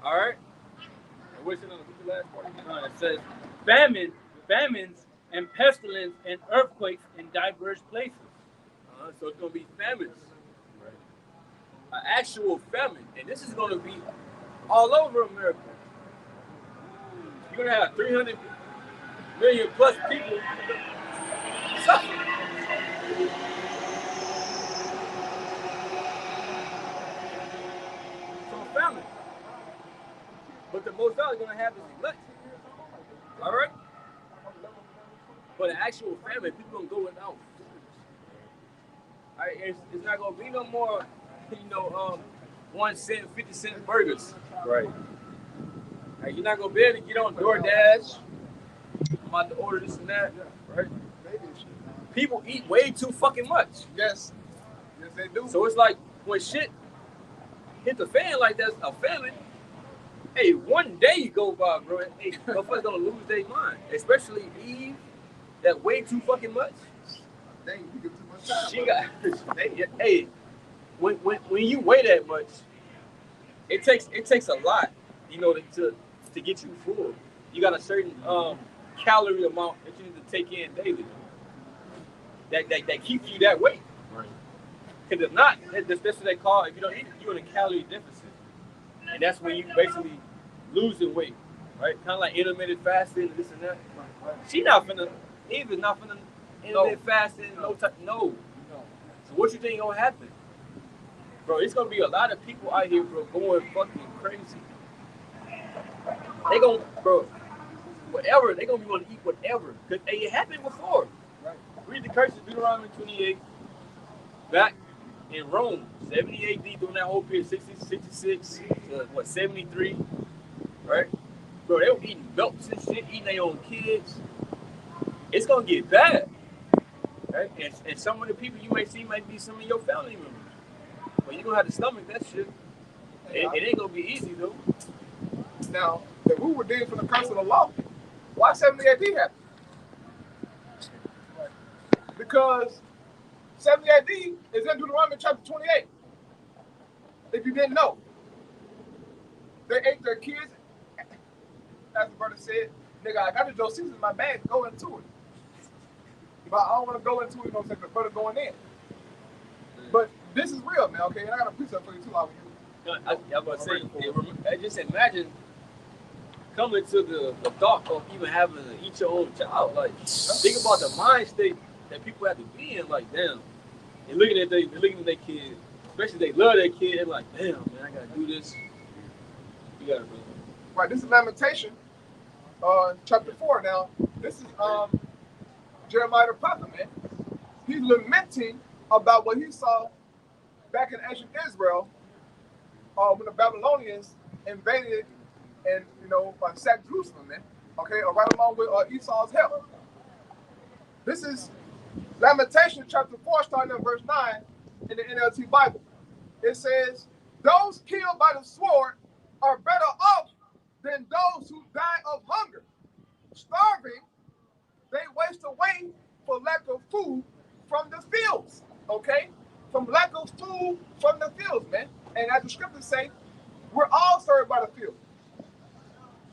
All right. And what's the last part? It says famines, and pestilence, and earthquakes in diverse places. So it's gonna be famines, an actual famine, and this is gonna be all over America. You're gonna have 300 million plus people suffering. So famine. But the most out is gonna have is elect. All right? But an actual famine, people gonna go without. All right, it's not gonna be no more, 1 cent, 50 cent burgers. Right. You're not gonna be able to get on DoorDash. I'm about to order this and that. Right? People eat way too fucking much. Yes. Yes, they do. So it's like when shit hit the fan like that's a famine. Hey, one day go by, bro. Hey, motherfuckers gonna lose their mind. Especially Eve, that way too fucking much. Dang, you give too much time. She got. Hey, when you weigh that much, it takes a lot, to get you full. You got a certain calorie amount that you need to take in daily. That keeps you that weight. Right. Because if not, that's what they call, if you don't eat, you're in a calorie deficit. And that's when you basically losing weight, right? Kind of like intermittent fasting, this and that. Eve is not finna intermittent fasting, no. So what you think gonna happen? Bro, it's gonna be a lot of people out here, bro, going fucking crazy. They gonna, bro, whatever, they gonna be gonna eat whatever. Cause it happened before. Right. Read the curses of Deuteronomy 28, back in Rome, 70 AD, during that whole period, 66 to 73, right? Bro, they were eating milks and shit, eating their own kids. It's gonna get bad, right? And some of the people you may see might be some of your family members, but you're gonna have to stomach that shit. It ain't gonna be easy though. Now, if we were dealing from the curse of the law, why 70 AD happened? Because 70 AD is in Deuteronomy chapter 28. If you didn't know, they ate their kids. As the brother said, nigga, I got the Josephus in my bag, go into it. But I don't want to go into it, the brother going in. But this is real, man, okay? And I got a precept for you too, I was going to say, just imagine coming to the thought of even having to eat your own child. Like, think about the mind state that people have to be in. Like, damn, And looking at their kid, especially they love their kid, they're like, damn, man, I gotta do this. You gotta, brother. Right, this is Lamentation, chapter 4 now. This is Jeremiah the prophet, man. He's lamenting about what he saw back in ancient Israel when the Babylonians invaded and, sacked Jerusalem, man. Okay, right along with Esau's help. This is Lamentation chapter 4, starting at verse 9 in the NLT Bible. It says, those killed by the sword are better off than those who die of hunger. Starving, they waste away for lack of food from the fields. Okay? From lack of food from the fields, man. And as the scriptures say, we're all served by the field.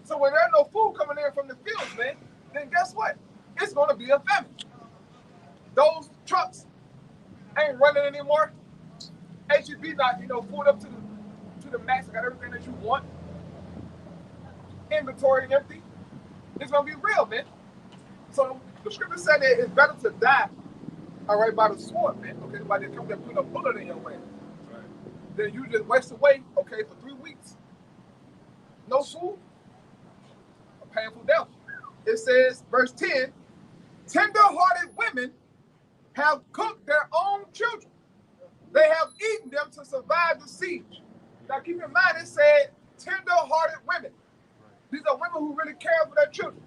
So when there's no food coming in from the fields, man, then guess what? It's going to be a famine. Those trucks ain't running anymore. HEB not, pulled up to the max. Got everything that you want. Inventory empty. It's gonna be real, man. So the scripture said that it's better to die, all right, by the sword, man. Okay, by them coming and put a bullet in your way, right? Then you just waste away, okay, for 3 weeks. No food, a painful death. It says, verse 10, tender-hearted women have cooked their own children. They have eaten them to survive the siege. Now keep in mind, it said tender-hearted women. These are women who really care for their children,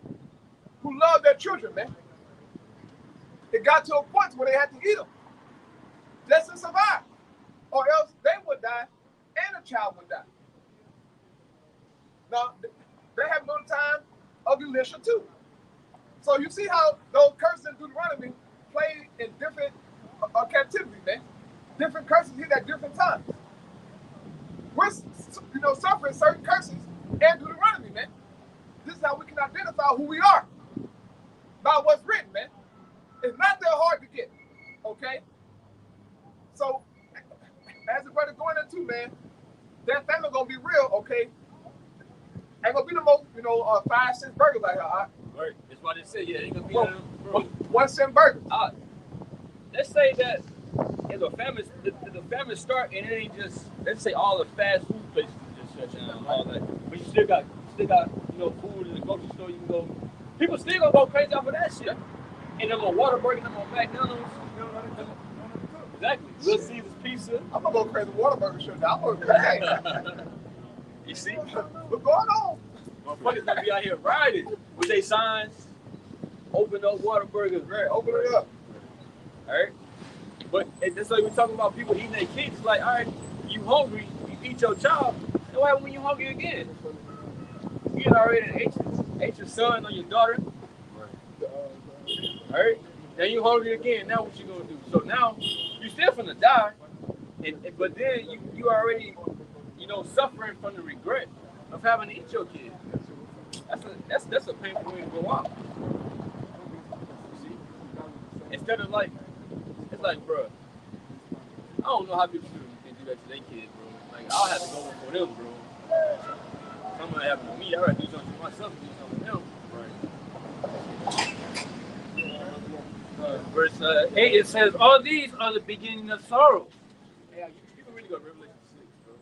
who love their children, man. It got to a point where they had to eat them just to survive, or else they would die and the child would die. Now, they have no time of Elisha too. So you see how those curses in Deuteronomy play in different captivity, man. Different curses hit at different times. We're, suffering certain curses in Deuteronomy, man. This is how we can identify who we are by what's written, man. It's not that hard to get, okay? So, as the brother going into, man, that family gonna be real, okay? Ain't gonna be the most, 5-cent burgers like that. Right. That's why they say, yeah, ain't gonna be 1 cent burgers. Let's say that if the famine start and it ain't just, let's say all the fast food places just shut down and all that, but you still got food in the grocery store. You can go. People still gonna go crazy off of that shit. And them little Whataburger, them little McDonald's. Exactly. Little Caesar's Pizza. I'm gonna go crazy Whataburger shit now. I'm gonna go You see? What's going on? Motherfuckers gonna be out here riding with their signs. Open up Whataburgers, right? Open it up. All right. But that's like we're talking about people eating their kids. It's like, all right, you hungry, you eat your child. And what happens when you hungry again? You already ate your son or your daughter. All right. Now you hungry again. Now what you gonna do? So now you still finna die, but then you already, suffering from the regret of having to eat your kid. That's a painful way to go out. See? Instead of it's like, bro, I don't know how people can do that to their kids, bro. Like, I'll have to go for them, bro. Something happened to me, I gotta do something for myself, do something for them. Right. Verse 8, it says, all these are the beginning of sorrow. Yeah, you can really go to Revelation 6, bro.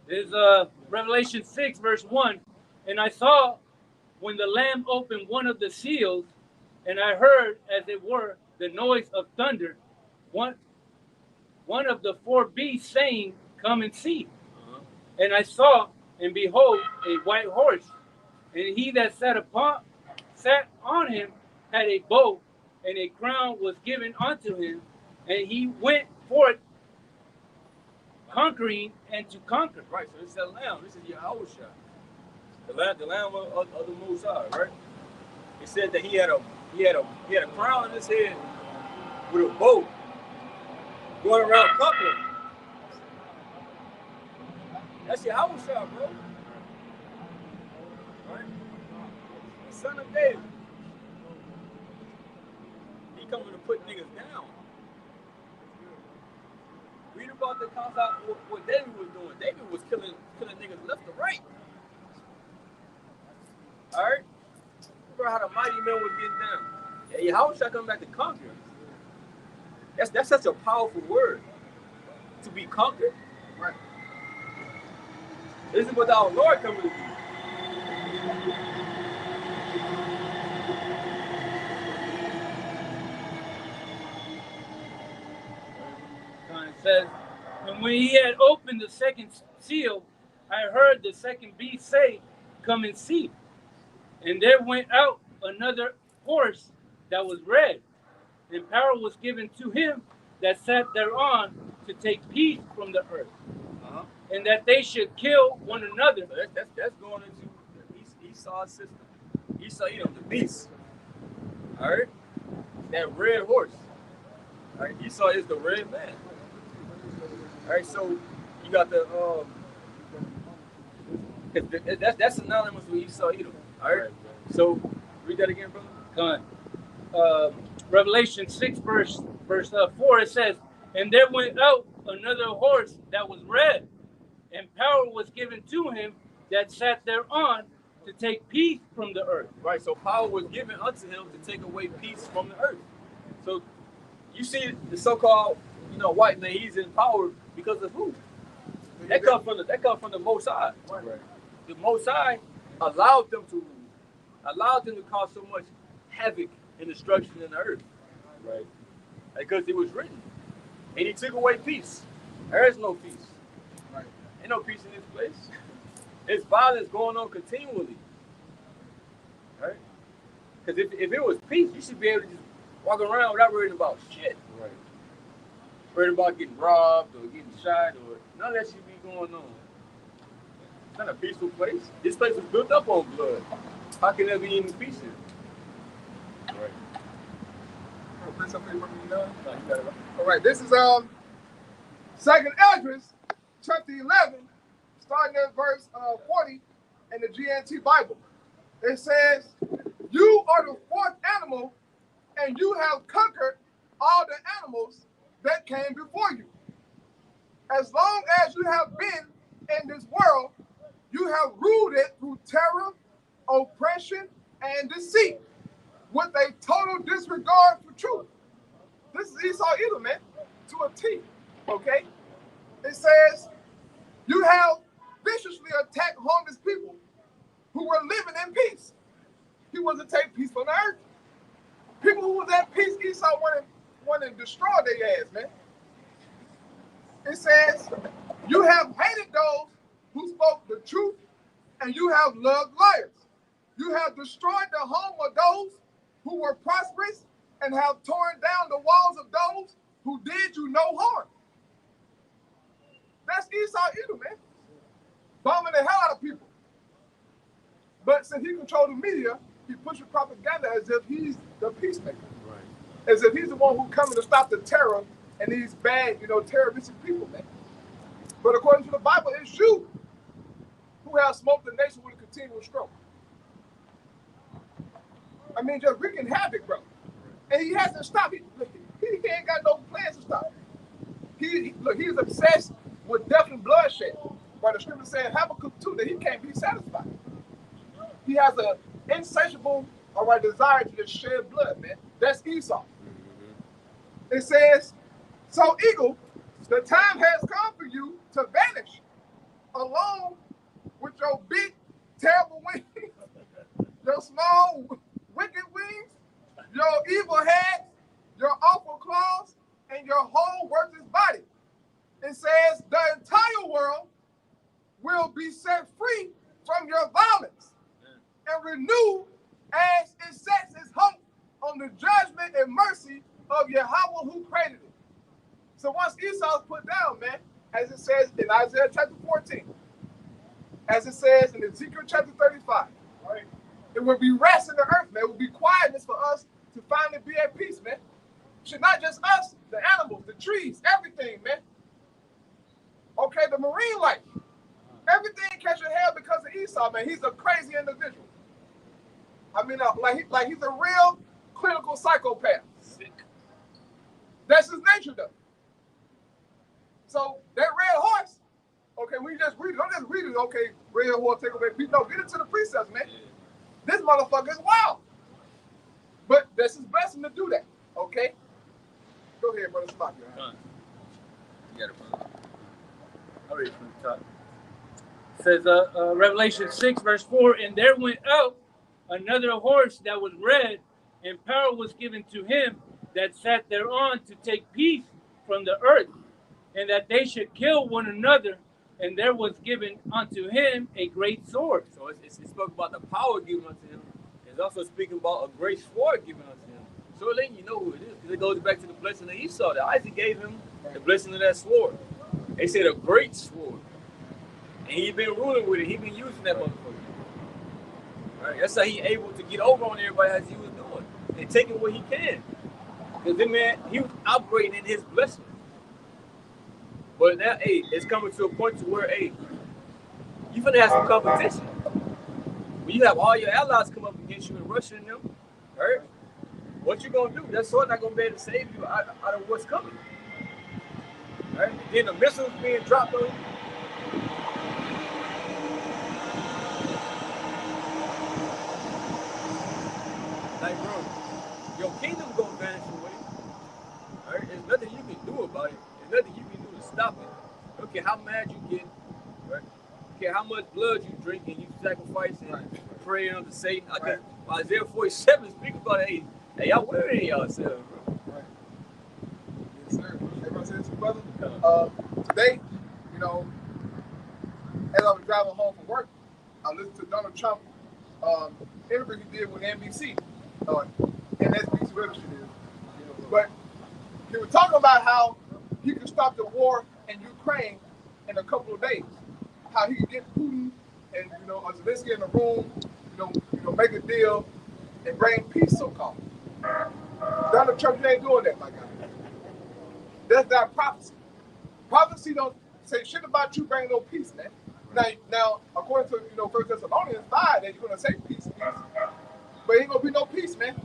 There's Revelation 6, verse 1. And I saw when the Lamb opened one of the seals, and I heard, as it were, the noise of thunder, one of the 4 beasts saying, come and see. And I saw, and behold, a white horse, and he that sat on him had a bow, and a crown was given unto him, and he went forth conquering and to conquer. Right, so this is the Lamb. This is Yahushua. The Lamb of the Most High, right? It said that he had a crown on his head with a bow going around conquering. That's Yahushua, bro. Right? The son of David. He coming to put niggas down. Read about the concept what David was doing. David was killing niggas left and right. All right. Remember how the mighty men was getting down. Yeah, how should I come back to conquer? That's such a powerful word. To be conquered. Right. This is what our Lord coming to do. It says, and when he had opened the second seal, I heard the second beast say, come and see. And there went out another horse that was red, and power was given to him that sat thereon to take peace from the earth, and that they should kill one another. So that's going into the Esau system. Esau, the beast. All right, that red horse. All right, Esau is the red man. All right, so you got the that's synonymous with Esau, Edom. All right, so read that again, brother. Come on. Revelation 6, verse 4, it says, and there went out another horse that was red, and power was given to him that sat thereon to take peace from the earth. Right, so power was given unto him to take away peace from the earth. So you see the so-called, white man, he's in power because of who? That comes from the Most High. Right. The Most High allowed them to cause so much havoc and destruction in the earth. Right. Because it was written. And he took away peace. There is no peace. Right. Ain't no peace in this place. There's violence going on continually. Right? Because if it was peace, you should be able to just walk around without worrying about shit. Right. Worried about getting robbed or getting shot or none of that should be going on. It's not a peaceful place. This place was built up on blood. How can there be any peace here? Right. All right, this is Second Esdras, chapter 11, starting at verse 40 in the GNT Bible. It says, "You are the fourth animal, and you have conquered all the animals that came before you. As long as you have been in this world, you have ruled it through terror, oppression, and deceit, with a total disregard for truth." This is Esau Edom, man, to a T, okay? It says, "You have viciously attacked homeless people who were living in peace." He wanted to take peace from the earth. People who was at peace, Esau wanted to destroy their ass, man. It says, "You have hated those who spoke the truth, and you have loved liars. You have destroyed the home of those who were prosperous, and have torn down the walls of those who did you no harm." That's Esau Edom, man. Bombing the hell out of people. But since he controls the media, he pushes propaganda as if he's the peacemaker. Right. As if he's the one who's coming to stop the terror and these bad, terroristic people, man. But according to the Bible, it's you who have smoked the nation with a continual stroke. I mean, just wreaking havoc, bro. And he hasn't stopped. He ain't got no plans to stop. He's obsessed with death and bloodshed. But the scripture said Habakkuk 2 that he can't be satisfied. He has an insatiable desire to just shed blood, man. That's Esau. It says, "So Eagle, the time has come for you to vanish, along with your big, terrible wings, your small, wicked wings, your evil head, your awful claws, and your whole worthless body." It says, "The entire world will be set free from your violence and renewed as it sets its hope on the judgment and mercy of Yahweh who created it." So once Esau's put down, man, as it says in Isaiah chapter 14, as it says in Ezekiel chapter 35, right, it will be rest in the earth, man. It will be quietness for us to finally be at peace, man. Should not just us, the animals, the trees, everything, man. Okay, the marine life. Everything catches hell because of Esau, man. He's a crazy individual. I mean, like he's a real clinical psychopath. Sick. That's his nature, though. So that red horse, okay, we just read it. Don't just read it, okay, red horse take away peace. No, get into the precepts, man. This motherfucker is wild. But that's his blessing to do that, okay? Go ahead, brother. Stop you. You got it, brother. I'll read it from the top. It says, Revelation 6, verse 4, and there went out another horse that was red, and power was given to him that sat thereon to take peace from the earth, and that they should kill one another, and there was given unto him a great sword. So it spoke about the power given unto him. It's also speaking about a great sword given unto him. So letting you know who it is, because it goes back to the blessing of Esau that Isaac gave him, the blessing of that sword. They said a great sword. And he been ruling with it. He been using that motherfucker. Right? That's how he able to get over on everybody as he was doing. And taking what he can. Because then, man, he was operating in his blessing. But now, hey, it's coming to a point to where, hey, you finna have some competition. When you have all your allies come up against you and Russia and them, right? What you gonna do? That sword not gonna be able to save you out of what's coming. Right? Then the missiles being dropped on you. Like, bro, your kingdom gonna vanish away. Right? There's nothing you can do about it. There's nothing you can do to stop it. I don't care how mad you get, right? I don't care how much blood you drink and you sacrifice and pray unto Satan. Isaiah 47 speak about it. Hey, y'all worry yourselves, bro. Right. Yes, sir. Everyone says, brother. Today, you know, as I was driving home from work, I listened to Donald Trump interview he did with NBC. NBC, whatever shit is. But he was talking about how he could stop the war in Ukraine in a couple of days. How he could get Putin and Zelensky in the room, make a deal and bring peace, so-called. Donald Trump ain't doing that, my guy. That's not prophecy. Prophecy don't say shit about you bringing no peace, man. Now, according to 1 Thessalonians 5, that you're gonna say peace, but ain't gonna be no peace, man.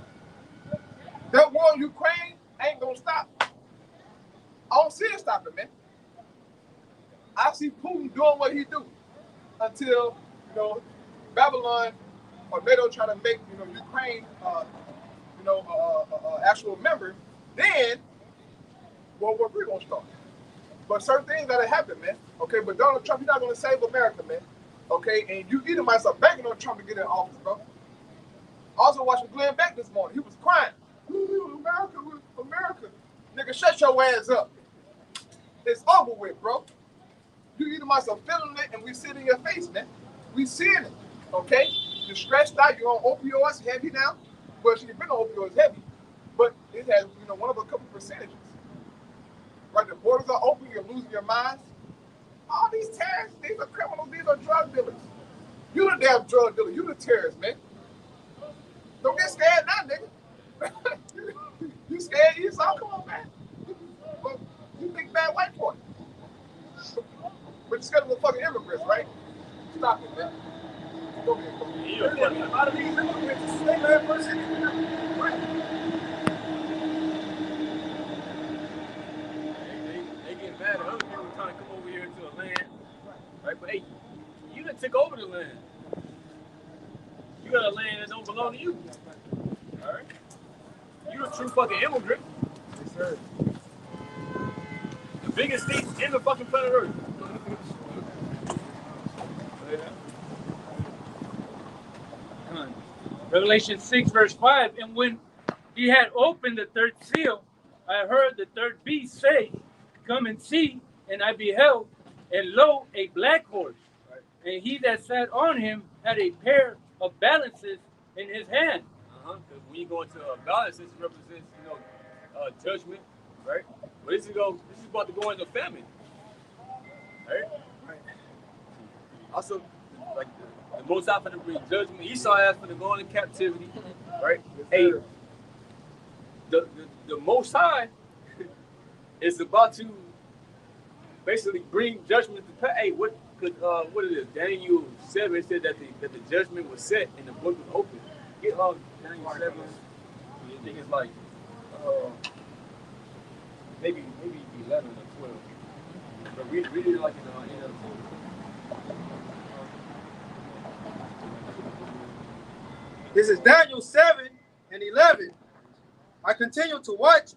That war in Ukraine ain't gonna stop. I don't see it stopping, man. I see Putin doing what he do until Babylon or NATO try to make Ukraine actual member. Then World War III gonna start. But certain things gotta happen, man. Okay, but Donald Trump, he's not gonna save America, man. Okay, and you either myself banking on Trump to get in office, bro. Also watching Glenn Beck this morning. He was crying. Ooh, America. Nigga, shut your ass up. It's over with, bro. You either myself feeling it and we see it in your face, man. We seeing it. Okay? You're stressed out, you're on opioids heavy now. Well, you've been on opioids heavy. But it has, one of a couple percentages. Right, the borders are open, you're losing your minds. All these terrorists, these are criminals, these are drug dealers. You the damn drug dealer, you the terrorist, man. Don't get scared now, nigga. You scared Esau? Come on, man. You big bad white boy. But you're scared of the fucking immigrants, right? Stop it, man. Go ahead, go ahead. A lot of these immigrants, they man first in right. They get mad at other people trying to come over here to a land, right? But hey, you done took over the land. You got a land that don't belong to you. All right? You a true fucking immigrant. Yes, sir. The biggest state in the fucking planet Earth. Revelation 6, verse 5, and when he had opened the third seal, I heard the third beast say, come and see, and I beheld, and lo, a black horse, and he that sat on him had a pair of balances in his hand. Because when you go into a balance, this represents, judgment, right? But this is about to go into famine, right? Also, like the Most High for to bring judgment. Esau asked for to go into captivity, right? Hey, the Most High is about to basically bring judgment to pass. Hey, what it is? Daniel 7 said that the judgment was set and the book was open. Get Daniel 7. I think it's like maybe 11 or 12. But read it like This is Daniel 7 and 11. I continue to watch.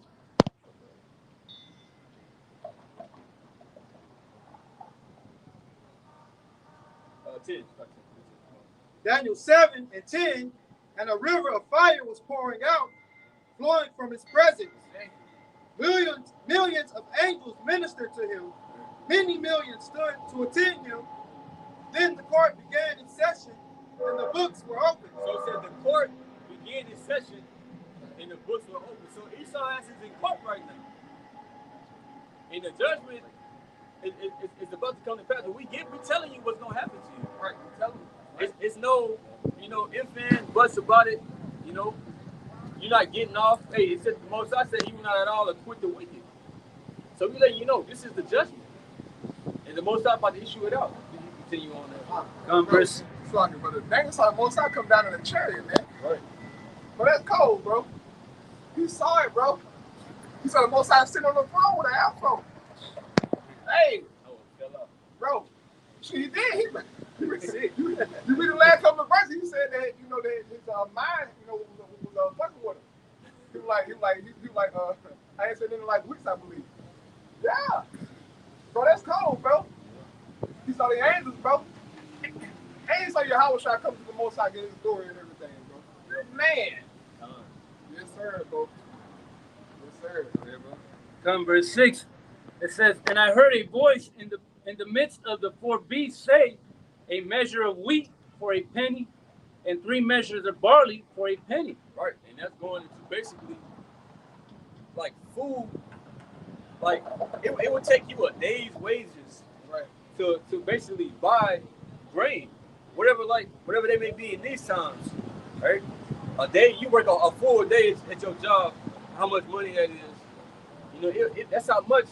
Daniel 7 and 10, and a river of fire was pouring out, flowing from his presence. Millions of angels ministered to him. Many millions stood to attend him. Then the court began its session, and the books were opened. So it said the court began its session, and the books were open. So Esau is in court right now. And the judgment is about to come to pass. We telling you what's going to happen to you. Right, we telling you. It's no, ifs and buts about it. You're not getting off. Hey, it said the Most High said he will not at all acquit the wicked. So we let you know this is the judgment, and the Most High about to issue it out. You continue on that. Come, verse. Slaughter, brother. Daniel saw the Most High come down in a chariot, man. Right. But that's cold, bro. He saw it, bro. He saw the Most High sitting on the throne with an afro. Hey, Oh, it fell out. bro. He did. You read the last couple of verses. He said that that his mind, was fucking with him. He was like, I ain't said anything like weeks, I believe. Yeah, bro, that's cold, bro. He saw the angels, bro. And he saw Yahweh Shai come to the Most High, get his glory and everything, bro. Man. Yes, sir, bro. Yes, sir. Yeah, bro. Come, verse 6. It says, and I heard a voice in the midst of the four beasts say, a measure of wheat for a penny, and 3 measures of barley for a penny. Right, and that's going into basically like food. Like it would take you a day's wages, Right. to basically buy grain, whatever they may be in these times, right? A day you work a full day at your job, how much money that is, that's how much.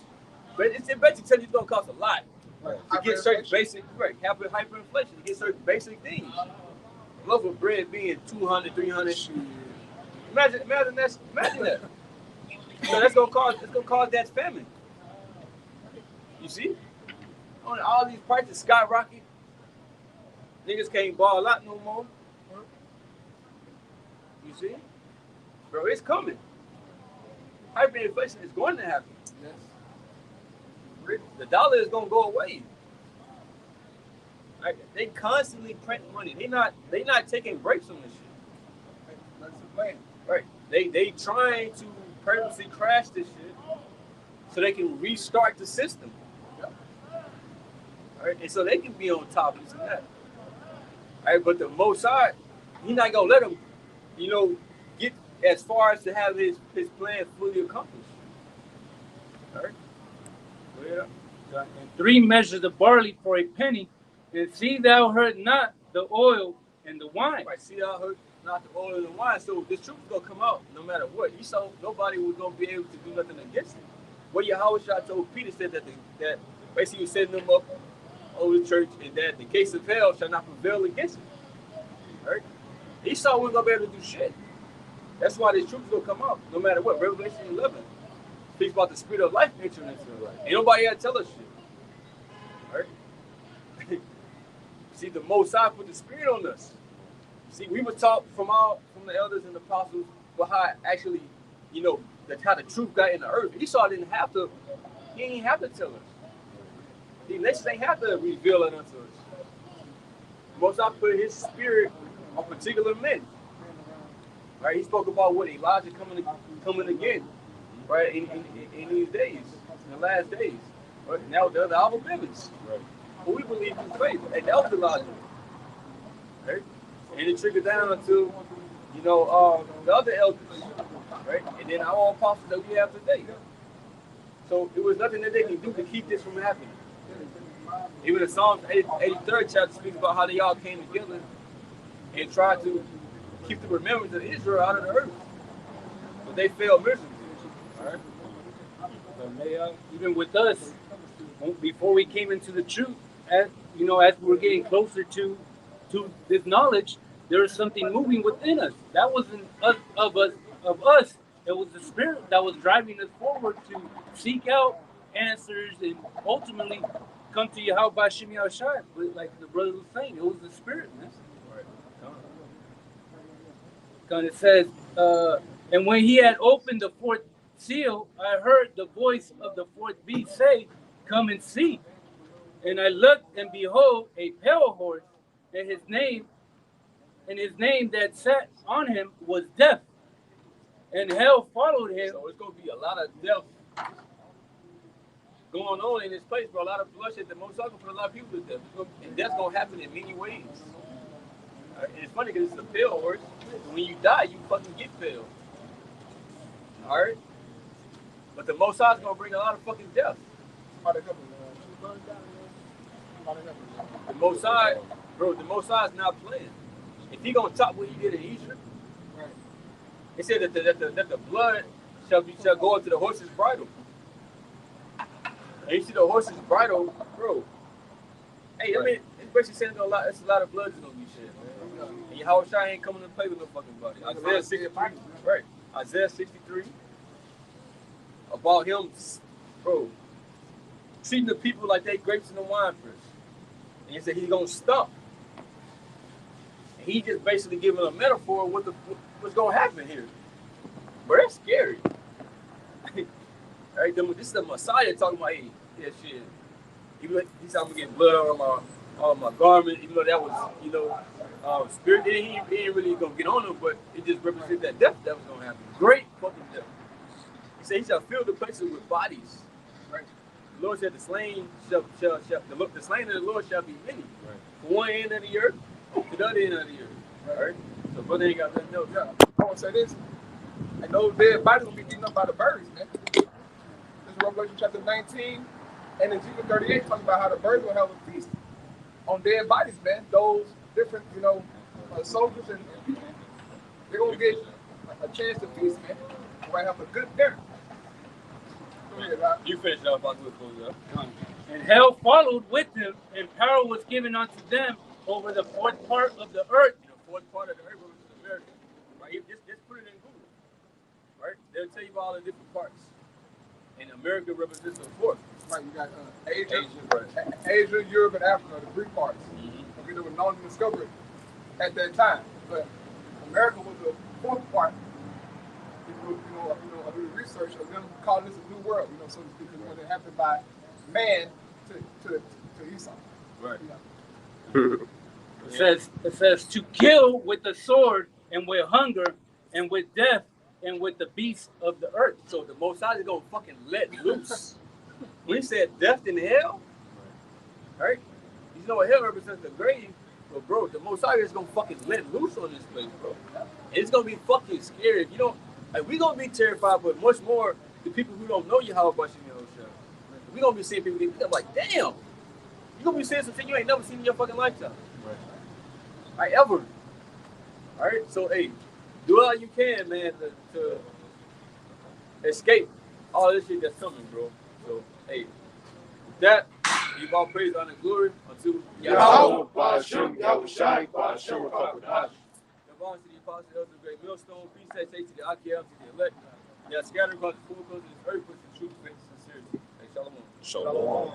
But it basically tells you it's gonna cost a lot to get certain basic, hyperinflation, to get certain basic things. Loaf of bread being 200, 300. Imagine that. So it's gonna cause that famine. You see? All these prices skyrocket. Niggas can't ball out no more. You see? Bro, it's coming. Hyperinflation is going to happen. Yes. The dollar is gonna go away. Right? They constantly print money. They not taking breaks on this shit. That's the plan. Right. They trying to purposely crash this shit so they can restart the system. Yep. All right. And so they can be on top of this and that. All right, but the Most High, he's not gonna let them, get as far as to have his plan fully accomplished. All right. Yeah. And 3 measures of barley for a penny, and see thou hurt not the oil and the wine. Right, see thou hurt not the oil and the wine. So this truth is gonna come out no matter what. He saw nobody was gonna be able to do nothing against it. What Yahweh Shai told Peter said that basically he was setting them up over the church, and that the gates of hell shall not prevail against it. Right? Esau wasn't gonna be able to do shit. That's why this truth is gonna come out no matter what. Revelation 11 speaks about the spirit of life entering into the life. Ain't nobody gotta tell us shit. Right? See, the Most High put the spirit on us. See, we were taught from the elders and the apostles about how actually, how the truth got in the earth. Esau didn't have to tell us. The nations ain't have to reveal it unto us. The Most High put his spirit on particular men. Right? He spoke about what Elijah coming again, right? In these days, in the last days. Right? And that was the other Alba Bivens. Right. But we believe in faith. And that was Elijah. Right? And it trickled down to, the other elders. Right? And then our apostles that we have today. So it was nothing that they can do to keep this from happening. Even the Psalms 83rd chapter speaks about how they all came together and tried to keep the remembrance of Israel out of the earth. But they failed miserably. All right? Even with us, before we came into the truth, as we were getting closer to this knowledge, there was something moving within us. That wasn't of us. It was the spirit that was driving us forward to seek out answers and ultimately come to Yahweh Bashim Yahushua. But like the brother was saying, it was the spirit, man. Because it says, and when he had opened the fourth seal, I heard the voice of the fourth beast say, "Come and see." And I looked, and behold, a pale horse, and his name that sat on him was Death, and hell followed him. So it's gonna be a lot of death going on in this place, bro. A lot of bloodshed. The most gonna put a lot of people to death, and that's gonna happen in many ways. And it's funny because it's a pale horse. When you die, you fucking get pale. All right, but the Most High is gonna bring a lot of fucking death. The Most High, bro. The Most High is not playing. If he gonna top what he did in Egypt, it said that the blood shall go into the horse's bridle. And you see the horse's bridle, bro. Hey, I mean, it's basically saying it's a lot of blood is gonna be shed, man. And Yahushua ain't coming to play with no fucking body. Isaiah 63, right? Isaiah 63 about him, bro, treating the people like they grapes in the wine press. And he said he's gonna stop. And he just basically giving a metaphor of what's gonna happen here. But that's scary. Right? This is the Messiah talking about, hey, yeah, shit. He's talking about getting blood on my garment, even though that was, spirit. He ain't really gonna get on them, but it just represents that death that was gonna happen. Great fucking death. He said he shall fill the places with bodies. Right? The Lord said the slain the slain of the Lord shall be many. Right. From one end of the earth to the other end of the earth. Right? So brother ain't got nothing else. Yeah. I want to say this. And those dead bodies will be eaten up by the birds, man. This is Revelation chapter 19 and Ezekiel 38 talking about how the birds will have a feast on dead bodies, man. Those different, soldiers and people, they're going to get a chance to feast, man. They might have a good dinner. Go ahead, Rob. You finish up, I'll do it for you. And hell followed with him, and power was given unto them over the fourth part of the earth. The fourth part of the earth is America. Right? Just put it in Google. Right? They'll tell you about all the different parts. And America represents the fourth. Right, you got Asia, Europe, and Africa, the Greek parts. Mm-hmm. Okay, they were known and discovered at that time. But America was the fourth part. Of the research of them calling this a new world, so to speak, because when it happened by man to Esau. Right. It says to kill with the sword and with hunger and with death and with the beasts of the earth. So the Most High is gonna fucking let loose. When he said death in hell, right? You know what hell represents the grave, but bro, the Most High is gonna fucking let loose on this place, bro. And it's gonna be fucking scary. If you don't, we gonna be terrified, but much more the people who don't know Yahweh Bashim Yahushua. We gonna be seeing people get like, damn, you gonna be seeing something you ain't never seen in your fucking lifetime, right? Ever. All right, so hey, do all you can, man, to escape all this shit that's coming, bro. So, hey, with that, give all praise, honor, and glory unto Yahweh, Bashim, Yahushai, Bashim, Rakabadash. Devon to the apostle, elder, the great millstone, peace, say to the Akim, to the elect. They are scattered across the four corners of this earth with the truth, faith, and sincerity. Hey, shalom. Shalom.